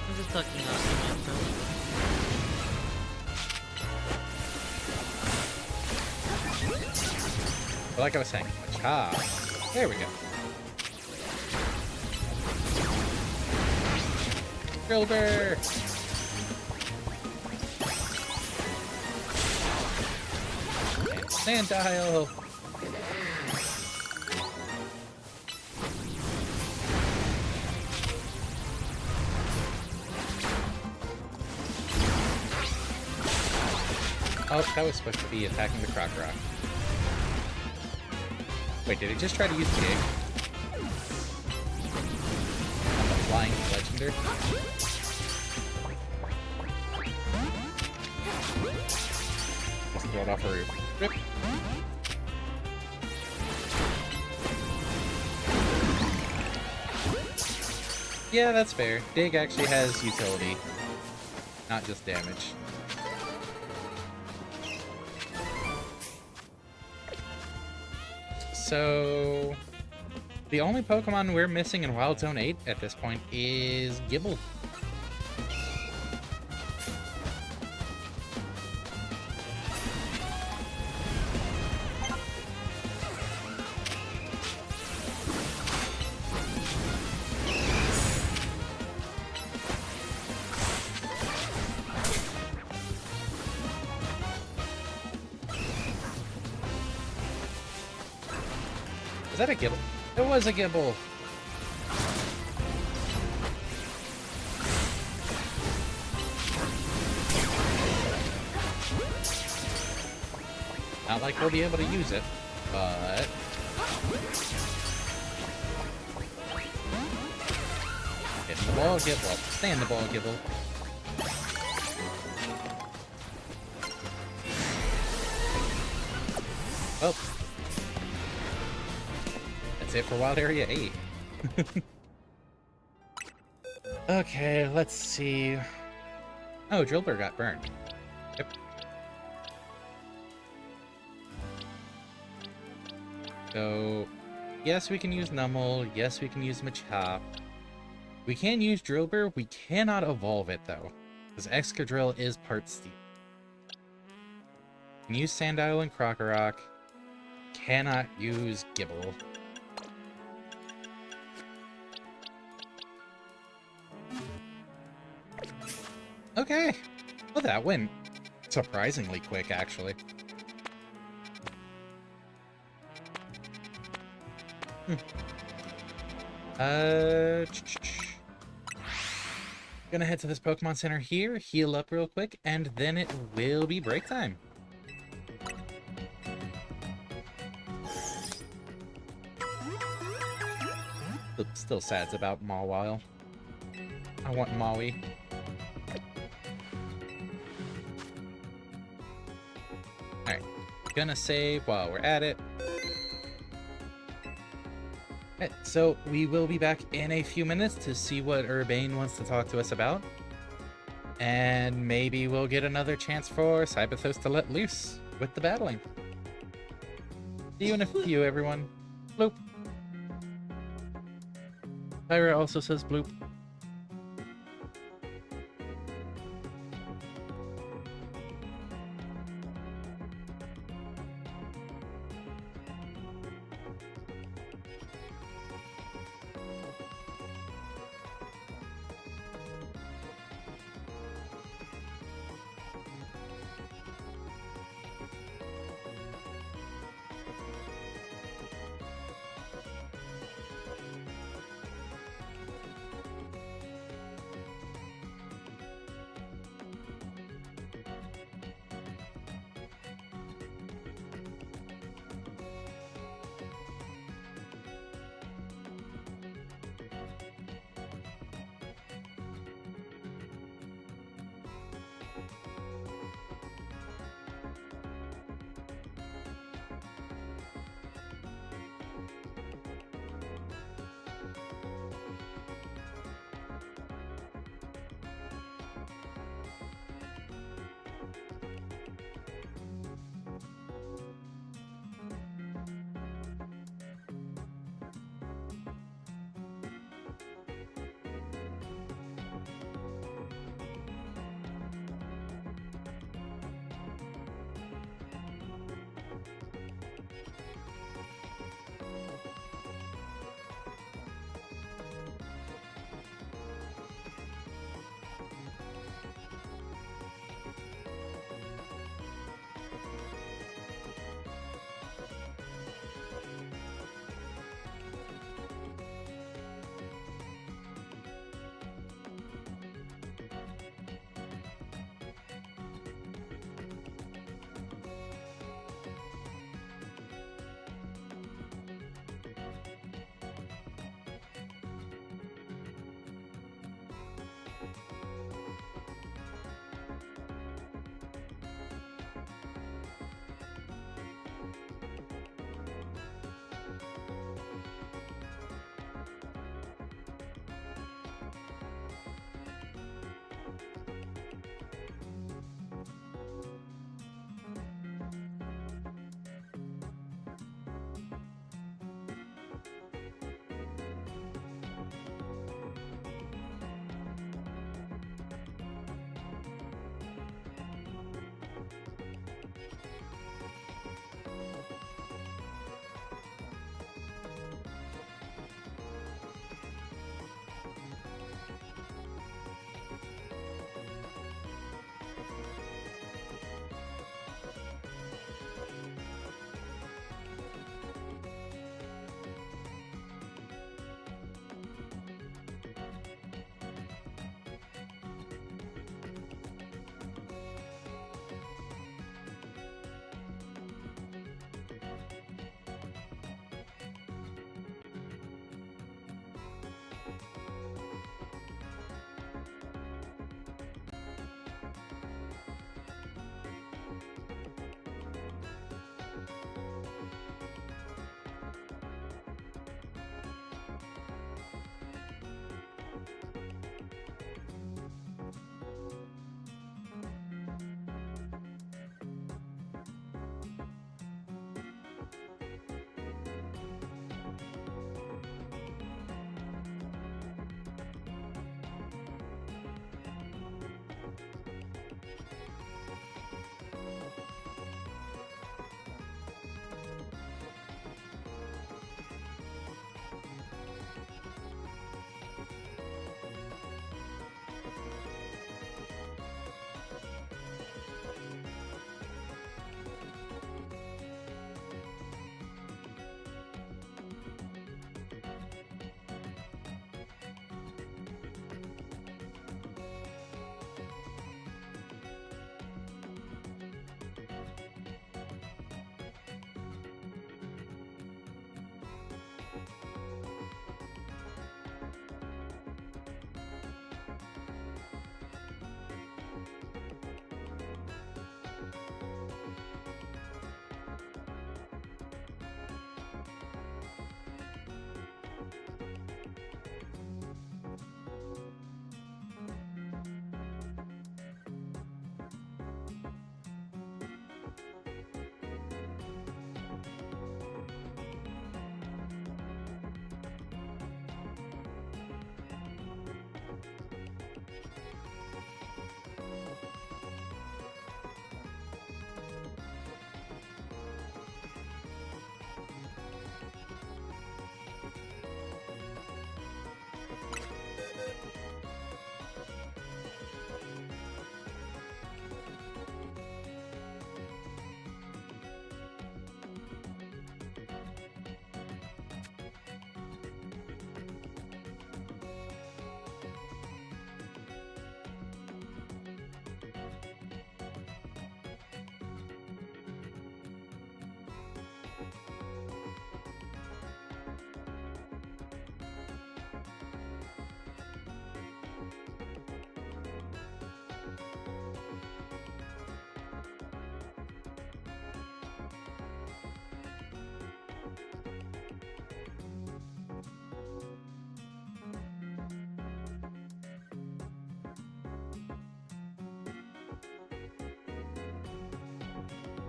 I'm just sucking on it. But like I was saying, chop. There we go. Silver! And Sandile! Oh, that was supposed to be attacking the Croc Rock. Wait, did he just try to use Dig? On the flying Legender? Just throw it off a roof. Rip! Yeah, that's fair. Dig actually has utility, not just damage. So, the only Pokemon we're missing in Wild Zone 8 at this point is Gibble. Is that a Gibble? It was a Gibble! Not like we'll be able to use it, but... Get in the ball, Gibble. Stay in the ball, Gibble. Oh. That's it for Wild Area 8. Okay, let's see. Oh, Drillbur got burned. Yep. So, yes, we can use Numel. Yes, we can use Machop. We can use Drillbur. We cannot evolve it, though, because Excadrill is part Steel. We can use Sandile and Krokorok. Cannot use Gibble. Okay. Well, that went surprisingly quick, actually. Gonna head to this Pokemon Center here, heal up real quick, and then it will be break time. Still sad about Mawile. I want Maui. Alright, gonna save while we're at it. Alright, so we will be back in a few minutes to see what Urbane wants to talk to us about. And maybe we'll get another chance for Cyberthos to let loose with the battling. See you in a few, everyone. Bloop. Syra also says bloop.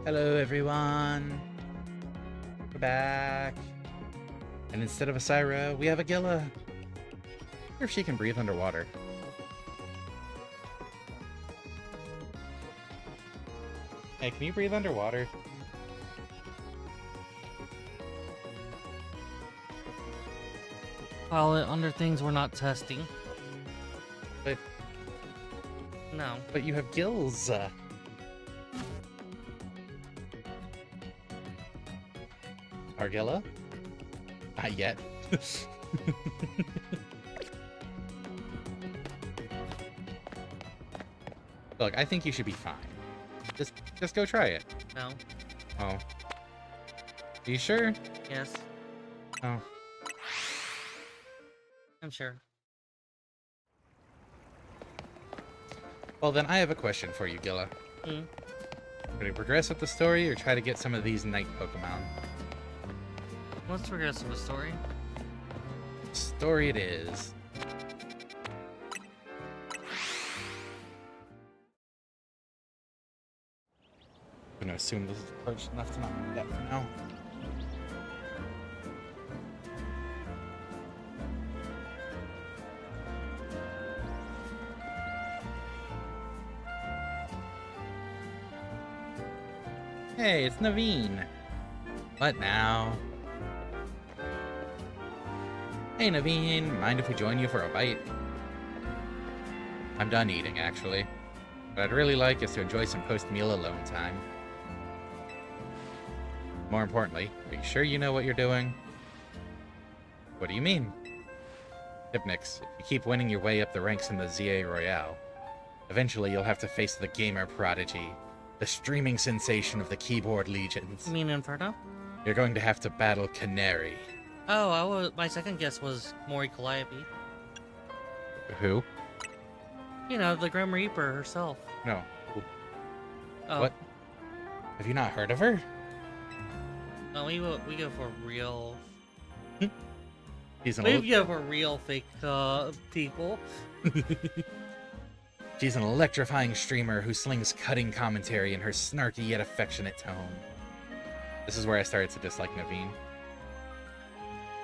Hello, everyone. We're back. And instead of a Syra, we have a Gilla. I wonder if she can breathe underwater. Hey, can you breathe underwater? Pilot under things we're not testing. But No. but you have gills. Argilla? Not yet. Look, I think you should be fine. Just go try it. No. Oh. Are you sure? Yes. Oh. I'm sure. Well, then I have a question for you, Gilla. Hmm. Should we progress with the story or try to get some of these night Pokemon? Let's progress with the story. Story it is. I'm gonna assume this is perched enough to not do that for now. Hey, it's Naveen. What now? Hey Naveen, mind if we join you for a bite? I'm done eating, actually. What I'd really like is to enjoy some post-meal alone time. More importantly, are you sure you know what you're doing? What do you mean? Hypnix, if you keep winning your way up the ranks in the ZA Royale, eventually you'll have to face the gamer prodigy, the streaming sensation of the keyboard legions. You mean Inferno? You're going to have to battle Canary. Oh, my second guess was Mori Calliope. Who? You know, the Grim Reaper herself. No. Oh. What? Have you not heard of her? No, we go for real. She's an We go for real fake people. She's an electrifying streamer who slings cutting commentary in her snarky yet affectionate tone. This is where I started to dislike Naveen.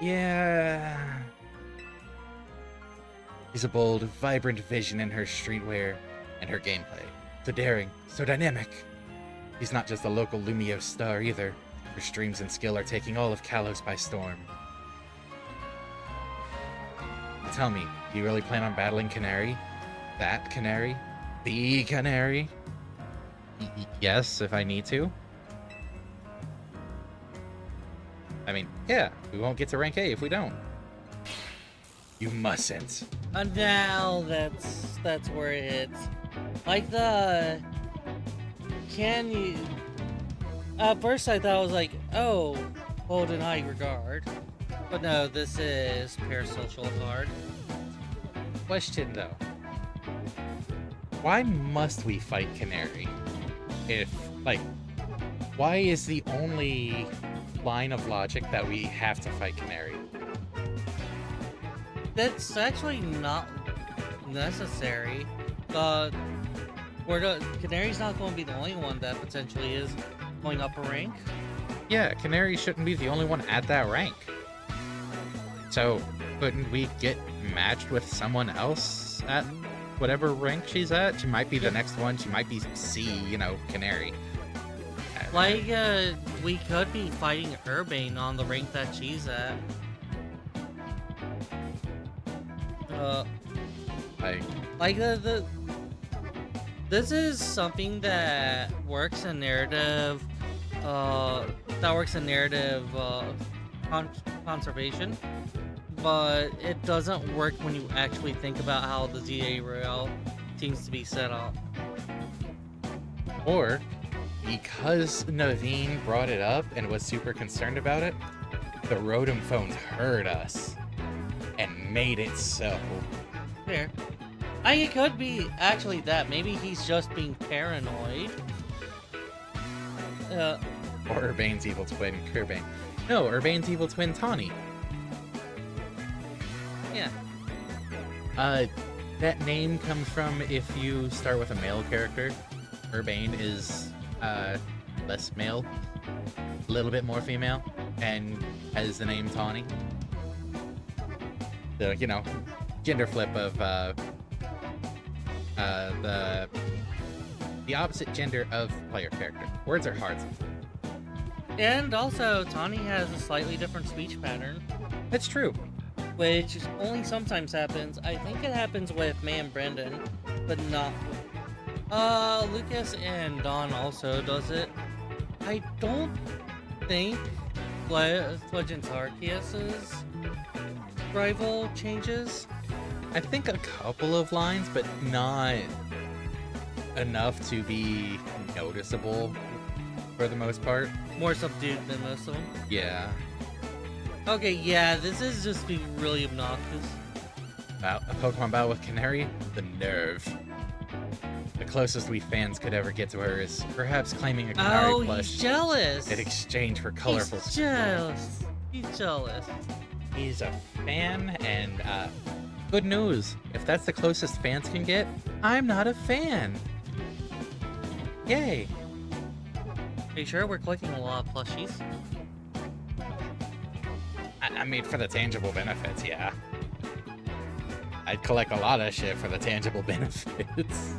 Yeah. She's a bold, vibrant vision in her streetwear and her gameplay. So daring, so dynamic. She's not just a local Lumio star either. Her streams and skill are taking all of Kalos by storm. Tell me, do you really plan on battling Canary? That Canary? The Canary? Yes, if I need to. I mean, yeah, we won't get to rank A if we don't. You mustn't. Now that's where it's like can you? At first I thought it was like, oh, hold in high regard, but no, this is parasocial hard. Question though. Why must we fight Canary? If, like, why is the only line of logic that we have to fight Canary? That's actually not necessary. Canary's not going to be the only one that potentially is going up a rank. Yeah, Canary shouldn't be the only one at that rank. So, couldn't we get matched with someone else at whatever rank she's at? She might be the next one. She might be C, you know, Canary. Like, we could be fighting Urbane on the rank that she's at. This is something that works in narrative, conservation, but it doesn't work when you actually think about how the ZA Royale seems to be set up. Or, because Naveen brought it up and was super concerned about it, the Rotom phones heard us and made it so. Fair. It could be actually that. Maybe he's just being paranoid. Or Urbane's evil twin, Kerbane. No, Urbane's evil twin, Tawny. Yeah. That name comes from if you start with a male character. Urbane is less male, a little bit more female, and has the name Tawny. The, you know, gender flip of the opposite gender of player character. Words are hard sometimes. And also, Tawny has a slightly different speech pattern, That's true. which only sometimes happens. I think it happens with May and Brendan, but not. Lucas and Dawn also does it. I don't think Legends Arceus's rival changes. I think a couple of lines, but not enough to be noticeable for the most part. More subdued than most of them. Yeah. Okay, yeah, this is just being really obnoxious. A Pokemon battle with Canary? The nerve. The closest we fans could ever get to her is perhaps claiming a Canary Oh, plush he's jealous. in exchange for colorful. He's jealous. He's jealous. He's a fan, and good news. If that's the closest fans can get, I'm not a fan. Yay. Are you sure we're collecting a lot of plushies? I mean, for the tangible benefits, yeah. I'd collect a lot of shit for the tangible benefits.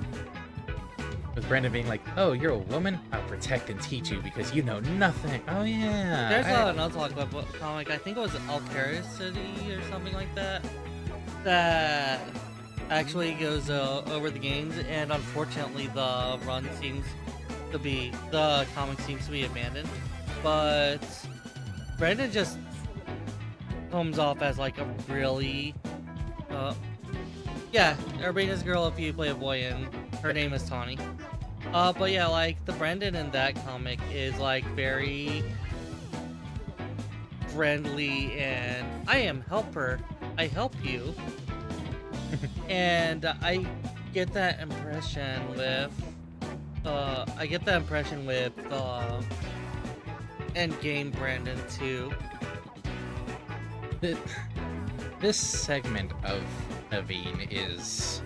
With Brandon being like, oh, you're a woman? I'll protect and teach you because you know nothing. Oh, yeah. There's another comic, I think it was Alcaris City or something like that, that actually goes over the games, and unfortunately the comic seems to be abandoned. But Brandon just comes off as like a really, yeah, Urbana's girl if you play a boy, and her name is Tawny. But yeah, like, the Brandon in that comic is, like, very friendly, and I am helper, I help you. And I get that impression with, Endgame Brandon, too. This segment of Naveen is...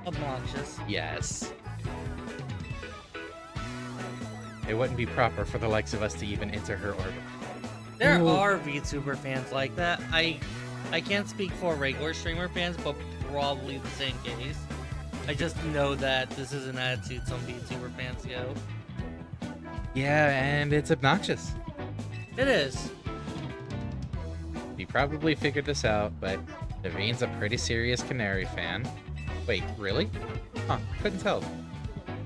obnoxious. Yes. It wouldn't be proper for the likes of us to even enter her orbit. There Ooh. are VTuber fans like that. I can't speak for regular streamer fans, but probably the same case. I just know that this is an attitude some VTuber fans go. Yeah, and it's obnoxious. It is. You probably figured this out, but Naveen's a pretty serious Canary fan. Wait, really? Huh, couldn't tell.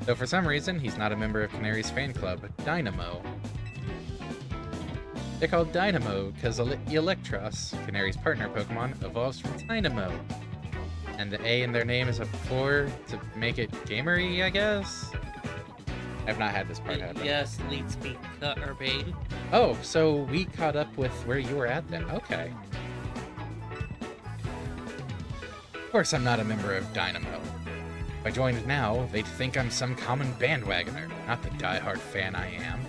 Though for some reason, he's not a member of Canary's fan club, Dynamo. They're called Dynamo because Electros, Canary's partner Pokemon, evolves from Dynamo. And the A in their name is a 4 to make it gamery, I guess? I've not had this part happen. Yes, lead speak cut or bait. Oh, so we caught up with where you were at then. Okay. Of course I'm not a member of Dynamo. If I joined now, they'd think I'm some common bandwagoner, not the diehard fan I am.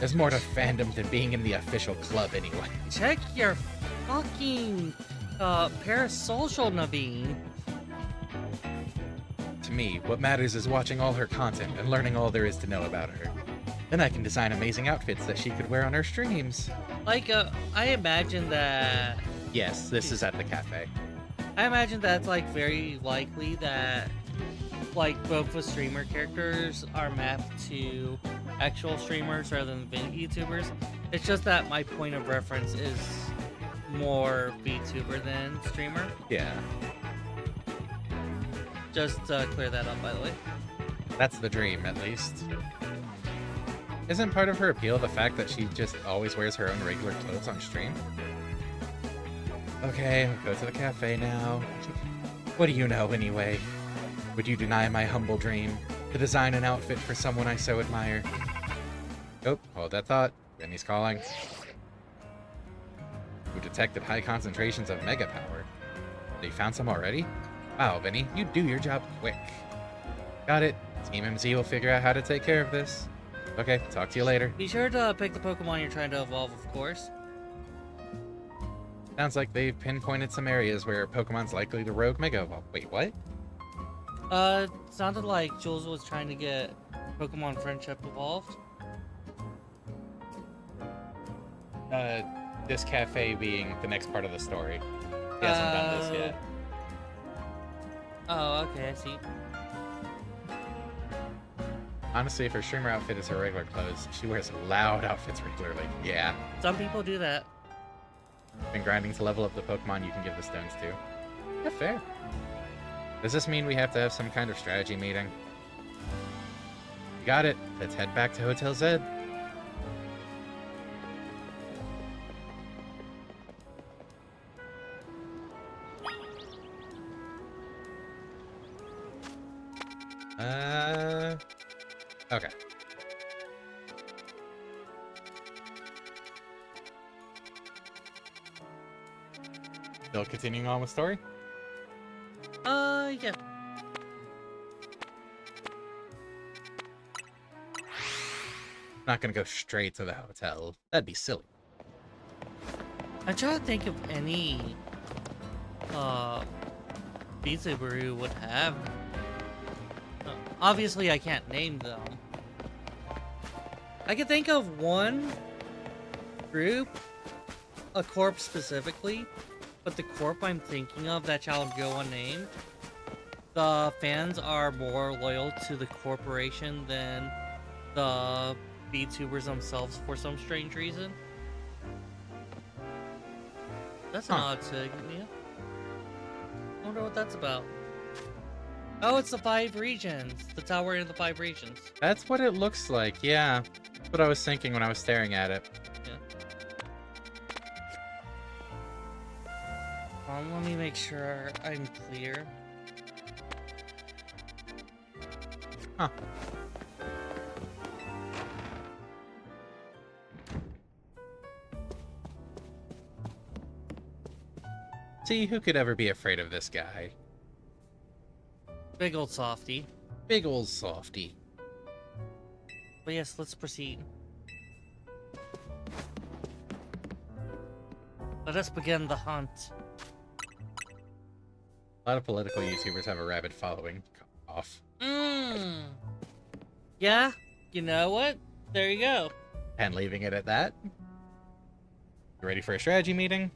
There's more to fandom than being in the official club anyway. Check your fucking parasocial, Naveen. To me, what matters is watching all her content and learning all there is to know about her. Then I can design amazing outfits that she could wear on her streams. Like, I imagine that... Yes, this is at the cafe. I imagine that's, like, very likely that, like, both the streamer characters are mapped to actual streamers rather than VTubers. It's just that my point of reference is more VTuber than streamer. Yeah. Just to clear that up, by the way. That's the dream, at least. Isn't part of her appeal the fact that she just always wears her own regular clothes on stream? Okay, I'll go to the cafe now. What do you know, anyway? Would you deny my humble dream? To design an outfit for someone I so admire? Oh, hold that thought. Vinnie's calling. You detected high concentrations of mega power. They found some already? Wow, Vinnie, you do your job quick. Got it. Team MZ will figure out how to take care of this. Okay, talk to you later. Be sure to pick the Pokemon you're trying to evolve, of course. Sounds like they've pinpointed some areas where Pokemon's likely to rogue Mega Evolve. Wait, what? Sounded like Jules was trying to get Pokemon Friendship evolved. This cafe being the next part of the story. He hasn't done this yet. Oh, okay, I see. Honestly, if her streamer outfit is her regular clothes, she wears loud outfits regularly. Yeah. Some people do that. Been grinding to level up the Pokemon you can give the stones to. Yeah, fair. Does this mean we have to have some kind of strategy meeting? You got it. Let's head back to Hotel Z. Okay. Still continuing on with story? Yeah. Not gonna go straight to the hotel. That'd be silly. I'm trying to think of any VTuber who would have. Obviously, I can't name them. I can think of one group, a corp specifically, but the corp I'm thinking of that shall go unnamed. The fans are more loyal to the corporation than the VTubers themselves for some strange reason. That's an odd signal. I wonder what that's about. Oh, it's the 5 regions. The tower in the 5 regions. That's what it looks like, yeah. That's what I was thinking when I was staring at it. Yeah. Let me make sure I'm clear. Huh. See, who could ever be afraid of this guy? Big old softy. Big old softy. But yes, let's proceed. Let us begin the hunt. A lot of political YouTubers have a rabid following. Off. Yeah, you know what? There you go. And leaving it at that. You ready for a strategy meeting?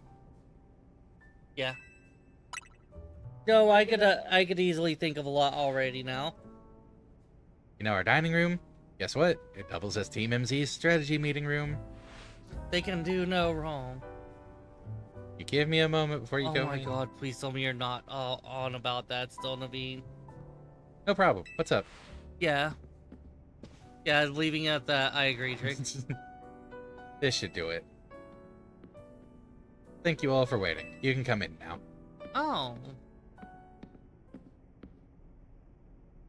Yeah. No, I could easily think of a lot already now. You know our dining room? Guess what? It doubles as Team MZ's strategy meeting room. They can do no wrong. You give me a moment before you go. Oh my god, please tell me you're not on about that still, Naveen. No problem. What's up? Yeah. Yeah, leaving it at that, I agree, Trick. This should do it. Thank you all for waiting. You can come in now. Oh.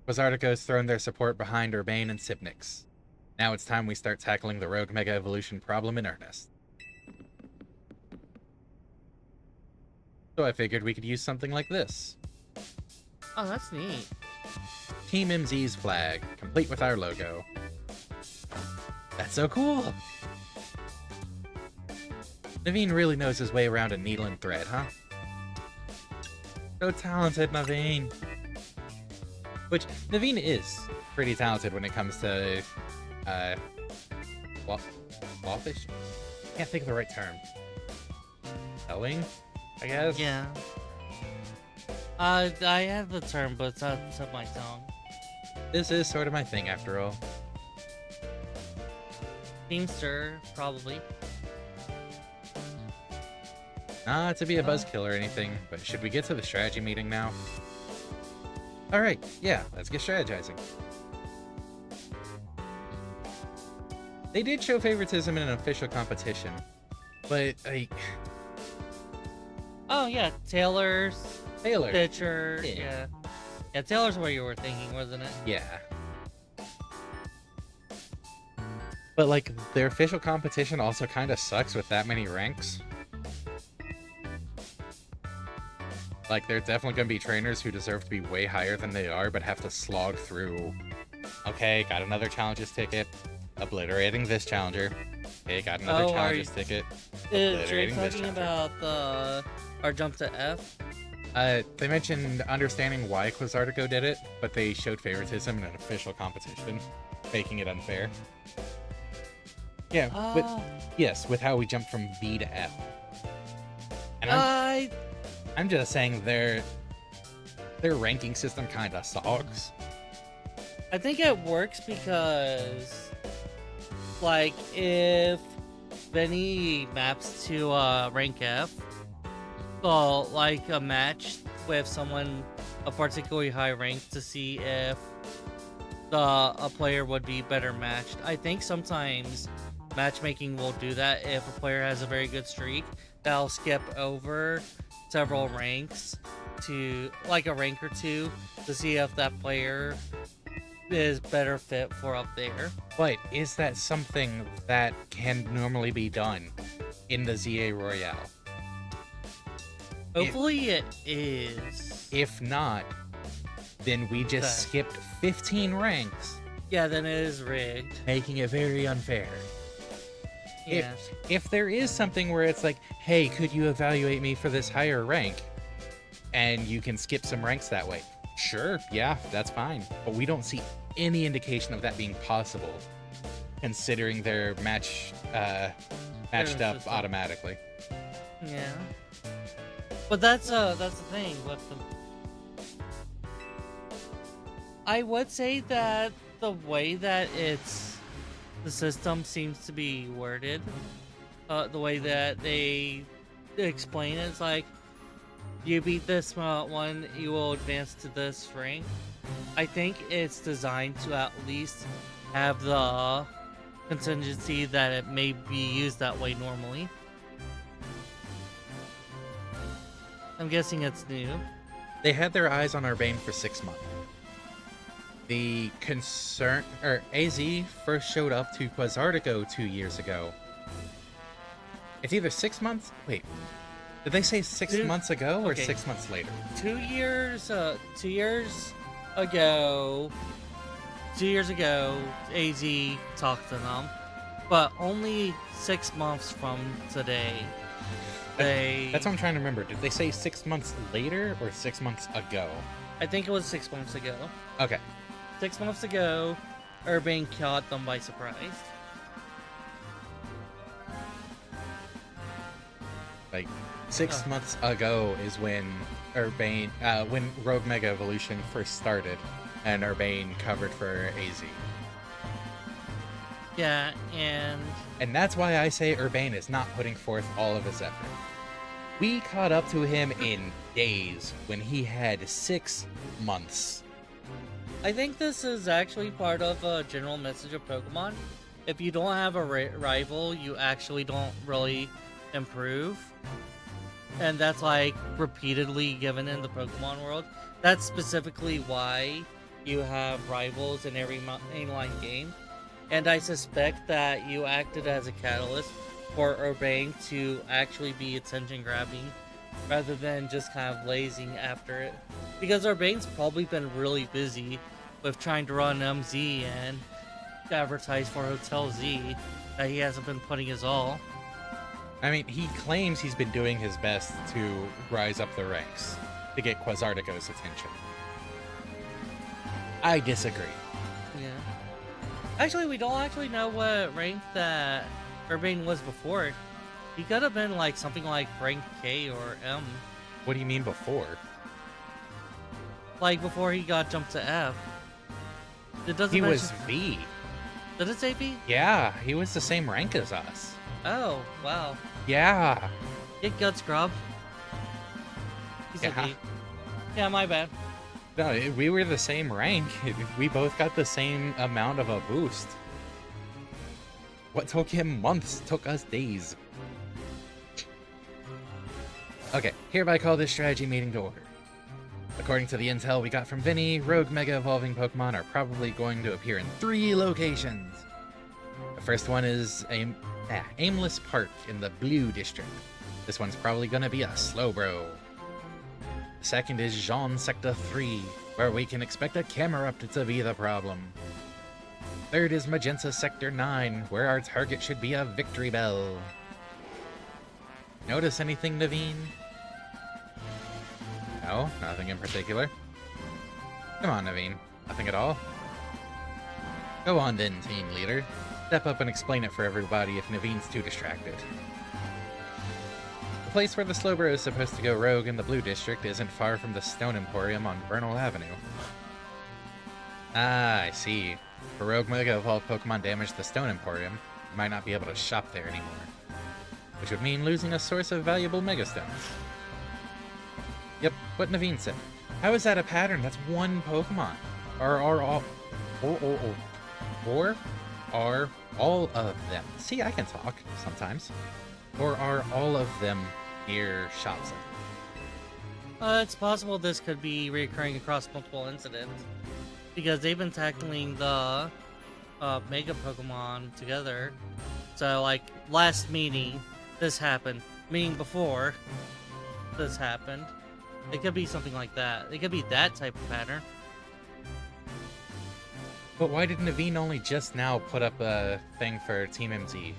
Wazardico's thrown their support behind Urbane and Sipnix. Now it's time we start tackling the rogue Mega Evolution problem in earnest. So I figured we could use something like this. Oh, that's neat. Team MZ's flag, complete with our logo. That's so cool! Naveen really knows his way around a needle and thread, huh? So talented, Naveen! Which, Naveen is pretty talented when it comes to, clawfish? Can't think of the right term. Sewing, I guess? Yeah. I have the term, but it's on the tip of my tongue. This is sort of my thing, after all. Teamster, probably. Not to be a buzzkill or anything, but should we get to the strategy meeting now? Alright, yeah, let's get strategizing. They did show favoritism in an official competition, but, like... Oh, yeah, Taylor. Pitcher, Yeah. Yeah, Taylor's what you were thinking, wasn't it? Yeah. But, like, their official competition also kind of sucks with that many ranks. Like, there's definitely going to be trainers who deserve to be way higher than they are, but have to slog through. Okay, got another challenges ticket. Obliterating this challenger. Okay, got another challenges ticket. You're Obliterating this talking challenger. about our jump to F? They mentioned understanding why Quasartico did it, but they showed favoritism in an official competition, making it unfair. Yeah, with how we jumped from V to F. And I'm just saying their ranking system kind of sucks. I think it works because, like, if Vinnie maps to rank F, well, like a match with someone a particularly high rank to see if a player would be better matched. I think sometimes matchmaking will do that if a player has a very good streak. They'll skip over several ranks to, like, a rank or two to see if that player is better fit for up there. But is that something that can normally be done in the ZA Royale? Hopefully it is. If not, then we just skipped 15 ranks. Yeah, then it is rigged. Making it very unfair. Yeah. If there is something where it's like, hey, could you evaluate me for this higher rank? And you can skip some ranks that way. Sure, yeah, that's fine. But we don't see any indication of that being possible, considering they're matched up automatically. Yeah. But that's the thing with them. I would say that the way that the system seems to be worded, the way that they explain it, it's like, you beat this one, you will advance to this rank. I think it's designed to at least have the contingency that it may be used that way normally. I'm guessing it's new. They had their eyes on Urbane for 6 months. AZ first showed up to Quasartico 2 years ago. It's either 6 months. Wait, did they say 6 months ago or 6 months later? 2 years. 2 years ago. 2 years ago, AZ talked to them, but only 6 months from today. That's what I'm trying to remember. Did they say 6 months later or 6 months ago? I think it was 6 months ago. Okay. 6 months ago, Urbane caught them by surprise. Like, 6 months ago is when Urbane, when Rogue Mega Evolution first started, and Urbane covered for AZ. Yeah, and that's why I say Urbane is not putting forth all of his effort. We caught up to him in days when he had 6 months. I think this is actually part of a general message of Pokemon. If you don't have a rival, you actually don't really improve. And that's, like, repeatedly given in the Pokemon world. That's specifically why you have rivals in every mainline game. And I suspect that you acted as a catalyst for Urbane to actually be attention grabbing rather than just kind of lazing after it. Because Urbane's probably been really busy with trying to run MZ and advertise for Hotel Z that he hasn't been putting his all. I mean, he claims he's been doing his best to rise up the ranks to get Quasartico's attention. I disagree. Yeah. Actually, we don't actually know what rank that Urbane was before. He could have been like something like rank K or M. What do you mean before? Like before he got jumped to F. It doesn't. He was V. Did it say V? Yeah, he was the same rank as us. Oh, wow. Yeah. Get guts, Grub. He's a V. Yeah, my bad. No, we were the same rank. We both got the same amount of a boost. What took him months took us days. Okay, hereby call this strategy meeting to order. According to the intel we got from Vinnie, rogue mega evolving Pokemon are probably going to appear in 3 locations. The first one is Aimless Park in the Blue District. This one's probably gonna be a Slowbro. The second is Jean Sector 3, where we can expect a Camerupt to be the problem. Third is Magenta Sector 9, where our target should be a Victory Bell. Notice anything, Naveen? No, nothing in particular. Come on, Naveen. Nothing at all? Go on then, team leader. Step up and explain it for everybody if Naveen's too distracted. The place where the Slowbro is supposed to go rogue in the Blue District isn't far from the Stone Emporium on Vernal Avenue. Ah, I see. If a rogue Mega Evolved Pokemon damaged the Stone Emporium, you might not be able to shop there anymore. Which would mean losing a source of valuable Mega Stones. Yep, what Naveen said. How is that a pattern? That's one Pokemon. Or are all of them? See, I can talk sometimes. Or are all of them near shops? It's possible this could be reoccurring across multiple incidents. Because they've been tackling the Mega Pokemon together. So, like, last meeting, this happened. Meeting before, this happened. It could be something like that. It could be that type of pattern. But why did Naveen only just now put up a thing for Team MZ?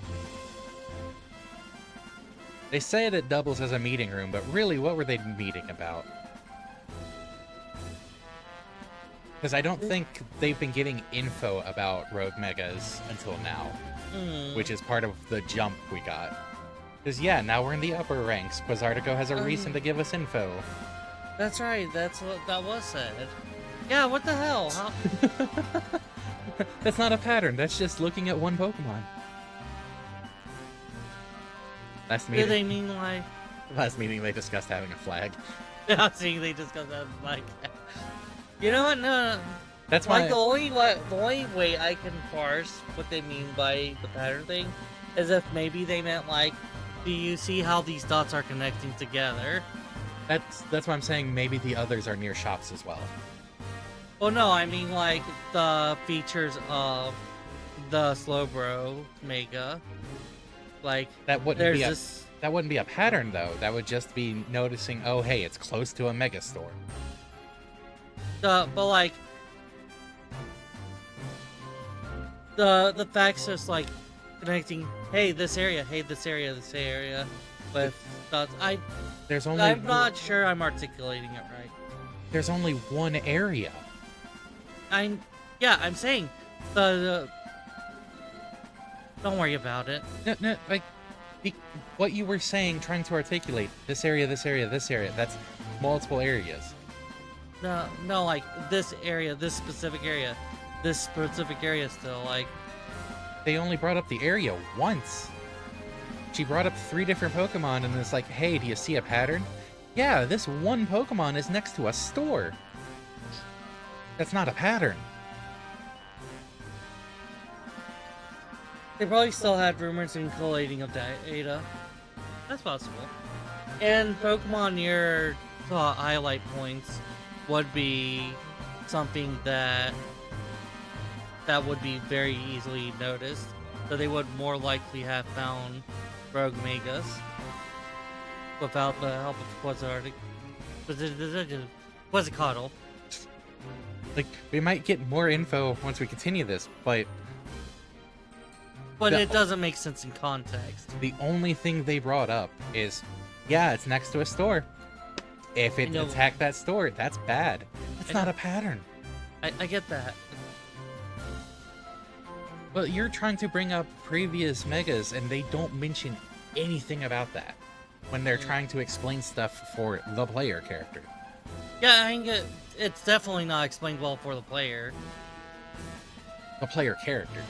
They said it doubles as a meeting room, but really, what were they meeting about? Because I don't think they've been getting info about Rogue Megas until now, which is part of the jump we got. Because yeah, now we're in the upper ranks. Quasartico has a reason to give us info. That's right, that's what that was said. Yeah, what the hell? How... That's not a pattern, that's just looking at one Pokemon. Last meeting. Do they mean like... Last meeting they discussed having a flag. Yeah, seeing they discussed that like... You know what? No. That's why. Like the only way I can parse what they mean by the pattern thing is if maybe they meant like, do you see how these dots are connecting together? That's why I'm saying maybe the others are near shops as well. Well, no, I mean like the features of the Slowbro Mega. Like that wouldn't be a pattern though. That would just be noticing. Oh, hey, it's close to a Mega Store. But like the facts just like connecting. Hey, this area. Hey, this area. This area. With dots. I'm not sure I'm articulating it right. There's only one area. I'm saying the don't worry about it. No, like what you were saying, trying to articulate this area, this area, this area. That's multiple areas. No, like this area, this specific area still, like... They only brought up the area once. She brought up 3 different Pokemon and it's like, hey, do you see a pattern? Yeah, this one Pokemon is next to a store. That's not a pattern. They probably still had rumors and collating of data. That's possible. And Pokemon near highlight points would be something that would be very easily noticed. So they would more likely have found Rogue Megas without the help of Quasicotl. Like, we might get more info once we continue this, but it doesn't make sense in context. The only thing they brought up is, yeah, it's next to a store. If it attacked that store, that's bad. It's not a pattern. I get that. But you're trying to bring up previous Megas, and they don't mention anything about that when they're trying to explain stuff for the player character. Yeah, I think it's definitely not explained well for the player. The player character.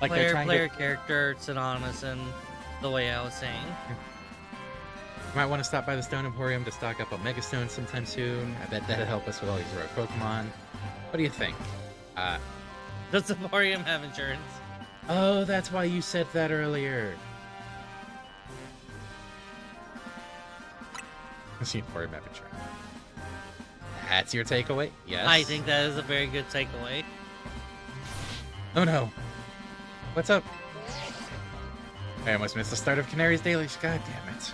Like player character synonymous in the way I was saying. You might want to stop by the Stone Emporium to stock up on Mega Stones sometime soon. I bet that'd help us with all these rare Pokemon. What do you think? Does the Emporium have insurance? Oh, that's why you said that earlier. The Emporium have insurance. That's your takeaway? Yes. I think that is a very good takeaway. Oh no. What's up? I almost missed the start of Canary's Daily. God damn it.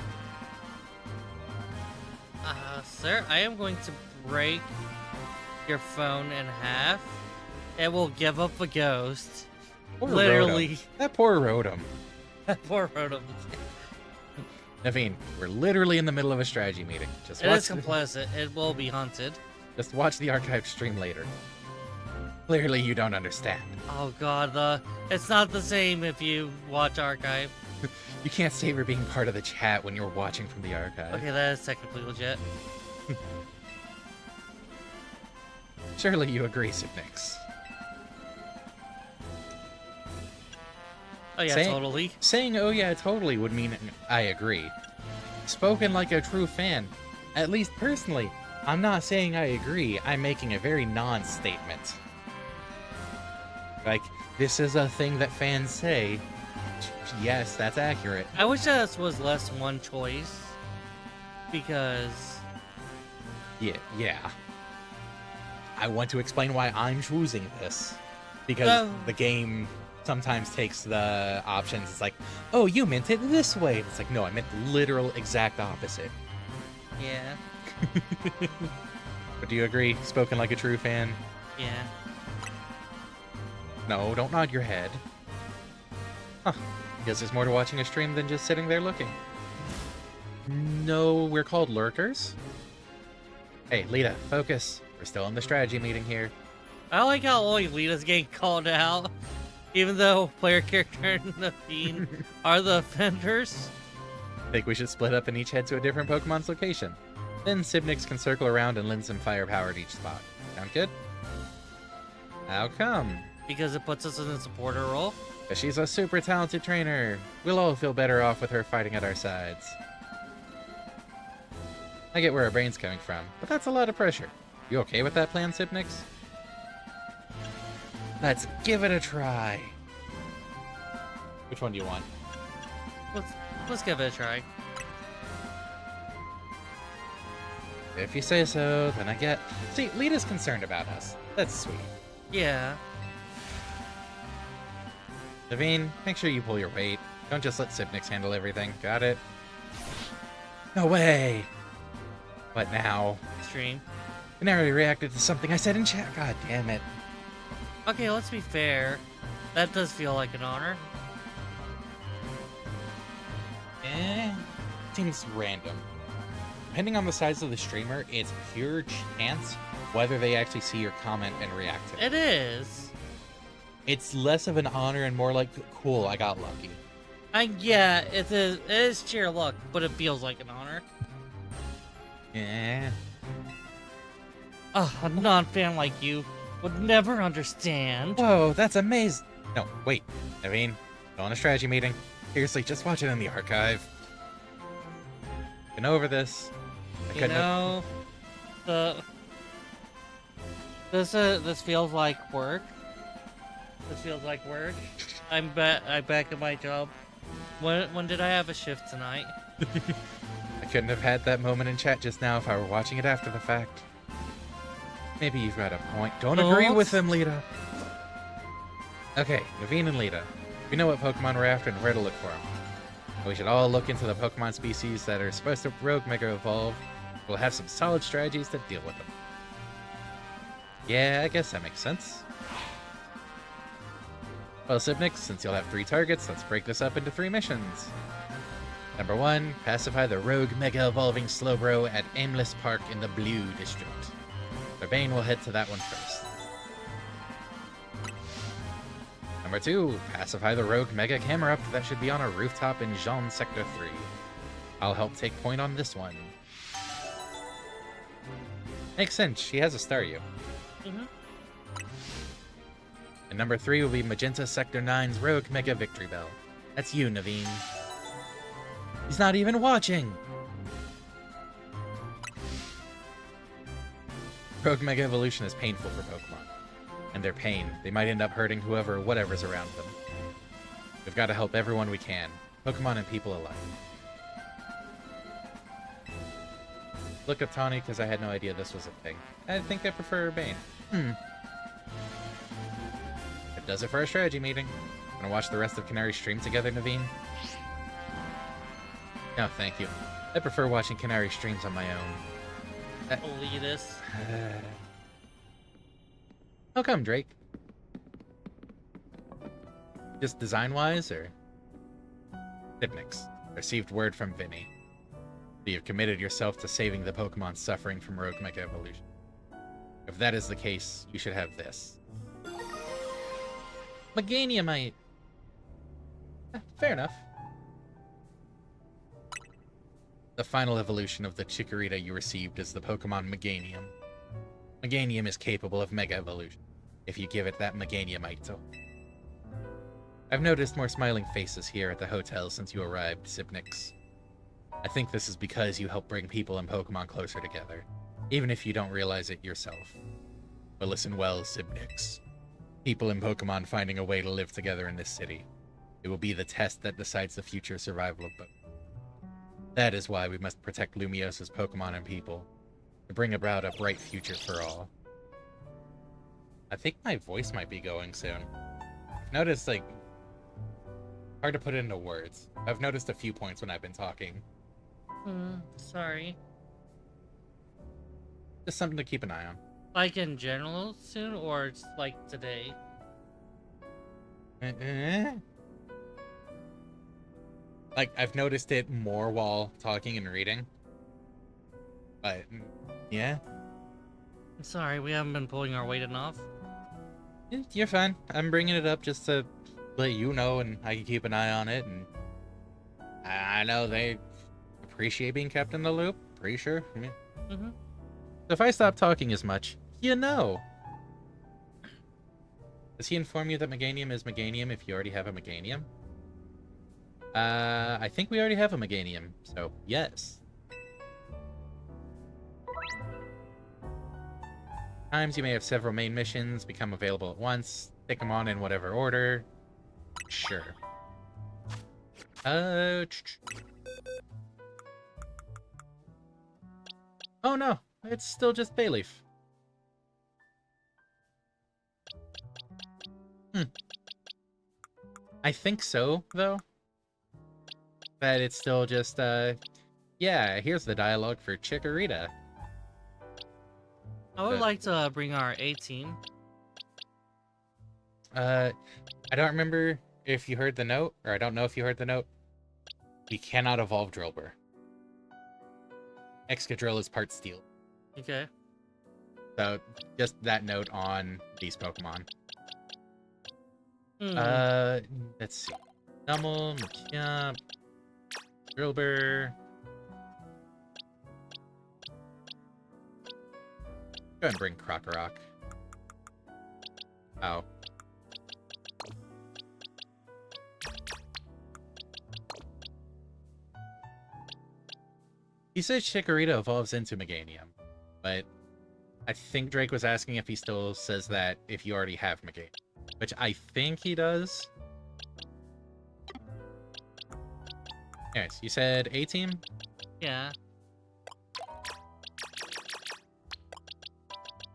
Sir, I am going to break your phone in half. It will give up a ghost. Poor Literally. Rotom. That poor Rotom. That poor Rotom. Naveen, we're literally in the middle of a strategy meeting. It is complicit. It will be hunted. Just watch the archive stream later. Clearly you don't understand. Oh god, it's not the same if you watch archive. You can't savor being part of the chat when you're watching from the archive. Okay, that is technically legit. Surely you agree, Sipnix. Oh yeah, totally. Saying "oh yeah, totally" would mean I agree. Spoken like a true fan. At least personally, I'm not saying I agree. I'm making a very non-statement. Like, this is a thing that fans say. Yes, that's accurate. I wish this was less one choice. Because... Yeah. I want to explain why I'm choosing this. Because the game sometimes takes the options. It's like, oh, you meant it this way. It's like, no, I meant the literal exact opposite. Yeah. But do you agree? Spoken like a true fan? Yeah. No, don't nod your head. Huh. Because there's more to watching a stream than just sitting there looking. No, we're called lurkers? Hey, Lita, focus. We're still in the strategy meeting here. I like how only Lita's getting called out. Even though player character and the fiend are the offenders. Think we should split up and each head to a different Pokemon's location. Then Sibnix can circle around and lend some firepower at each spot. Sound good? How come? Because it puts us in a supporter role. Because she's a super talented trainer. We'll all feel better off with her fighting at our sides. I get where her brain's coming from, but that's a lot of pressure. You okay with that plan, Sibnix? Let's give it a try. Which one do you want? Let's give it a try. If you say so, then I get... See, Lita's concerned about us. That's sweet. Yeah. Naveen, make sure you pull your weight. Don't just let Sipnix handle everything. Got it? No way! What now? Stream. Canary reacted to something I said in chat. God damn it. Okay, let's be fair. That does feel like an honor. Seems random. Depending on the size of the streamer, it's pure chance whether they actually see your comment and react to it. It is. It's less of an honor and more like, cool, I got lucky. Yeah, it is sheer luck, but it feels like an honor. Yeah. A non-fan like you would never understand. Whoa, that's amazing. No, wait. Naveen, go on a strategy meeting. Seriously, just watch it in the archive. Been over this. This feels like work. This feels like work. I'm back at my job. When did I have a shift tonight? I couldn't have had that moment in chat just now if I were watching it after the fact. Maybe you've got a point. Don't agree with them, Lita. Okay, Naveen and Lita. We know what Pokemon we're after and where to look for them. We should all look into the Pokemon species that are supposed to rogue Mega Evolve. We'll have some solid strategies to deal with them. Yeah, I guess that makes sense. Well, Sipnix, since you'll have 3 targets, let's break this up into 3 missions. Number 1, pacify the rogue Mega Evolving Slowbro at Aimless Park in the Blue District. Urbane will head to that one first. Number 2, pacify the rogue Mega Camerupt that should be on a rooftop in Jean Sector 3. I'll help take point on this one. Makes sense, she has a Staryu. And number 3 will be Magenta Sector 9's rogue Mega Victory Bell. That's you, Naveen. He's not even watching! Rogue Mega Evolution is painful for Pokemon. And their pain, they might end up hurting whoever or whatever's around them. We've got to help everyone we can, Pokemon and people alike. Look up Tawny because I had no idea this was a thing. I think I prefer Urbane. That does it for our strategy meeting. Wanna watch the rest of Canary stream together, Naveen? No, thank you. I prefer watching Canary streams on my own. Elitist. How come, Drake? Just design-wise, or? Hypnix. Received word from Vinnie. You've committed yourself to saving the Pokemon suffering from rogue Mega Evolution. If that is the case, you should have this. Meganiumite! Fair enough. The final evolution of the Chikorita you received is the Pokemon Meganium. Meganium is capable of Mega Evolution, if you give it that Meganiumite. I've noticed more smiling faces here at the hotel since you arrived, Sipnix. I think this is because you help bring people and Pokemon closer together, even if you don't realize it yourself. But listen well, Sipnix. People and Pokemon finding a way to live together in this city. It will be the test that decides the future survival of both. That is why we must protect Lumiosa's Pokemon and people, to bring about a bright future for all. I think my voice might be going soon. I've noticed, like, hard to put it into words. I've noticed a few points when I've been talking. Sorry. Just something to keep an eye on. Like in general soon, or it's like today? Like, I've noticed it more while talking and reading. But, yeah. Sorry, we haven't been pulling our weight enough. You're fine. I'm bringing it up just to let you know, and I can keep an eye on it. And I know they appreciate being kept in the loop. Pretty sure. So if I stop talking as much, you know. Does he inform you that Meganium is Meganium if you already have a Meganium? I think we already have a Meganium, so yes. Times you may have several main missions become available at once. Take them on in whatever order. Sure. Oh no, it's still just Bayleaf. I think so, though. That it's still just, yeah, here's the dialogue for Chikorita. I would like to bring our A team. I don't remember if you heard the note, or I don't know if you heard the note. We cannot evolve Drillbur. Excadrill is part steel. Okay. So, just that note on these Pokemon. Let's see. Nummel, Machamp, Drillbur. Go ahead and bring Krokorok. Oh. He says Chikorita evolves into Meganium, but I think Drake was asking if he still says that if you already have Meganium, which I think he does. Anyways, you said A-Team? Yeah.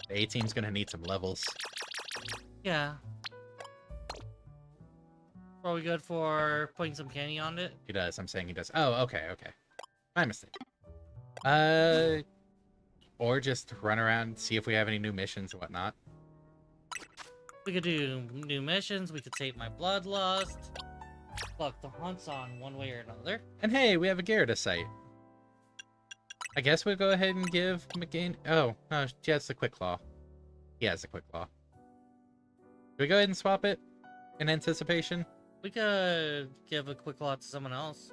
The A-Team's gonna need some levels. Yeah. Are we good for putting some candy on it? He does. I'm saying he does. Oh, okay, okay. My mistake. Or just run around, see if we have any new missions and whatnot. We could do new missions. We could take my bloodlust. Fuck the hunts on one way or another. And hey, we have a Gyarados site. I guess we'll go ahead and give McGain. Oh, no, she has the Quick Claw. He has the Quick Claw. Do we go ahead and swap it in anticipation? We could give a quick lot to someone else.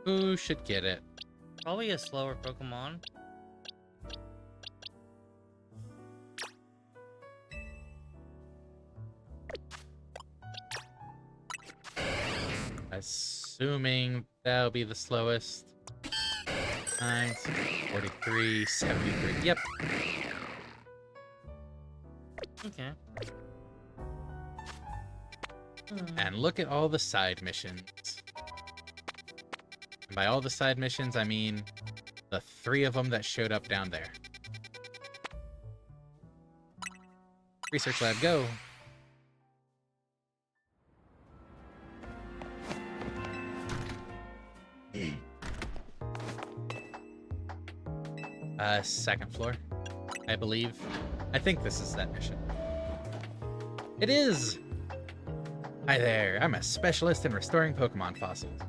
Who should get it? Probably a slower Pokemon. Assuming that'll be the slowest. 9, 43, 73. Yep. Okay. And look at all the side missions. And by all the side missions, I mean the 3 of them that showed up down there. Research lab, go. Second floor, I believe. I think this is that mission. It is! Hi there, I'm a specialist in restoring Pokemon fossils.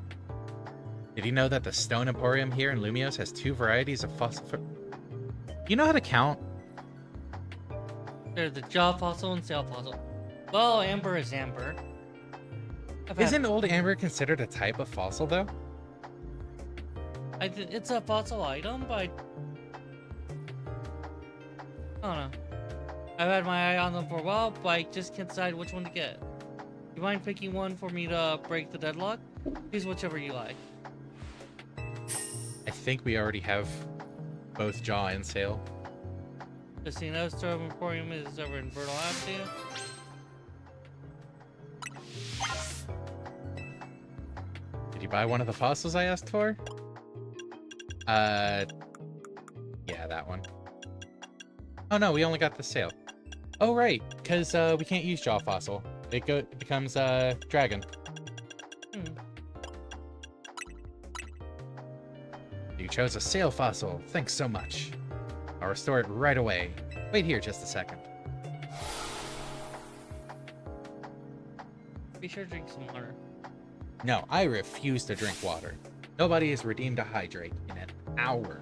Did you know that the Stone Emporium here in Lumios has 2 varieties of fossil... You know how to count? There's the jaw fossil and sail fossil. Well, amber is amber. Isn't old amber considered a type of fossil, though? It's a fossil item, but I don't know. I've had my eye on them for a while, but I just can't decide which one to get. You mind picking one for me to break the deadlock? Choose whichever you like. I think we already have both jaw and sail. Just so you know, Stone Emporium is over in Vernal Avenue. Did you buy one of the fossils I asked for? Yeah, that one. Oh no, we only got the sail. Oh right, because we can't use jaw fossil. It becomes dragon. You chose a sail fossil. Thanks so much. I'll restore it right away. Wait here just a second. Be sure to drink some water. No, I refuse to drink water. Nobody is redeemed to hydrate in an hour.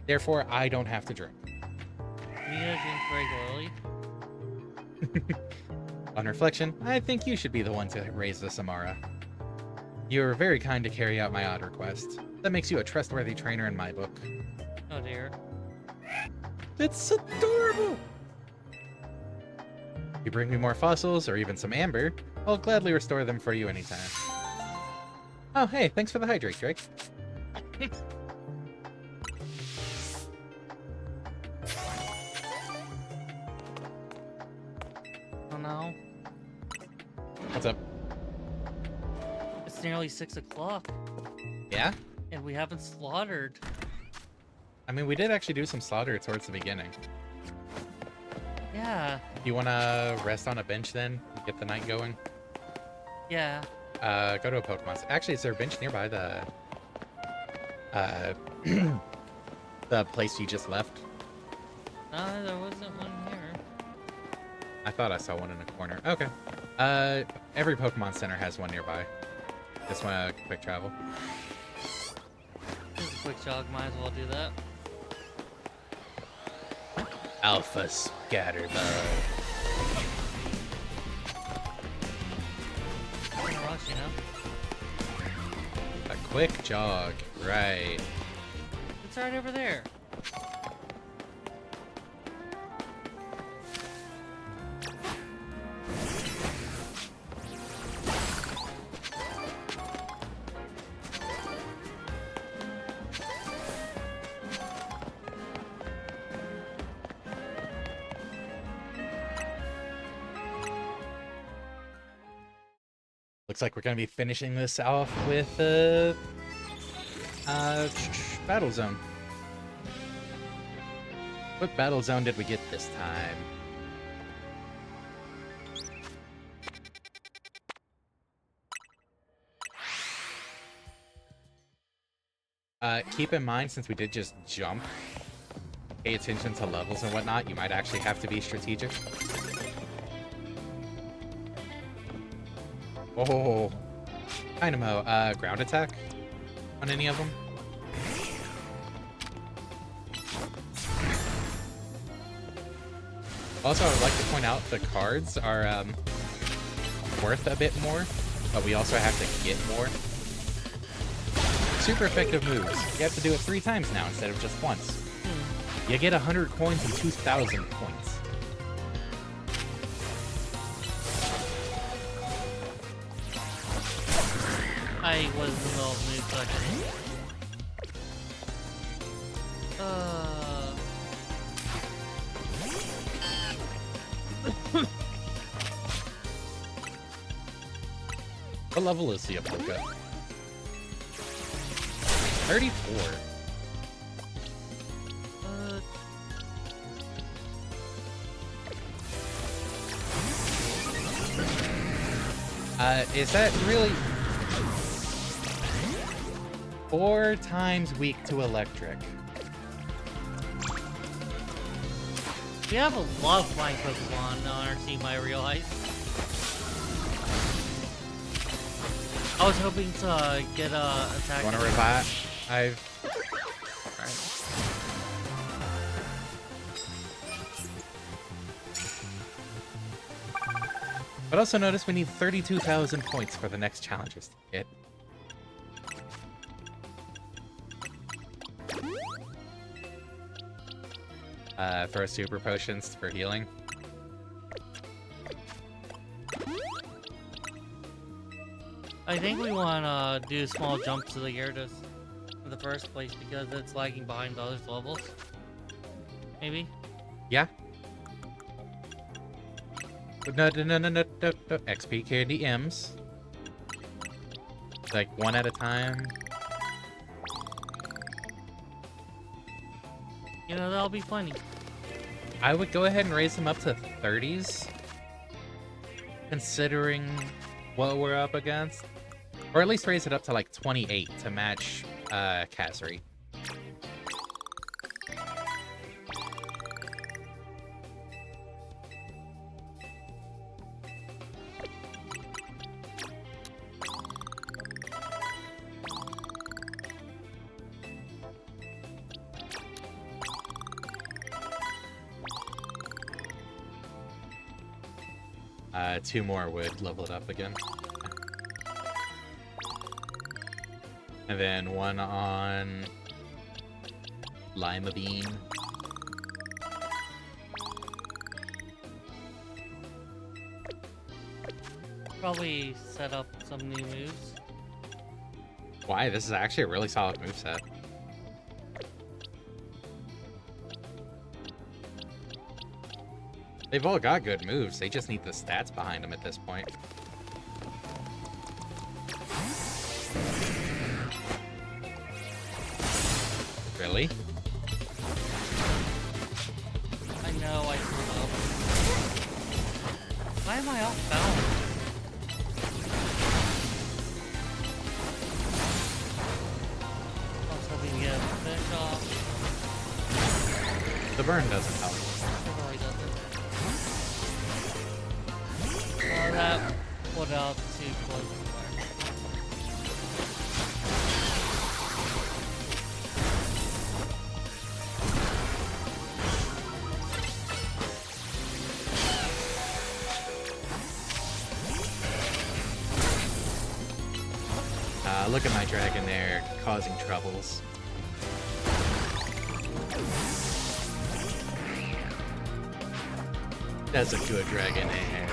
Therefore, I don't have to drink. You need to drink regularly. On reflection, I think you should be the one to raise the Samara. You were very kind to carry out my odd request. That makes you a trustworthy trainer in my book. Oh dear. It's adorable! You bring me more fossils, or even some amber, I'll gladly restore them for you anytime. Oh, hey, thanks for the hydrate, Drake. Oh no. What's up? It's nearly 6 o'clock, Yeah? and we haven't slaughtered. I mean, we did actually do some slaughter towards the beginning. Yeah. You wanna rest on a bench then? Get the night going? Yeah. Go to a Pokemon. Actually, is there a bench nearby the the place you just left? No, there wasn't one here. I thought I saw one in a corner. Okay. Every Pokemon Center has one nearby. Just want to quick travel. Just a quick jog, might as well do that. Alpha Scatterbug. In a rush, you know? A quick jog, right. It's right over there. Looks like we're gonna be finishing this off with Battle Zone. What Battle Zone did we get this time? Keep in mind, since we did just jump, pay attention to levels and whatnot, you might actually have to be strategic. Oh, Dynamo, ground attack on any of them? Also, I would like to point out the cards are worth a bit more, but we also have to get more. Super effective moves. You have to do it 3 times now instead of just once. You get 100 coins and 2,000 points. I was in the middle of mood collection. What level is the Apoka? 34. Is that really 4 times weak to electric? We have a lot of flying Pokemon on our team, I realize. I was hoping to get a attack. Want to revive? Alright. But also notice we need 32,000 points for the next challenges to get. For super potions for healing. I think we want to do small jumps to the Gyarados in the first place because it's lagging behind the other levels. Maybe? Yeah. But no. XP candy M's. Like one at a time. You know, that'll be funny. I would go ahead and raise them up to 30s. Considering what we're up against. Or at least raise it up to like 28 to match Kasri. Two more would level it up again. And then one on Lima Bean. Probably set up some new moves. Why? This is actually a really solid moveset. They've all got good moves, they just need the stats behind them at this point. Really? I know, I screwed up. Why am I off balance? I was hoping to get a finish off. The burn doesn't help. It really doesn't. Well, that put out too close to fire. Look at my dragon there, causing troubles. That's a good dragon there.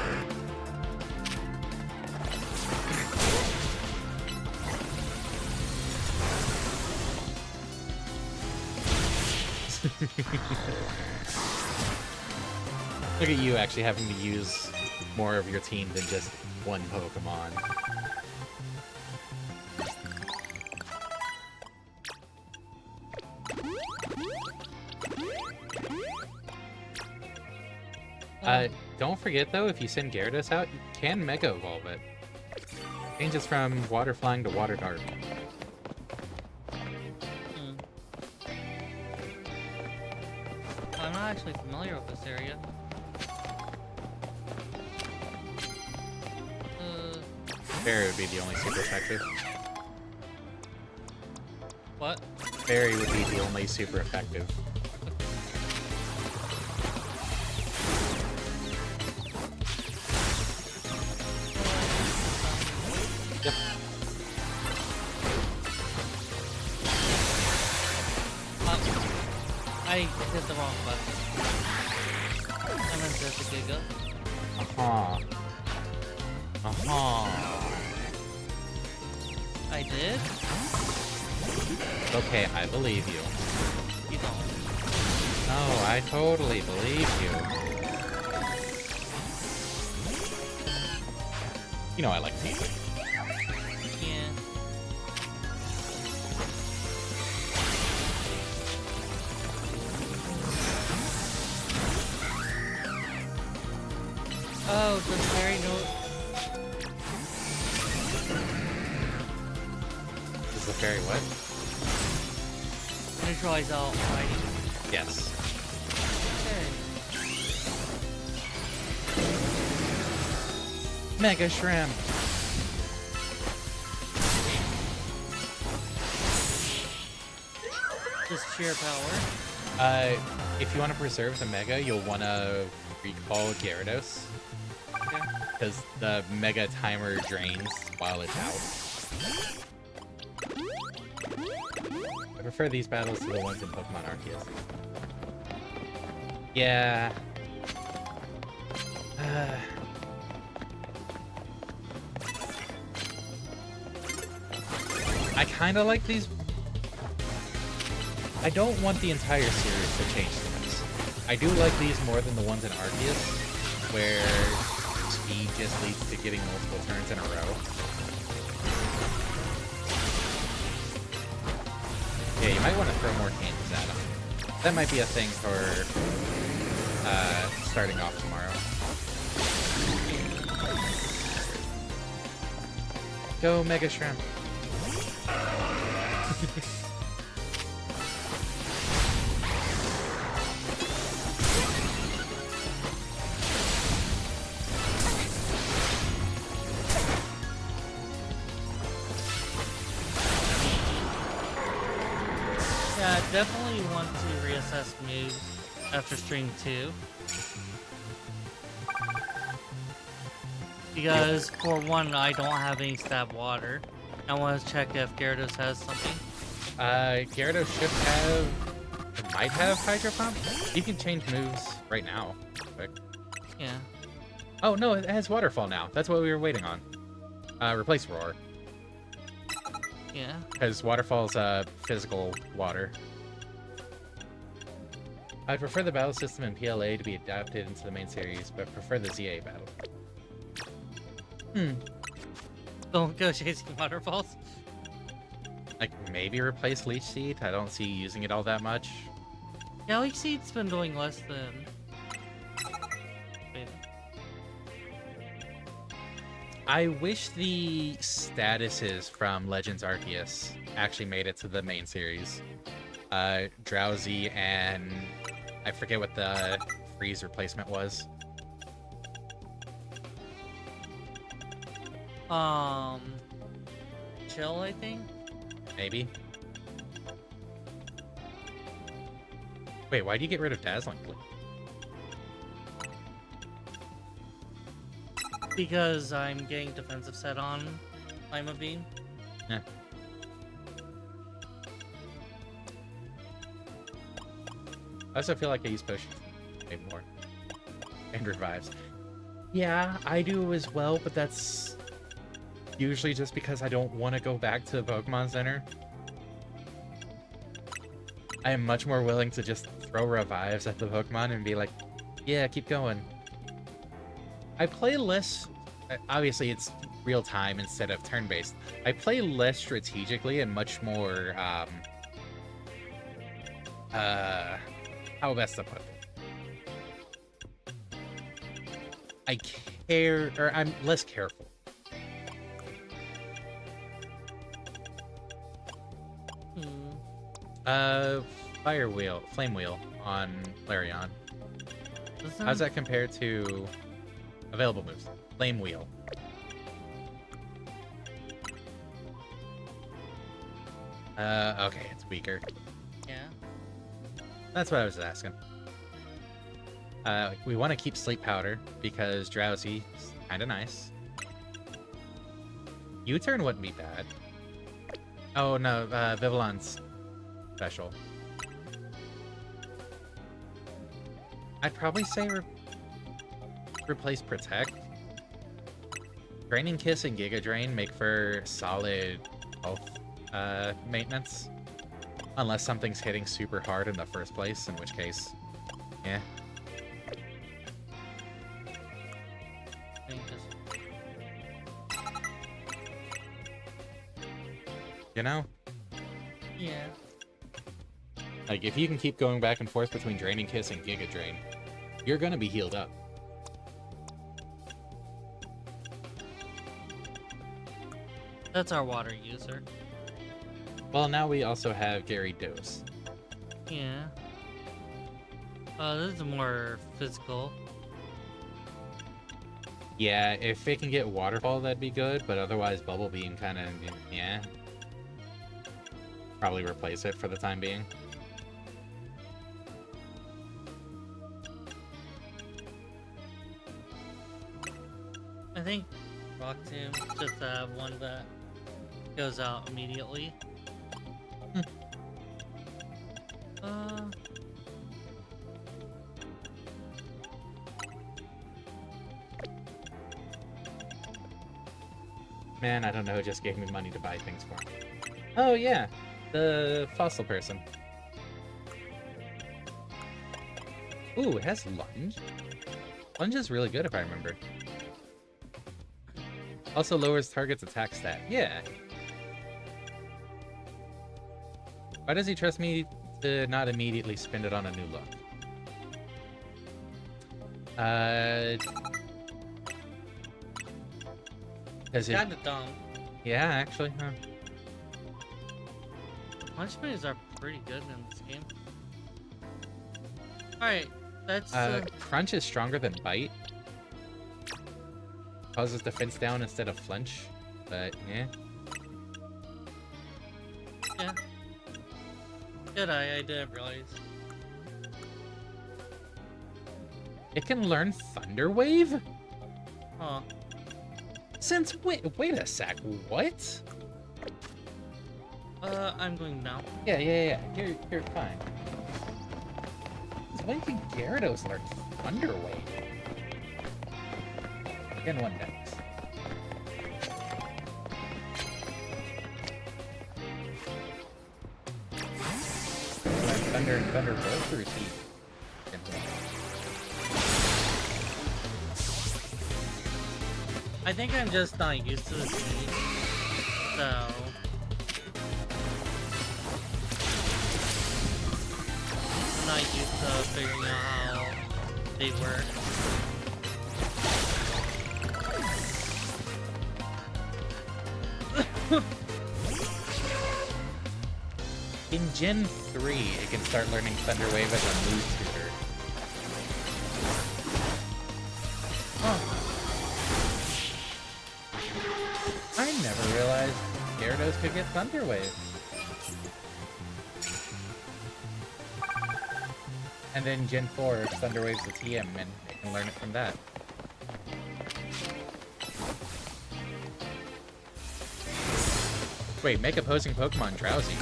Look at you actually having to use more of your team than just one Pokemon. Don't forget though, if you send Gyarados out, you can Mega Evolve it. Changes from Water Flying to Water Dart. I'm not actually familiar with this area. Fairy would be the only super effective. What? Fairy would be the only super effective. Yep. I hit the wrong button. I meant to hit the Giga. I did? Okay, I believe you. You don't. No, I totally believe you. You know I like teasing. Yeah. Oh, does Fairy know? Is the fairy what? Neutralize all fighting. Yes. Okay. Mega Shrimp! Just sheer power. If you want to preserve the Mega, you'll want to recall Gyarados. Okay. Because the Mega timer drains while it's out. I prefer these battles to the ones in Pokemon Arceus. Yeah. I kind of like these. I don't want the entire series to change things. I do like these more than the ones in Arceus, where speed just leads to getting multiple turns in a row. Yeah, you might want to throw more candies at them. That might be a thing for starting off tomorrow. Go Mega Shrimp. Yeah, I definitely want to reassess moves after stream 2. Because, for one, I don't have any stab water. I want to check if Gyarados has something. Gyarados should have... It might have Hydro Pump. You can change moves right now. Quick. Yeah. Oh, no, it has Waterfall now. That's what we were waiting on. Replace Roar. Yeah. Because Waterfall's physical water. I'd prefer the battle system in PLA to be adapted into the main series, but prefer the ZA battle. Don't go chasing waterfalls. Like, maybe replace Leech Seed? I don't see using it all that much. Yeah, Leech Seed's been doing less than... Wait. I wish the statuses from Legends Arceus actually made it to the main series. Drowsy and... I forget what the freeze replacement was. Chill, I think? Maybe. Wait, why do you get rid of Dazzling Gleam? Because I'm getting defensive set on Lima Beam. Yeah. I also feel like I use potions way more. And revives. Yeah, I do as well, but that's usually just because I don't want to go back to the Pokemon Center. I am much more willing to just throw revives at the Pokemon and be like, yeah, keep going. I play less... Obviously, it's real-time instead of turn-based. I play less strategically and much more, how best to put it? I care... or I'm less careful. Flame Wheel on Larion. How's that compared to available moves? Flame Wheel. Okay, it's weaker. Yeah. That's what I was asking. We want to keep Sleep Powder because Drowsy is kind of nice. U-turn wouldn't be bad. Oh no, Vivillon's special. I'd probably say replace Protect. Draining Kiss and Giga Drain make for solid health maintenance. Unless something's hitting super hard in the first place, in which case, yeah. You know? Yeah. Like, if you can keep going back and forth between Draining Kiss and Giga Drain, you're gonna be healed up. That's our water user. Well, now we also have Gyarados. Yeah. This is more physical. Yeah, if it can get Waterfall, that'd be good, but otherwise Bubble Beam kind of, yeah. Probably replace it for the time being. I think Rock Tomb just have one that goes out immediately. Man, I don't know who just gave me money to buy things for me. Oh yeah, the fossil person. Ooh, it has lunge? Lunge is really good if I remember. Also lowers target's attack stat. Yeah. Why does he trust me to not immediately spend it on a new look? Because it... Kinda dumb. Yeah, actually, huh? Lunch menus are pretty good in this game. Alright, that's... Crunch is stronger than Bite. Causes defense down instead of flinch, but yeah. Yeah. Good eye, I didn't realize. It can learn Thunder Wave? Huh. Since wait a sec, what? I'm going now. Yeah. You're fine. When can Gyarados learn Thunder Wave? Again, one dex. Thunder both or Heat? I think I'm just not used to this heat, so... I'm not used to figuring out how they work. In Gen 3, it can start learning Thunder Wave as a move tutor. I never realized Gyarados could get Thunder Wave. And then Gen 4, Thunder Wave's the TM, and it can learn it from that. Wait, make opposing Pokemon drowsy.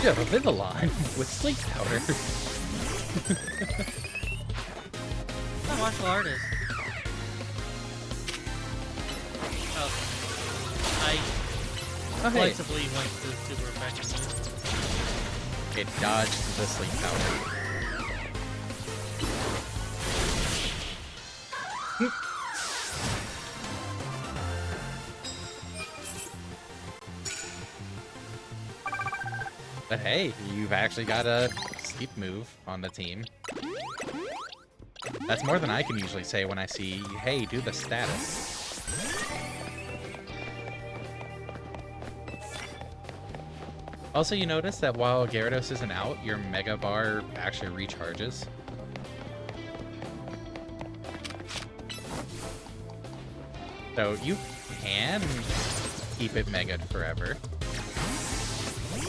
You have a Vivillon with sleep powder. I'm a martial artist. Oh. I flexibly went to super effective move. It dodged the sleep powder. But hey, you've actually got a sleep move on the team. That's more than I can usually say when I see, hey, do the status. Also, you notice that while Gyarados isn't out, your Mega Bar actually recharges. So you can keep it Mega'd forever.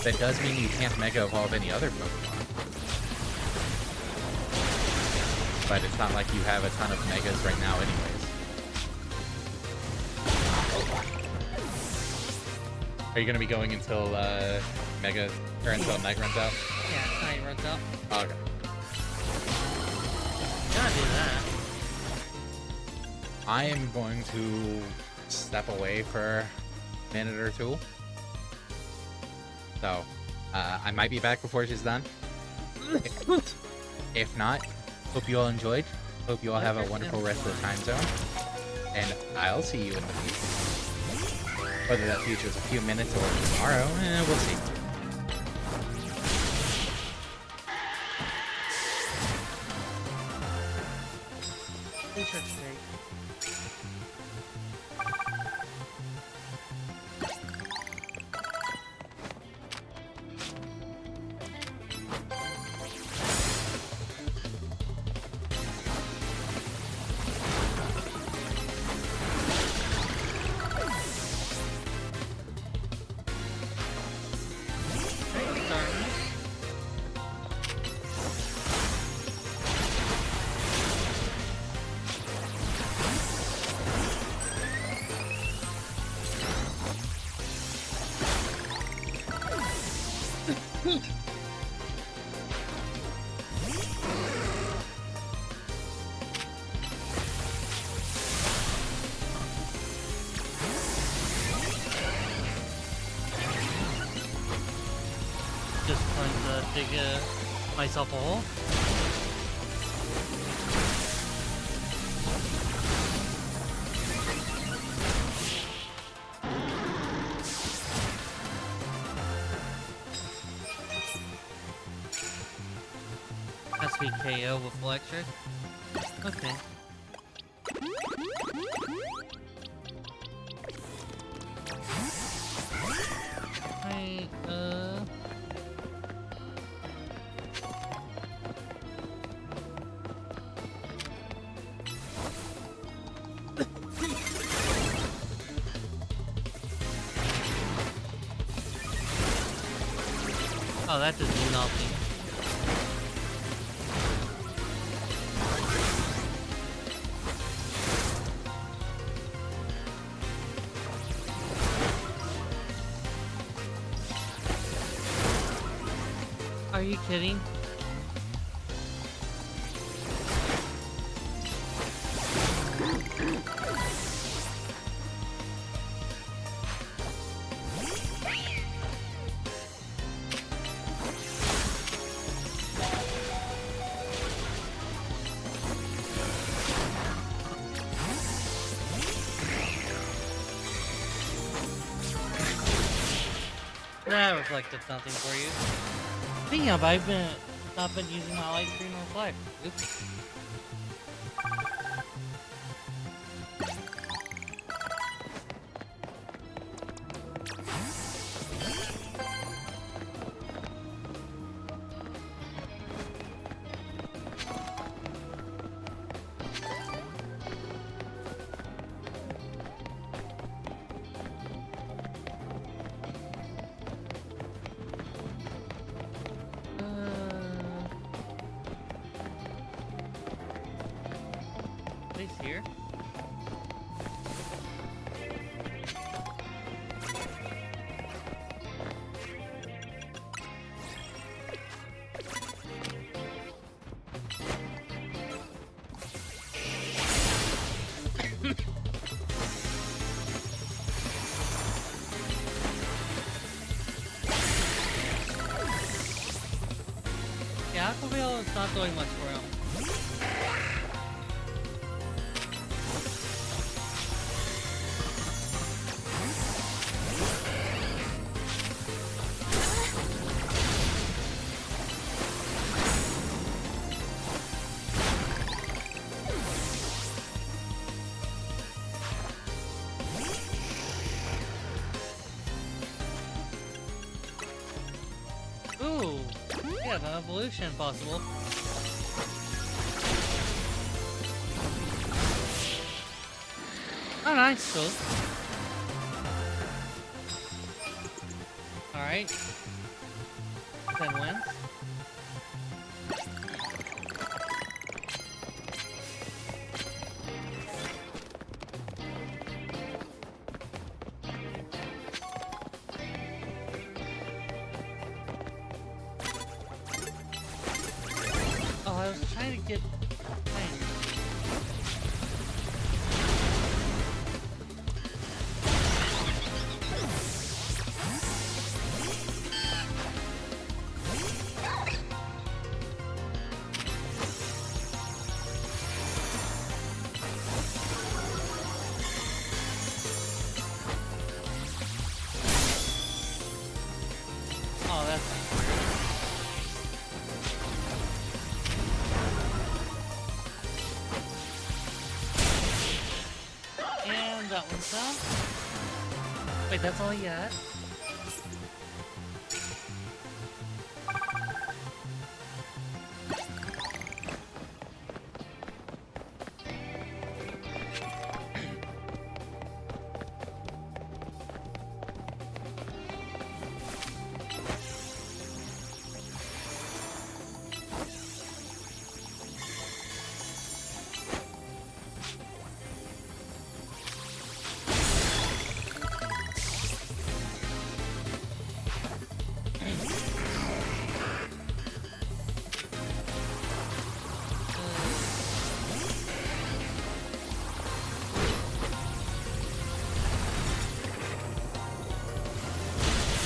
That does mean you can't Mega Evolve any other Pokemon. But it's not like you have a ton of Megas right now anyways. Are you going to be going until Mega, or until Night runs out? Yeah, Night runs out. Oh, okay. Gotta do that. I am going to step away for a minute or two. So, I might be back before she's done. If not, hope you all enjoyed. Hope you all have a wonderful rest of the time zone. And I'll see you in the future. Whether that future is a few minutes or tomorrow, we'll see. Research snake. Just trying to dig myself a hole. Has to be KO with electric. Okay. Oh, that does nothing. Are you kidding? That reflected nothing for you. Speaking of, I've not been using my light screen on life. Oops. Here. Yeah, Aquaville is not doing much for him. Ooh, yeah, an evolution possible. Oh, nice, cool. Alright. 10 wins. Oh, I was trying to get... Oh, that's and that one's done. Wait, that's all you got?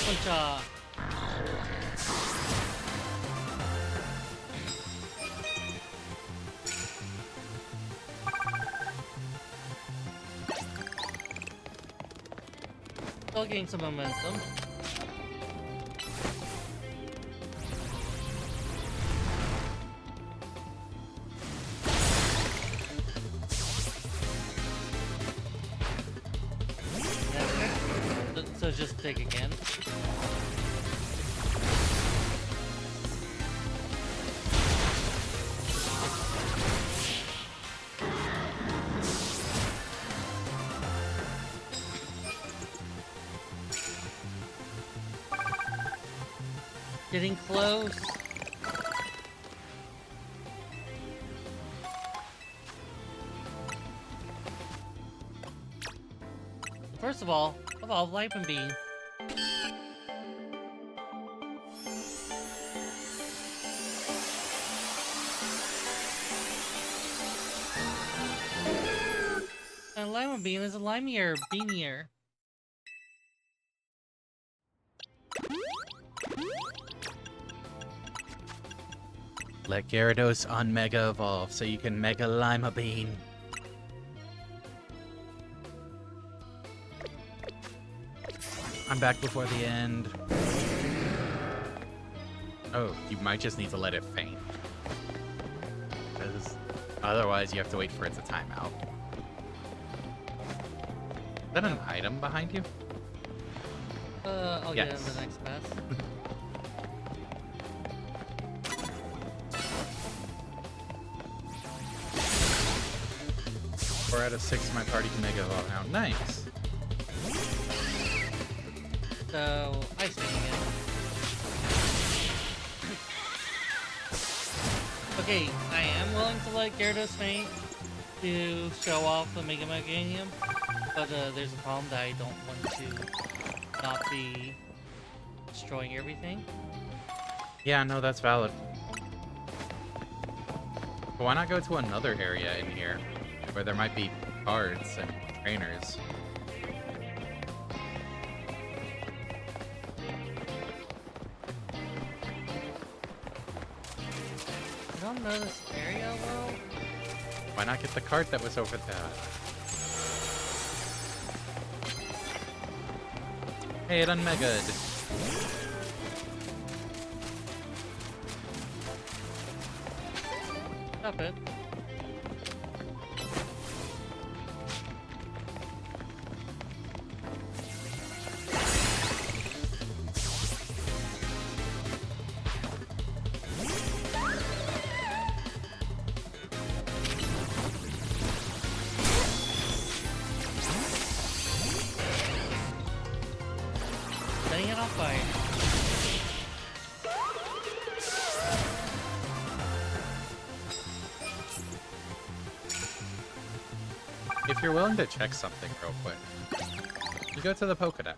One shot. Still getting some momentum. So just dig again. Getting close. First of all, evolve Life and Bean. And Lima Bean is a limier, beanier. Let Gyarados on Mega Evolve so you can Mega Lima Bean. I'm back before the end. Oh, you might just need to let it faint. Because otherwise you have to wait for it to time out. Is that an item behind you? I'll get in the next pass. 4 out of 6 of my party can Mega Evolve now. Nice. So, Ice Beam again. Okay, I am willing to let Gyarados faint to show off the Mega Meganium, but there's a problem that I don't want to not be destroying everything. Yeah, no, that's valid. But why not go to another area in here where there might be cards and trainers? I don't know this area well. Why not get the card that was over there? Hey, it unmegaed. Stop it. Setting it on fire. If you're willing to check something real quick, you go to the Pokedex.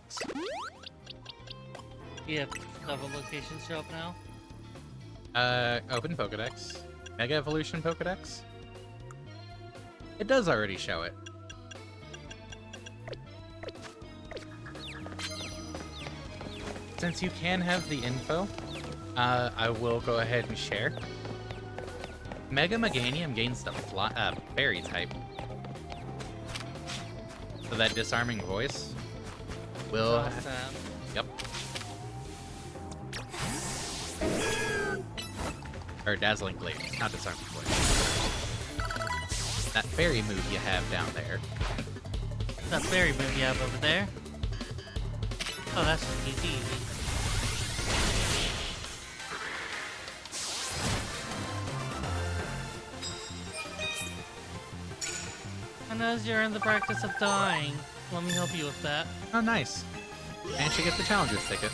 Yep, several locations show up now. Open Pokedex. Mega Evolution Pokedex. It does already show it. Since you can have the info, I will go ahead and share. Mega Meganium gains the Fairy type. So that Disarming Voice will... Awesome. Yep. Or Dazzling Glare, not Disarming Voice. That fairy move you have down there. That fairy move you have over there. Oh, that's just easy. And as you're in the practice of dying, let me help you with that. Oh, nice. And she gets the Challenger's ticket.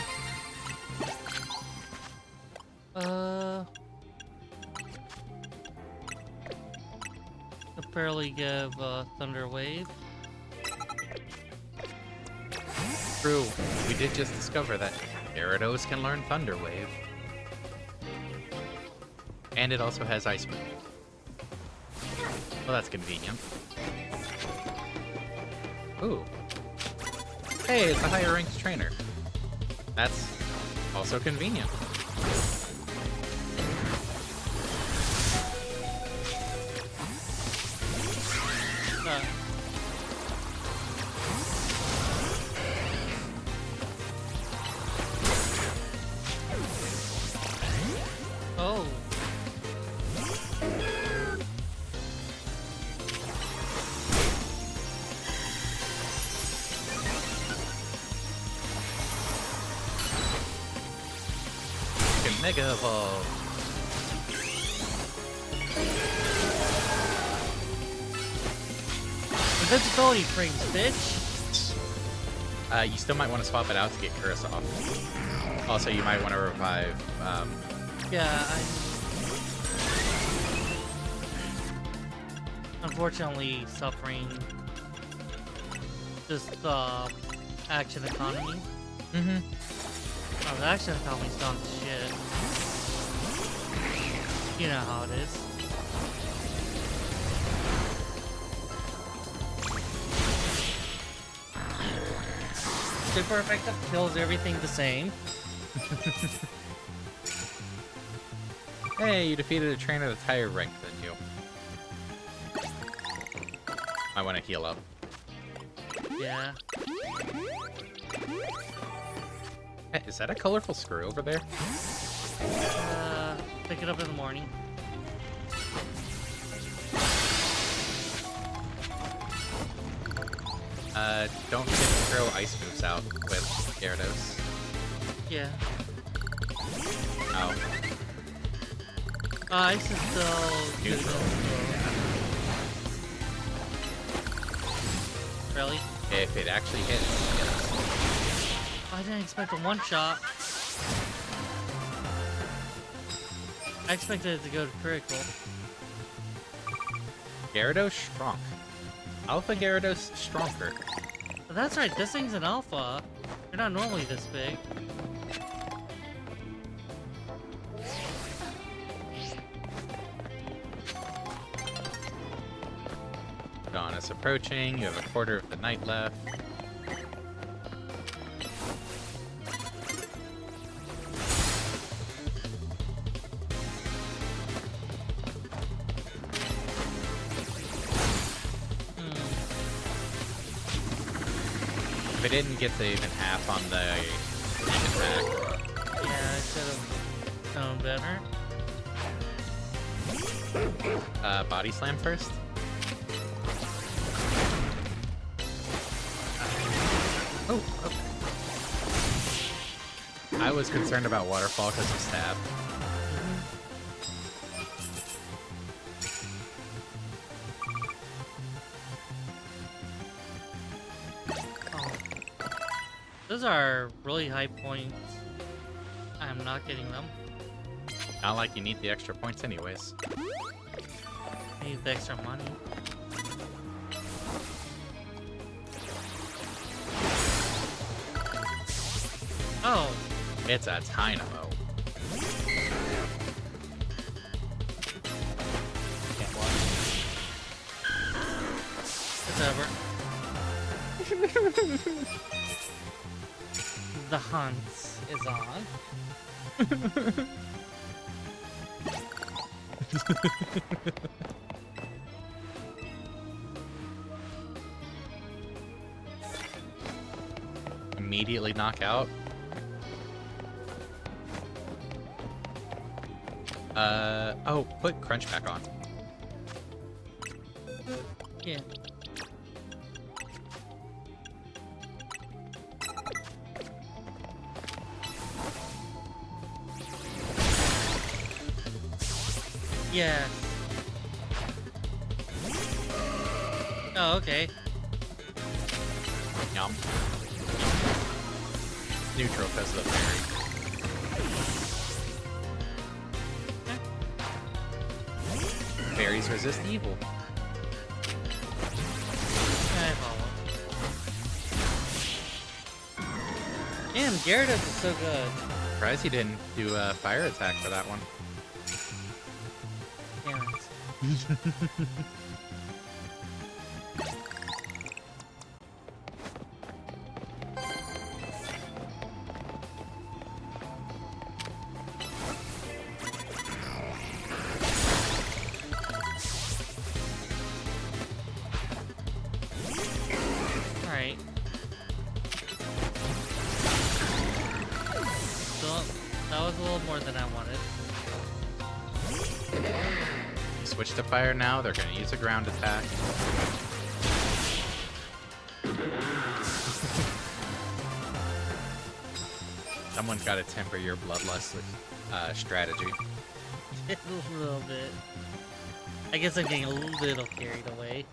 Apparently give Thunder Wave. True. We did just discover that Gyarados can learn Thunder Wave. And it also has Ice Move. Well, that's convenient. Ooh. Hey, it's a higher ranked trainer. That's also convenient. Uh, oh. Can Mega Evolve. Invincibility frames, bitch. You still might want to swap it out to get Curse off. Also, you might want to revive. Yeah, I'm unfortunately suffering just action economy. Mm-hmm. Oh, the action economy's gone to shit. You know how it is. Super effective, kills everything the same. Hey, you defeated a trainer that's higher ranked than you. I want to heal up. Yeah. Hey, is that a colorful screw over there? Pick it up in the morning. Don't forget to throw ice moves out with Gyarados. Yeah. Oh. Ice is still good Neutral. enough. Really? If it actually hits. I didn't expect a one-shot. I expected it to go to critical. Gyarados shrunk. Alpha Gyarados stronger. But that's right, this thing's an alpha. They're not normally this big. Dawn is approaching. You have a quarter of the night left. If I didn't get to even half on the attack. Yeah, I should have known better. Body slam first. Oh, okay. I was concerned about waterfall because of stab. Those are really high points. I'm not getting them. Not like you need the extra points anyways. I need the extra money. Oh, It's a Dynamo. Can't watch. it's over. The hunt is on. Immediately knock out. Oh, put Crunch back on. Yeah. Yes. Oh, okay. Yum. Neutral because of the fairy. Fairies resist evil. I follow. Damn, Gyarados is so good. Surprised he didn't do a fire attack for that one. Damn it. was a little more than I wanted. Switch to fire now. They're going to use a ground attack. Someone's got to temper your bloodlust strategy. A little bit. I guess I'm getting a little carried away.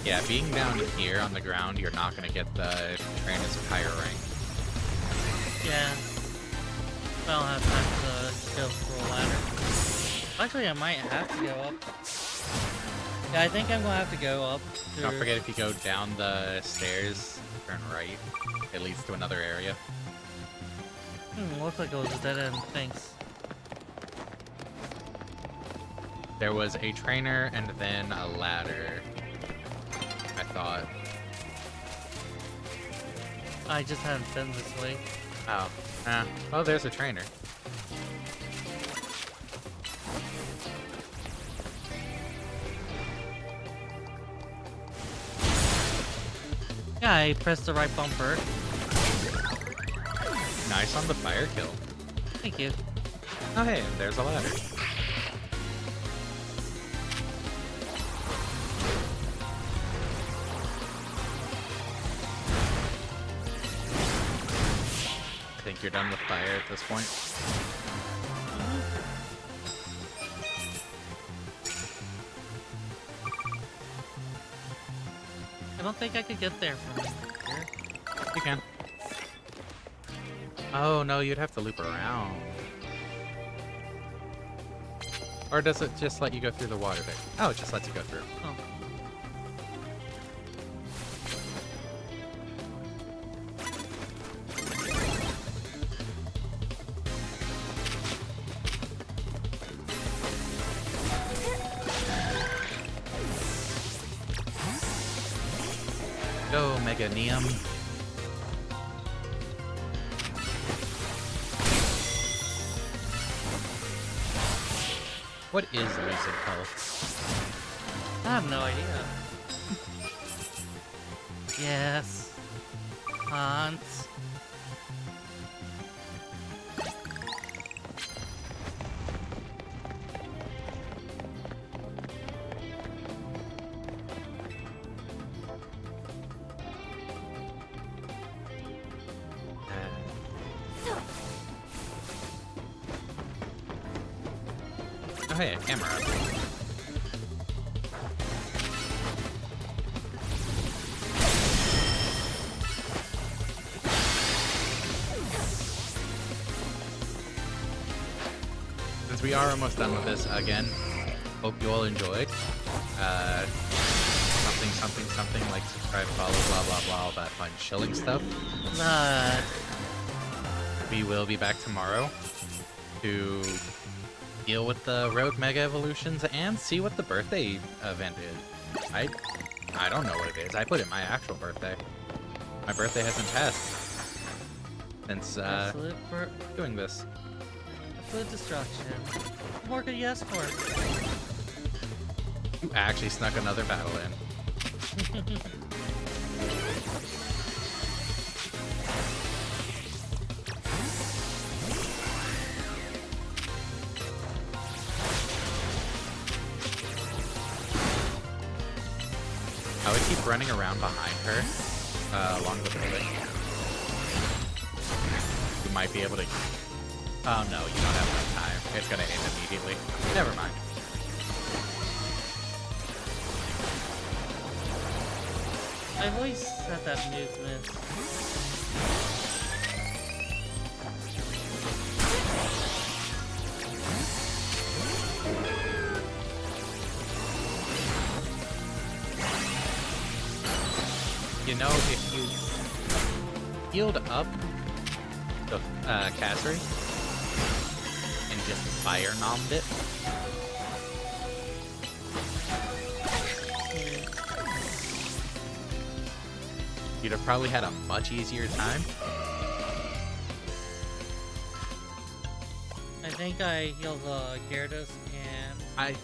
Yeah, being down here on the ground, you're not going to get the trainer's higher rank. Yeah. I don't have time to go for a ladder. Actually, I might have to go up. Yeah, I think I'm gonna have to go up. Don't forget, if you go down the stairs, turn right. It leads to another area. Looks like it was a dead end. Thanks. There was a trainer and then a ladder, I thought. I just haven't been this way. Oh. Oh, there's a trainer. Yeah, I pressed the right bumper. Nice on the fire kill. Thank you. Oh, hey, and there's a ladder. I think you're done with fire at this point. I don't think I could get there from here. You can. Oh, no, you'd have to loop around. Or does it just let you go through the water there? Oh, it just lets you go through. Oh. Go, Mega Neum. What is losing health? I have no idea. Yes. Hans. Oh, hey, a camera. Since we are almost done with this again, hope you all enjoyed. Something like subscribe, follow, blah, blah, blah, all that fun shilling stuff. We will be back tomorrow to deal with the rogue mega evolutions and see what the birthday event is. I don't know what it is. I put in my actual birthday. My birthday hasn't passed since doing this. Absolute destruction. What more could you ask for? You actually snuck another battle in. I would keep running around behind her, along the building. You might be able to... Oh no, you don't have enough time. It's gonna end immediately. Never mind. I've always had that move miss. You know, if you healed up the Cassery and just fire nommed it, you'd have probably had a much easier time. I think I healed Gyarados and... I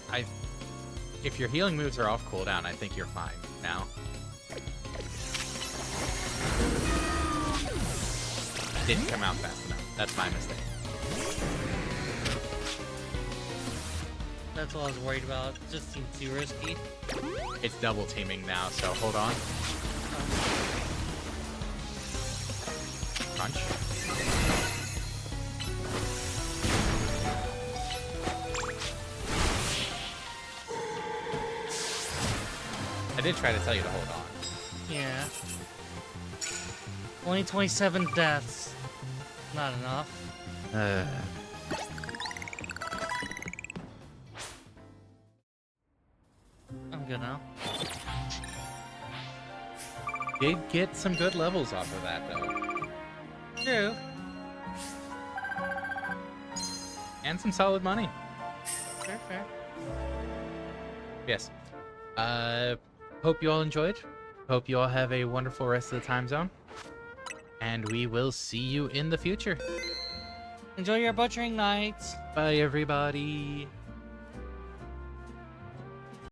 if your healing moves are off cooldown, I think you're fine now. Didn't come out fast enough. That's my mistake. That's what I was worried about. It just seemed too risky. It's double teaming now, so hold on. Crunch. I did try to tell you to hold on. Yeah. Only 27 deaths. Not enough. I'm good now. Did get some good levels off of that, though. True. And some solid money. Fair. Yes. Hope you all enjoyed. Hope you all have a wonderful rest of the time zone. And we will see you in the future. Enjoy your butchering nights. Bye, everybody.